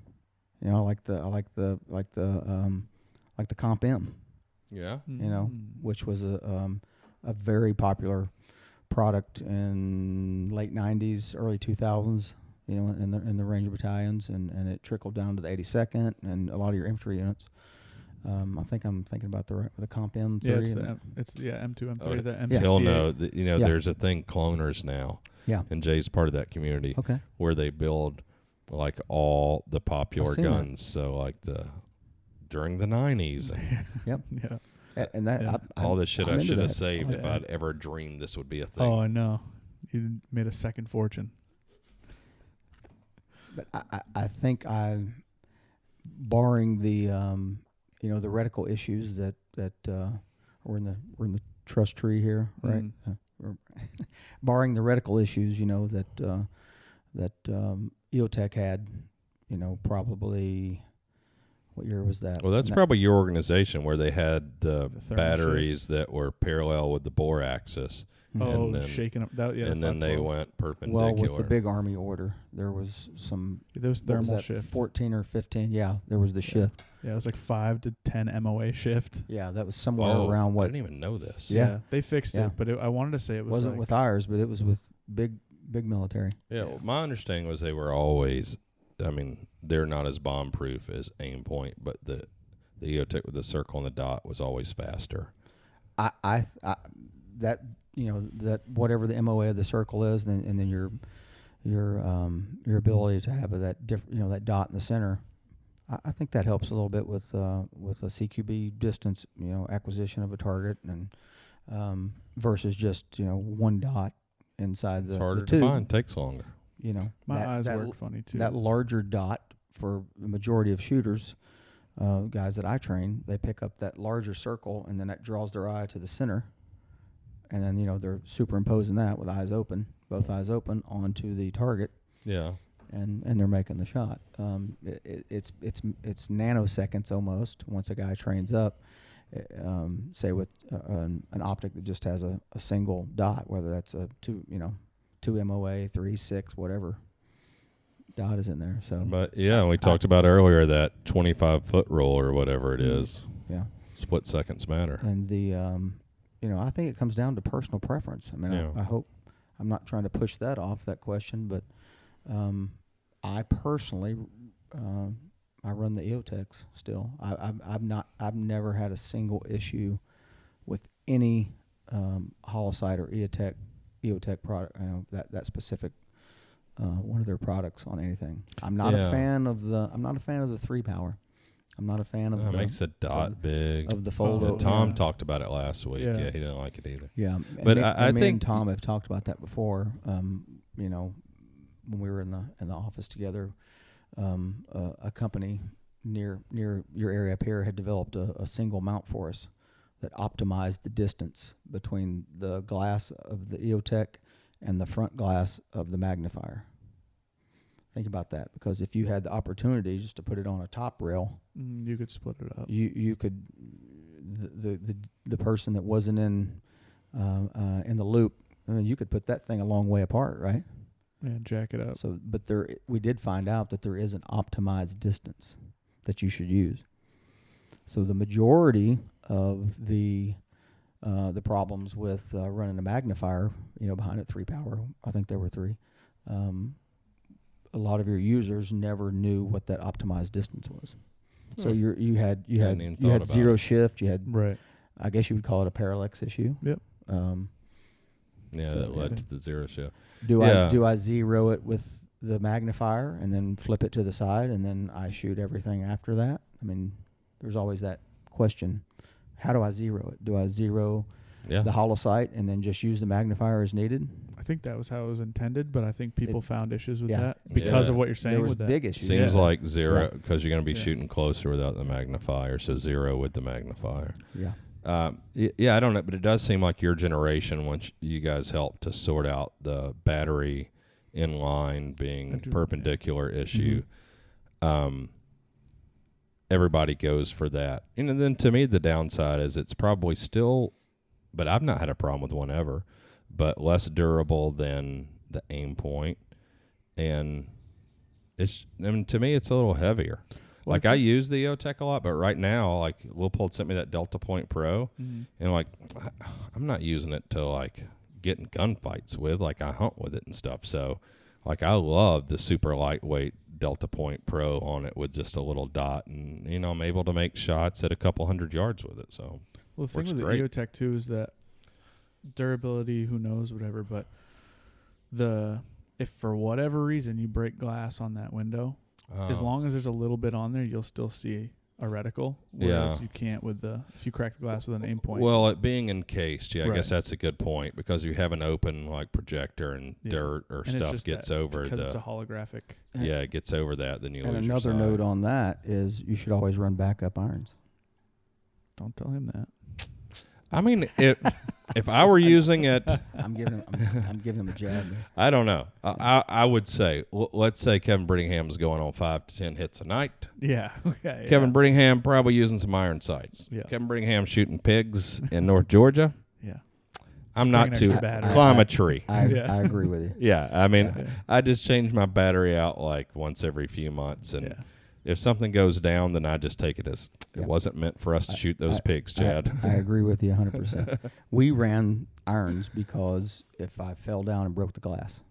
I like the Comp M. Yeah. Which was a very popular product in late 90s, early 2000s, in the Ranger battalions, and it trickled down to the 82nd and a lot of your infantry units. I think I'm thinking about the Comp M3. Yeah, it's M2, M3, the M68. He'll know that, there's a thing, cloners now. Yeah. And Jay's part of that community. Okay. Where they build like all the popular guns. That. So like during the 90s. Yep. Yeah. And that all this shit I should have saved if I'd ever dreamed this would be a thing. Oh, I know. You made a second fortune. But I think barring the the reticle issues that we're in the truss tree here, right? Barring the reticle issues, that Eotech had, probably. What year was that? Well, that's probably your organization where they had the batteries shift that were parallel with the bore axis. Oh, and shaking up that. Yeah, and then they went perpendicular. Well, with the big Army order, there was some. There was thermal shift. 14 or 15. Yeah, there was the shift. Yeah, it was like 5 to 10 MOA shift. Yeah, that was somewhere around what? I didn't even know this. Yeah, they fixed it, but I wanted to say it wasn't with ours, but it was with big military. Yeah, well, my understanding was they were always. I mean, they're not as bomb proof as Aimpoint, but the Eotech with the circle and the dot was always faster. That whatever the MOA of the circle is, and then your ability to have that that dot in the center, I think that helps a little bit with a CQB distance, acquisition of a target, and versus just one dot inside the. It's harder to find, takes longer. My eyes work funny too. That larger dot for the majority of shooters, guys that I train, they pick up that larger circle, and then that draws their eye to the center, and then they're superimposing that with both eyes open onto the target. Yeah, and they're making the shot. It's nanoseconds almost once a guy trains up. Say with an optic that just has a single dot, whether that's a 2 MOA, 3, 6, whatever dot is in there. So, but we talked about earlier that 25-foot rule or whatever it is. Yeah, split seconds matter. And the I think it comes down to personal preference. I mean, I hope I'm not trying to push that off that question, but I personally I run the Eotechs still. I've never had a single issue with any hollow sight or Eotech product, that specific one of their products on anything. I'm not a fan of the 3-power. I'm not a fan of it makes a dot big. Of the fold. Tom talked about it last week. Yeah, he didn't like it either. Yeah, but I think and Tom have talked about that before. When we were in the office together, a company near your area up here had developed a single mount for us that optimized the distance between the glass of the Eotech and the front glass of the magnifier. Think about that, because if you had the opportunity just to put it on a top rail, you could split it up. You could the person that wasn't in the loop, you could put that thing a long way apart, right? Yeah, jack it up. So, but we did find out that there is an optimized distance that you should use. So the majority of the problems with running a magnifier, behind it 3-power, I think there were 3. A lot of your users never knew what that optimized distance was. So you had zero shift. You had, right. I guess you would call it a parallax issue. Yep. That led to the zero shift. Do I zero it with the magnifier and then flip it to the side and then I shoot everything after that? I mean, there's always that question. How do I zero it? Do I zero the hollow sight and then just use the magnifier as needed? I think that was how it was intended, but I think people found issues with that because of what you're saying. There was with big that. issues. Seems like zero because you're going to be shooting closer without the magnifier, so zero with the magnifier. Yeah. I don't know, but it does seem like your generation, once you guys helped to sort out the battery in line being perpendicular issue, everybody goes for that. And then to me, the downside is it's probably still, but I've not had a problem with one ever, but less durable than the Aimpoint. And to me, it's a little heavier. Well, I use the Eotech a lot, but right now, like, Leupold sent me that Delta Point Pro, and I'm not using it to get in gunfights with. I hunt with it and stuff. So, I love the super lightweight Delta Point Pro on it with just a little dot, and I'm able to make shots at a couple 100 yards with it. So, the thing with the Eotech too is that durability, who knows, whatever. But if for whatever reason you break glass on that window. As long as there's a little bit on there, you'll still see a reticle, whereas you can't with if you crack the glass with an Aimpoint. Well, it being encased, I Right. guess that's a good point, because you have an open like projector and dirt or and stuff gets over because it's a holographic. Yeah, it gets over that, then you lose And your another sight. note on that is you should always run backup irons. Don't tell him that. I mean, if I were using it, I'm giving him a jab. I don't know. I would say, let's say Kevin Brittingham's going on 5 to 10 hits a night. Yeah. Okay. Kevin Brittingham probably using some iron sights. Yeah. Kevin Brittingham shooting pigs in North Georgia. Yeah. I'm Just not bring an too extra battery. climb a tree. I Yeah. agree with you. Yeah, I mean, I just change my battery out like once every few months, and if something goes down, then I just take it as it wasn't meant for us to shoot those pigs, Chad. I agree with you 100%. We ran irons because if I fell down and broke the glass,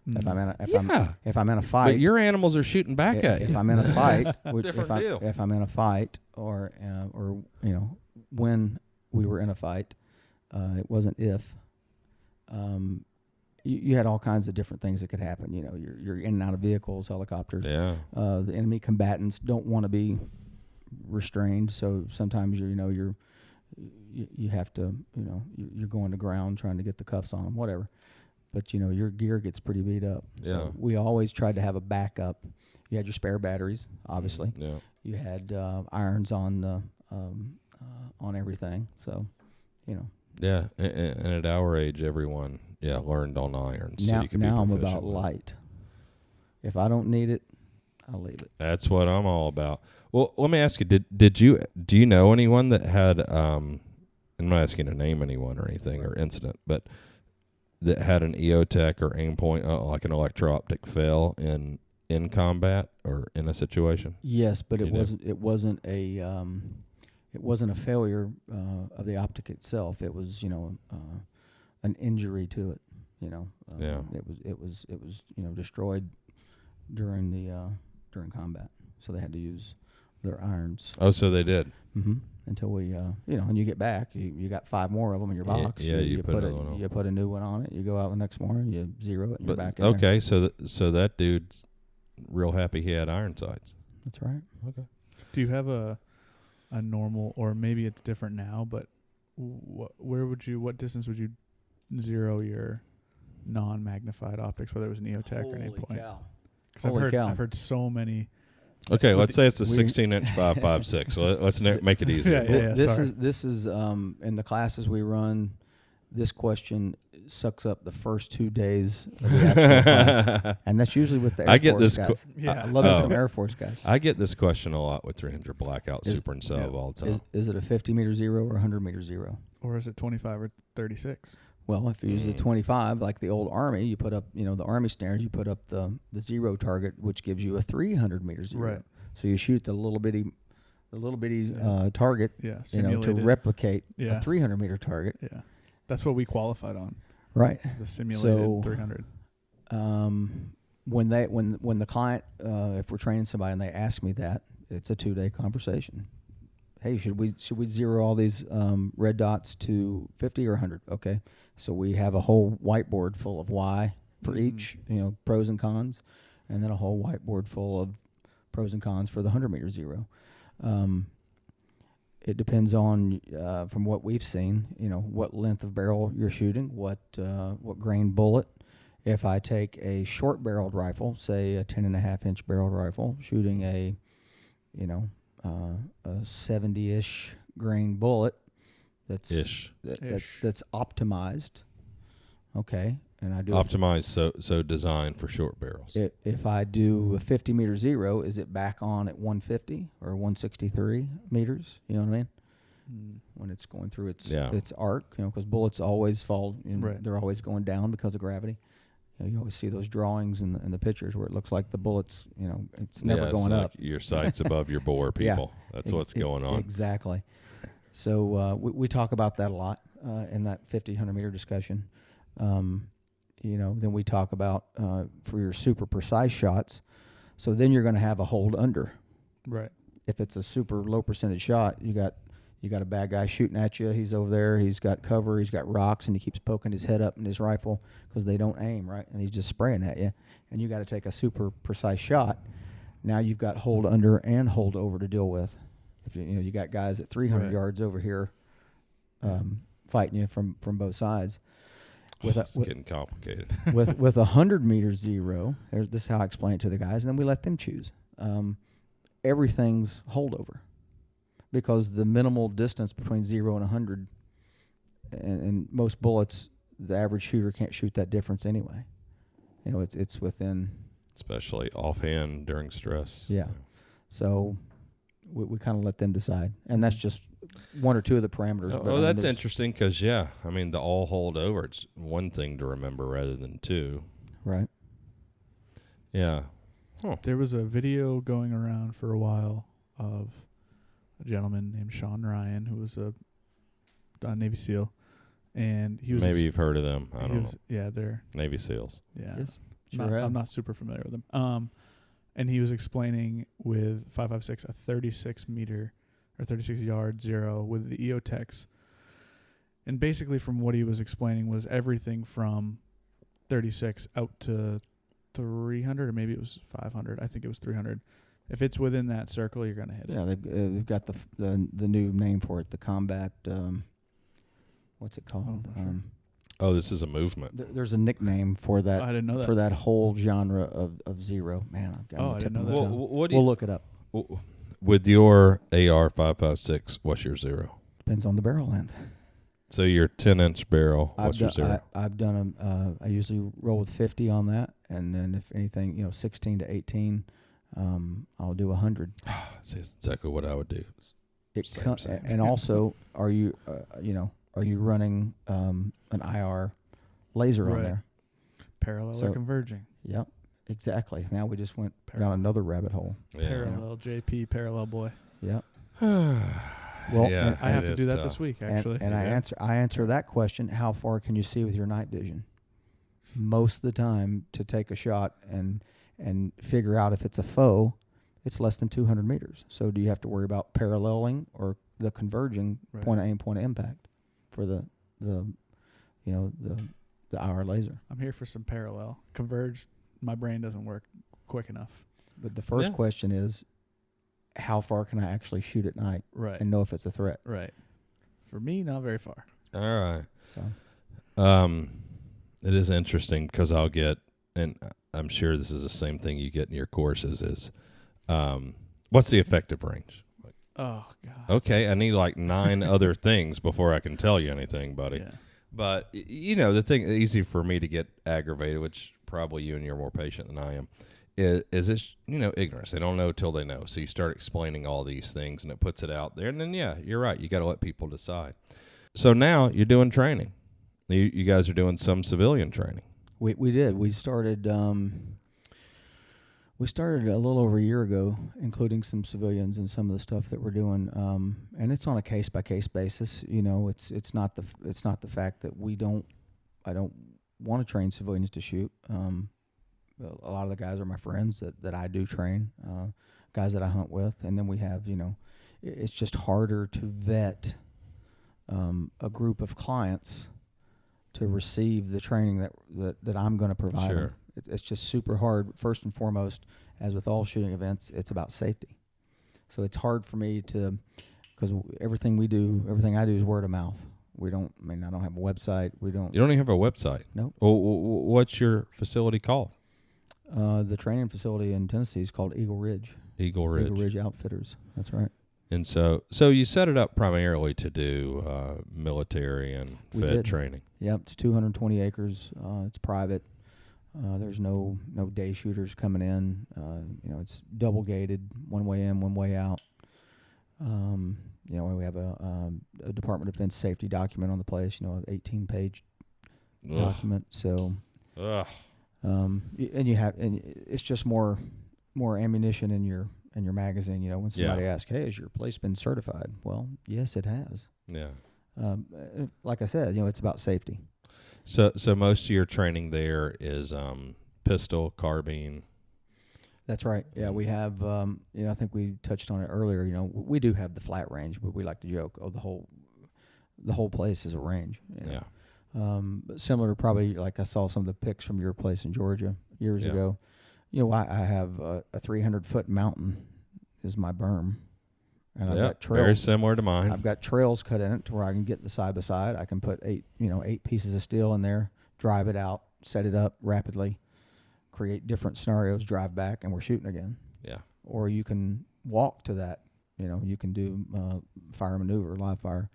if I'm in a fight, But your animals are shooting back at you. if I'm in a fight, Different deal. if I'm in a fight, or when we were in a fight, it wasn't if. You had all kinds of different things that could happen. You know, you're in and out of vehicles, helicopters. Yeah. The enemy combatants don't want to be restrained, so sometimes you have to, you're going to ground trying to get the cuffs on them, whatever. But your gear gets pretty beat up. So Yeah. we always tried to have a backup. You had your spare batteries, obviously. Yeah. You had irons on the on everything. So, Yeah, and at our age, everyone learned on irons. Now, so you can be I'm proficient about with it. light. If I don't need it, I'll leave it. That's what I'm all about. Well, let me ask you: do you know anyone that had? I'm not asking to name anyone or anything or incident, but that had an Eotech or Aimpoint, like an electro-optic fail in combat or in a situation. Yes, but You it do? wasn't. It wasn't a. It wasn't a failure of the optic itself. It was, an injury to it. Yeah. It was destroyed during combat. So they had to use their irons. Oh, so they did. Mm-hmm. Until we, and you get back, you got 5 more of them in your box. Yeah, you put another one on. You put a new one on it. You go out the next morning, you zero it, and you're back in okay, there. so that dude's real happy he had iron sights. That's right. Okay. Do you have a normal, or maybe it's different now, but what distance would you zero your non-magnified optics, whether it was an Eotech or an Aimpoint? Cow. Because I've heard so many. Okay, let's say it's a 16-inch 5.56. So let's make it easy. Yeah, This is in the classes we run. This question sucks up the first 2 days of the actual class, and that's usually with the Air Force guys. I love some Air Force guys. I get this question a lot with 300 Blackout, Super and Sub all the time. Is it a 50-meter zero or 100-meter zero? Or is it 25 or 36? Well, if you use the 25, like the old Army, you put up, the Army standards, you put up the zero target, which gives you a 300-meter zero. Right. So you shoot the little bitty target, to replicate a 300-meter target. Yeah. That's what we qualified on. Right. Is the simulated 300. When the client, if we're training somebody and they ask me that, it's a 2-day conversation. Hey, should we zero all these red dots to 50 or 100? Okay. So we have a whole whiteboard full of why for each, pros and cons, and then a whole whiteboard full of pros and cons for the 100-meter zero. It depends on, from what we've seen, what length of barrel you're shooting, what grain bullet. If I take a short-barreled rifle, say a 10.5-inch barreled rifle, shooting a 70-ish grain bullet, that's optimized. Okay, and I do optimized, so designed for short barrels. If I do a 50-meter zero, is it back on at 150 or 163 meters? You know what I mean? When it's going through its arc, because bullets always fall. They're always going down because of gravity. You always see those drawings in the pictures where it looks like the bullets, it's never going up. Like your sight's above your bore, people. That's what's going on. Exactly. So we talk about that a lot in that 100-meter discussion. Then we talk about for your super precise shots. So then you're going to have a hold under. Right. If it's a super low percentage shot, you got a bad guy shooting at you. He's over there. He's got cover. He's got rocks, and he keeps poking his head up in his rifle because they don't aim, right? And he's just spraying at you. And you got to take a super precise shot. Now you've got hold under and hold over to deal with. If you got guys at 300 yards over here, fighting you from both sides. It's getting complicated. with 100 meter zero, this is how I explain it to the guys, and then we let them choose. Everything's holdover, because the minimal distance between 0 and 100, and most bullets, the average shooter can't shoot that difference anyway. It's within. Especially offhand during stress. Yeah. So we kind of let them decide, and that's just one or two of the parameters. That's interesting because, the all hold over, it's one thing to remember rather than two. Right. Yeah. Huh. There was a video going around for a while of a gentleman named Sean Ryan, who was a Navy SEAL, and he was you've heard of them. I don't know. Yeah, they're Navy SEALs. Yeah. Yes. I'm not super familiar with them. And he was explaining with 5.56 a 36 meter or 36 yard zero with the Eotechs. And basically from what he was explaining was everything from 36 out to 300, or maybe it was 500. I think it was 300. If it's within that circle, you're going to hit it. Yeah, they've got the new name for it, the combat, what's it called? This is a movement. There's a nickname for that. I didn't know that. For that whole genre of zero. Man, I've got I didn't know that. We'll look it up. With your AR 5.56, what's your zero? Depends on the barrel length. So your 10-inch barrel, what's your zero? I've done I usually roll with 50 on that, and then if anything, 16 to 18, I'll do 100. That's exactly what I would do. Same. And also, are you running an IR laser on there? Parallel or converging. Yep, exactly. Now we just went down another rabbit hole. Yeah. Parallel JP, parallel boy. Yep. Well, I have to do that this week, actually. And I answer that question: how far can you see with your night vision? Most of the time, to take a shot and figure out if it's a foe, it's less than 200 meters. So do you have to worry about paralleling or the converging point of aim, point of impact for the IR laser? I'm here for some parallel. Converge, my brain doesn't work quick enough. But the first question is, how far can I actually shoot at night and know if it's a threat? Right. For me, not very far. All right. So, it is interesting because I'll get, and I'm sure this is the same thing you get in your courses, is what's the effective range? Oh, God. Okay, I need like 9 other things before I can tell you anything, buddy. Yeah. But, the thing, easy for me to get aggravated, which probably you and you're more patient than I am, is it's, ignorance. They don't know till they know. So you start explaining all these things, and it puts it out there. And then, you're right. You got to let people decide. So now you're doing training. You guys are doing some civilian training. We did. We started a little over a year ago, including some civilians and some of the stuff that we're doing. And it's on a case by case basis. It's not the fact that I don't want to train civilians to shoot. A lot of the guys are my friends that I do train, guys that I hunt with, and then we have it's just harder to vet a group of clients to receive the training that I'm going to provide. Sure. It's just super hard. First and foremost, as with all shooting events, it's about safety. So it's hard for me because everything I do is word of mouth. I don't have a website. You don't even have a website? Nope. Well, what's your facility called? The training facility in Tennessee is called Eagle Ridge. Eagle Ridge. Eagle Ridge Outfitters. That's right. And so you set it up primarily to do military and Fed training. Yep, it's 220 acres. It's private. There's no day shooters coming in. It's double gated, one way in, one way out. We have a Department of Defense safety document on the place. An 18-page document. So, and it's just more ammunition in your magazine. When somebody asks, "Hey, has your place been certified?" Well, yes, it has. Yeah. Like I said, it's about safety. So most of your training there is pistol, carbine. That's right. Yeah, we have. I think we touched on it earlier. We do have the flat range, but we like to joke, the whole place is a range. Yeah. But similar to probably like I saw some of the pics from your place in Georgia years ago. I have a 300-foot mountain is my berm, And I've got trails, very similar to mine. I've got trails cut in it to where I can get the side by side. I can put 8 pieces of steel in there, drive it out, set it up rapidly, create different scenarios, drive back, and we're shooting again. Yeah. Or you can walk to that. You can do fire maneuver, live fire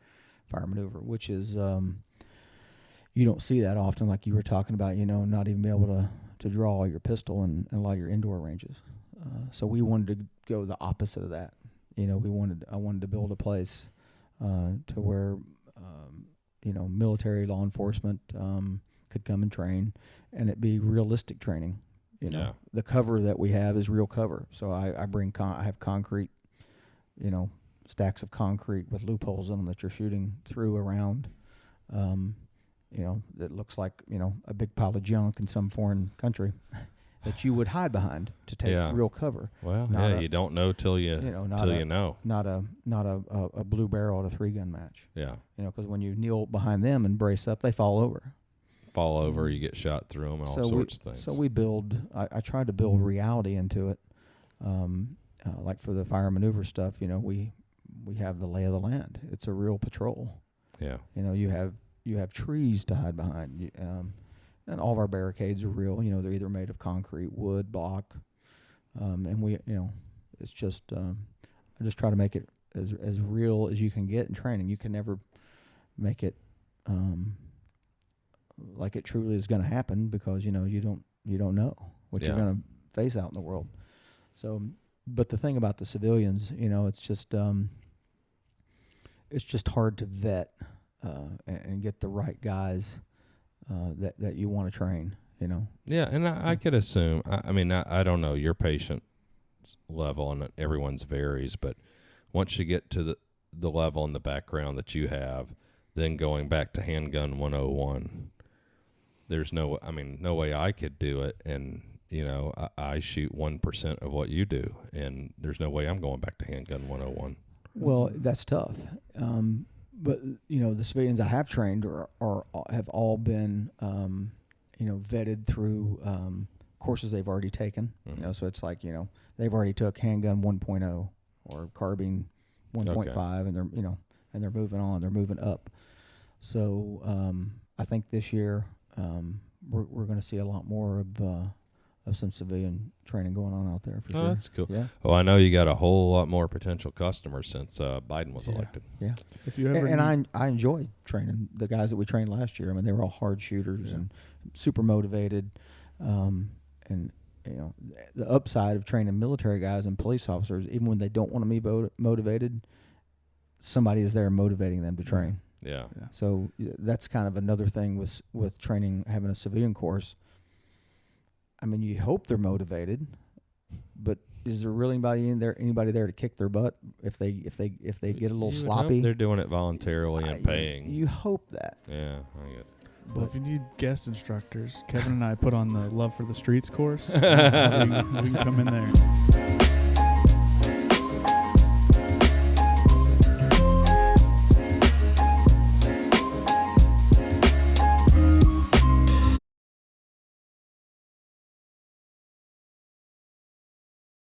maneuver, which is you don't see that often, like you were talking about. Not even be able to draw your pistol in a lot of your indoor ranges. So we wanted to go the opposite of that. I wanted to build a place to where military, law enforcement could come and train, and it be realistic training. The cover that we have is real cover. So I have concrete, stacks of concrete with loopholes in them that you're shooting through around. That looks like a big pile of junk in some foreign country that you would hide behind to take real cover. Well, you don't know till you know. Not a blue barrel at a 3-gun match. Yeah. Because when you kneel behind them and brace up, they fall over. You get shot through them, all sorts of things. So we build. I tried to build reality into it. Like for the fire maneuver stuff, we have the lay of the land. It's a real patrol. Yeah. You have trees to hide behind. And all of our barricades are real. They're either made of concrete, wood, block, and we, it's just I just try to make it as real as you can get in training. You can never make it like it truly is going to happen because you don't know what you're going to face out in the world. So, but the thing about the civilians, it's just hard to vet and get the right guys. That you want to train, Yeah, and I could assume. I don't know your patient level, and everyone's varies. But once you get to the level and the background that you have, then going back to handgun 101, there's no way I could do it. And I shoot 1% of what you do, and there's no way I'm going back to handgun 101. Well, that's tough. But the civilians I have trained have all been vetted through courses they've already taken. Mm-hmm. So it's like they've already took handgun 1.0 or carbine 1.5, and they're moving on. They're moving up. So I think this year we're going to see a lot more of some civilian training going on out there for sure. That's cool. Yeah. Oh, I know you got a whole lot more potential customers since Biden was elected. Yeah. If you ever I enjoyed training the guys that we trained last year. They were all hard shooters and super motivated. And the upside of training military guys and police officers, even when they don't want to be motivated, somebody is there motivating them to train. Yeah. So that's kind of another thing with training, having a civilian course. You hope they're motivated, but is there really anybody there to kick their butt if they get a little sloppy? They're doing it voluntarily and paying. You hope that. Yeah, I get it. Well, if you need guest instructors, Kevin and I put on the Love for the Streets course. So we can come in there.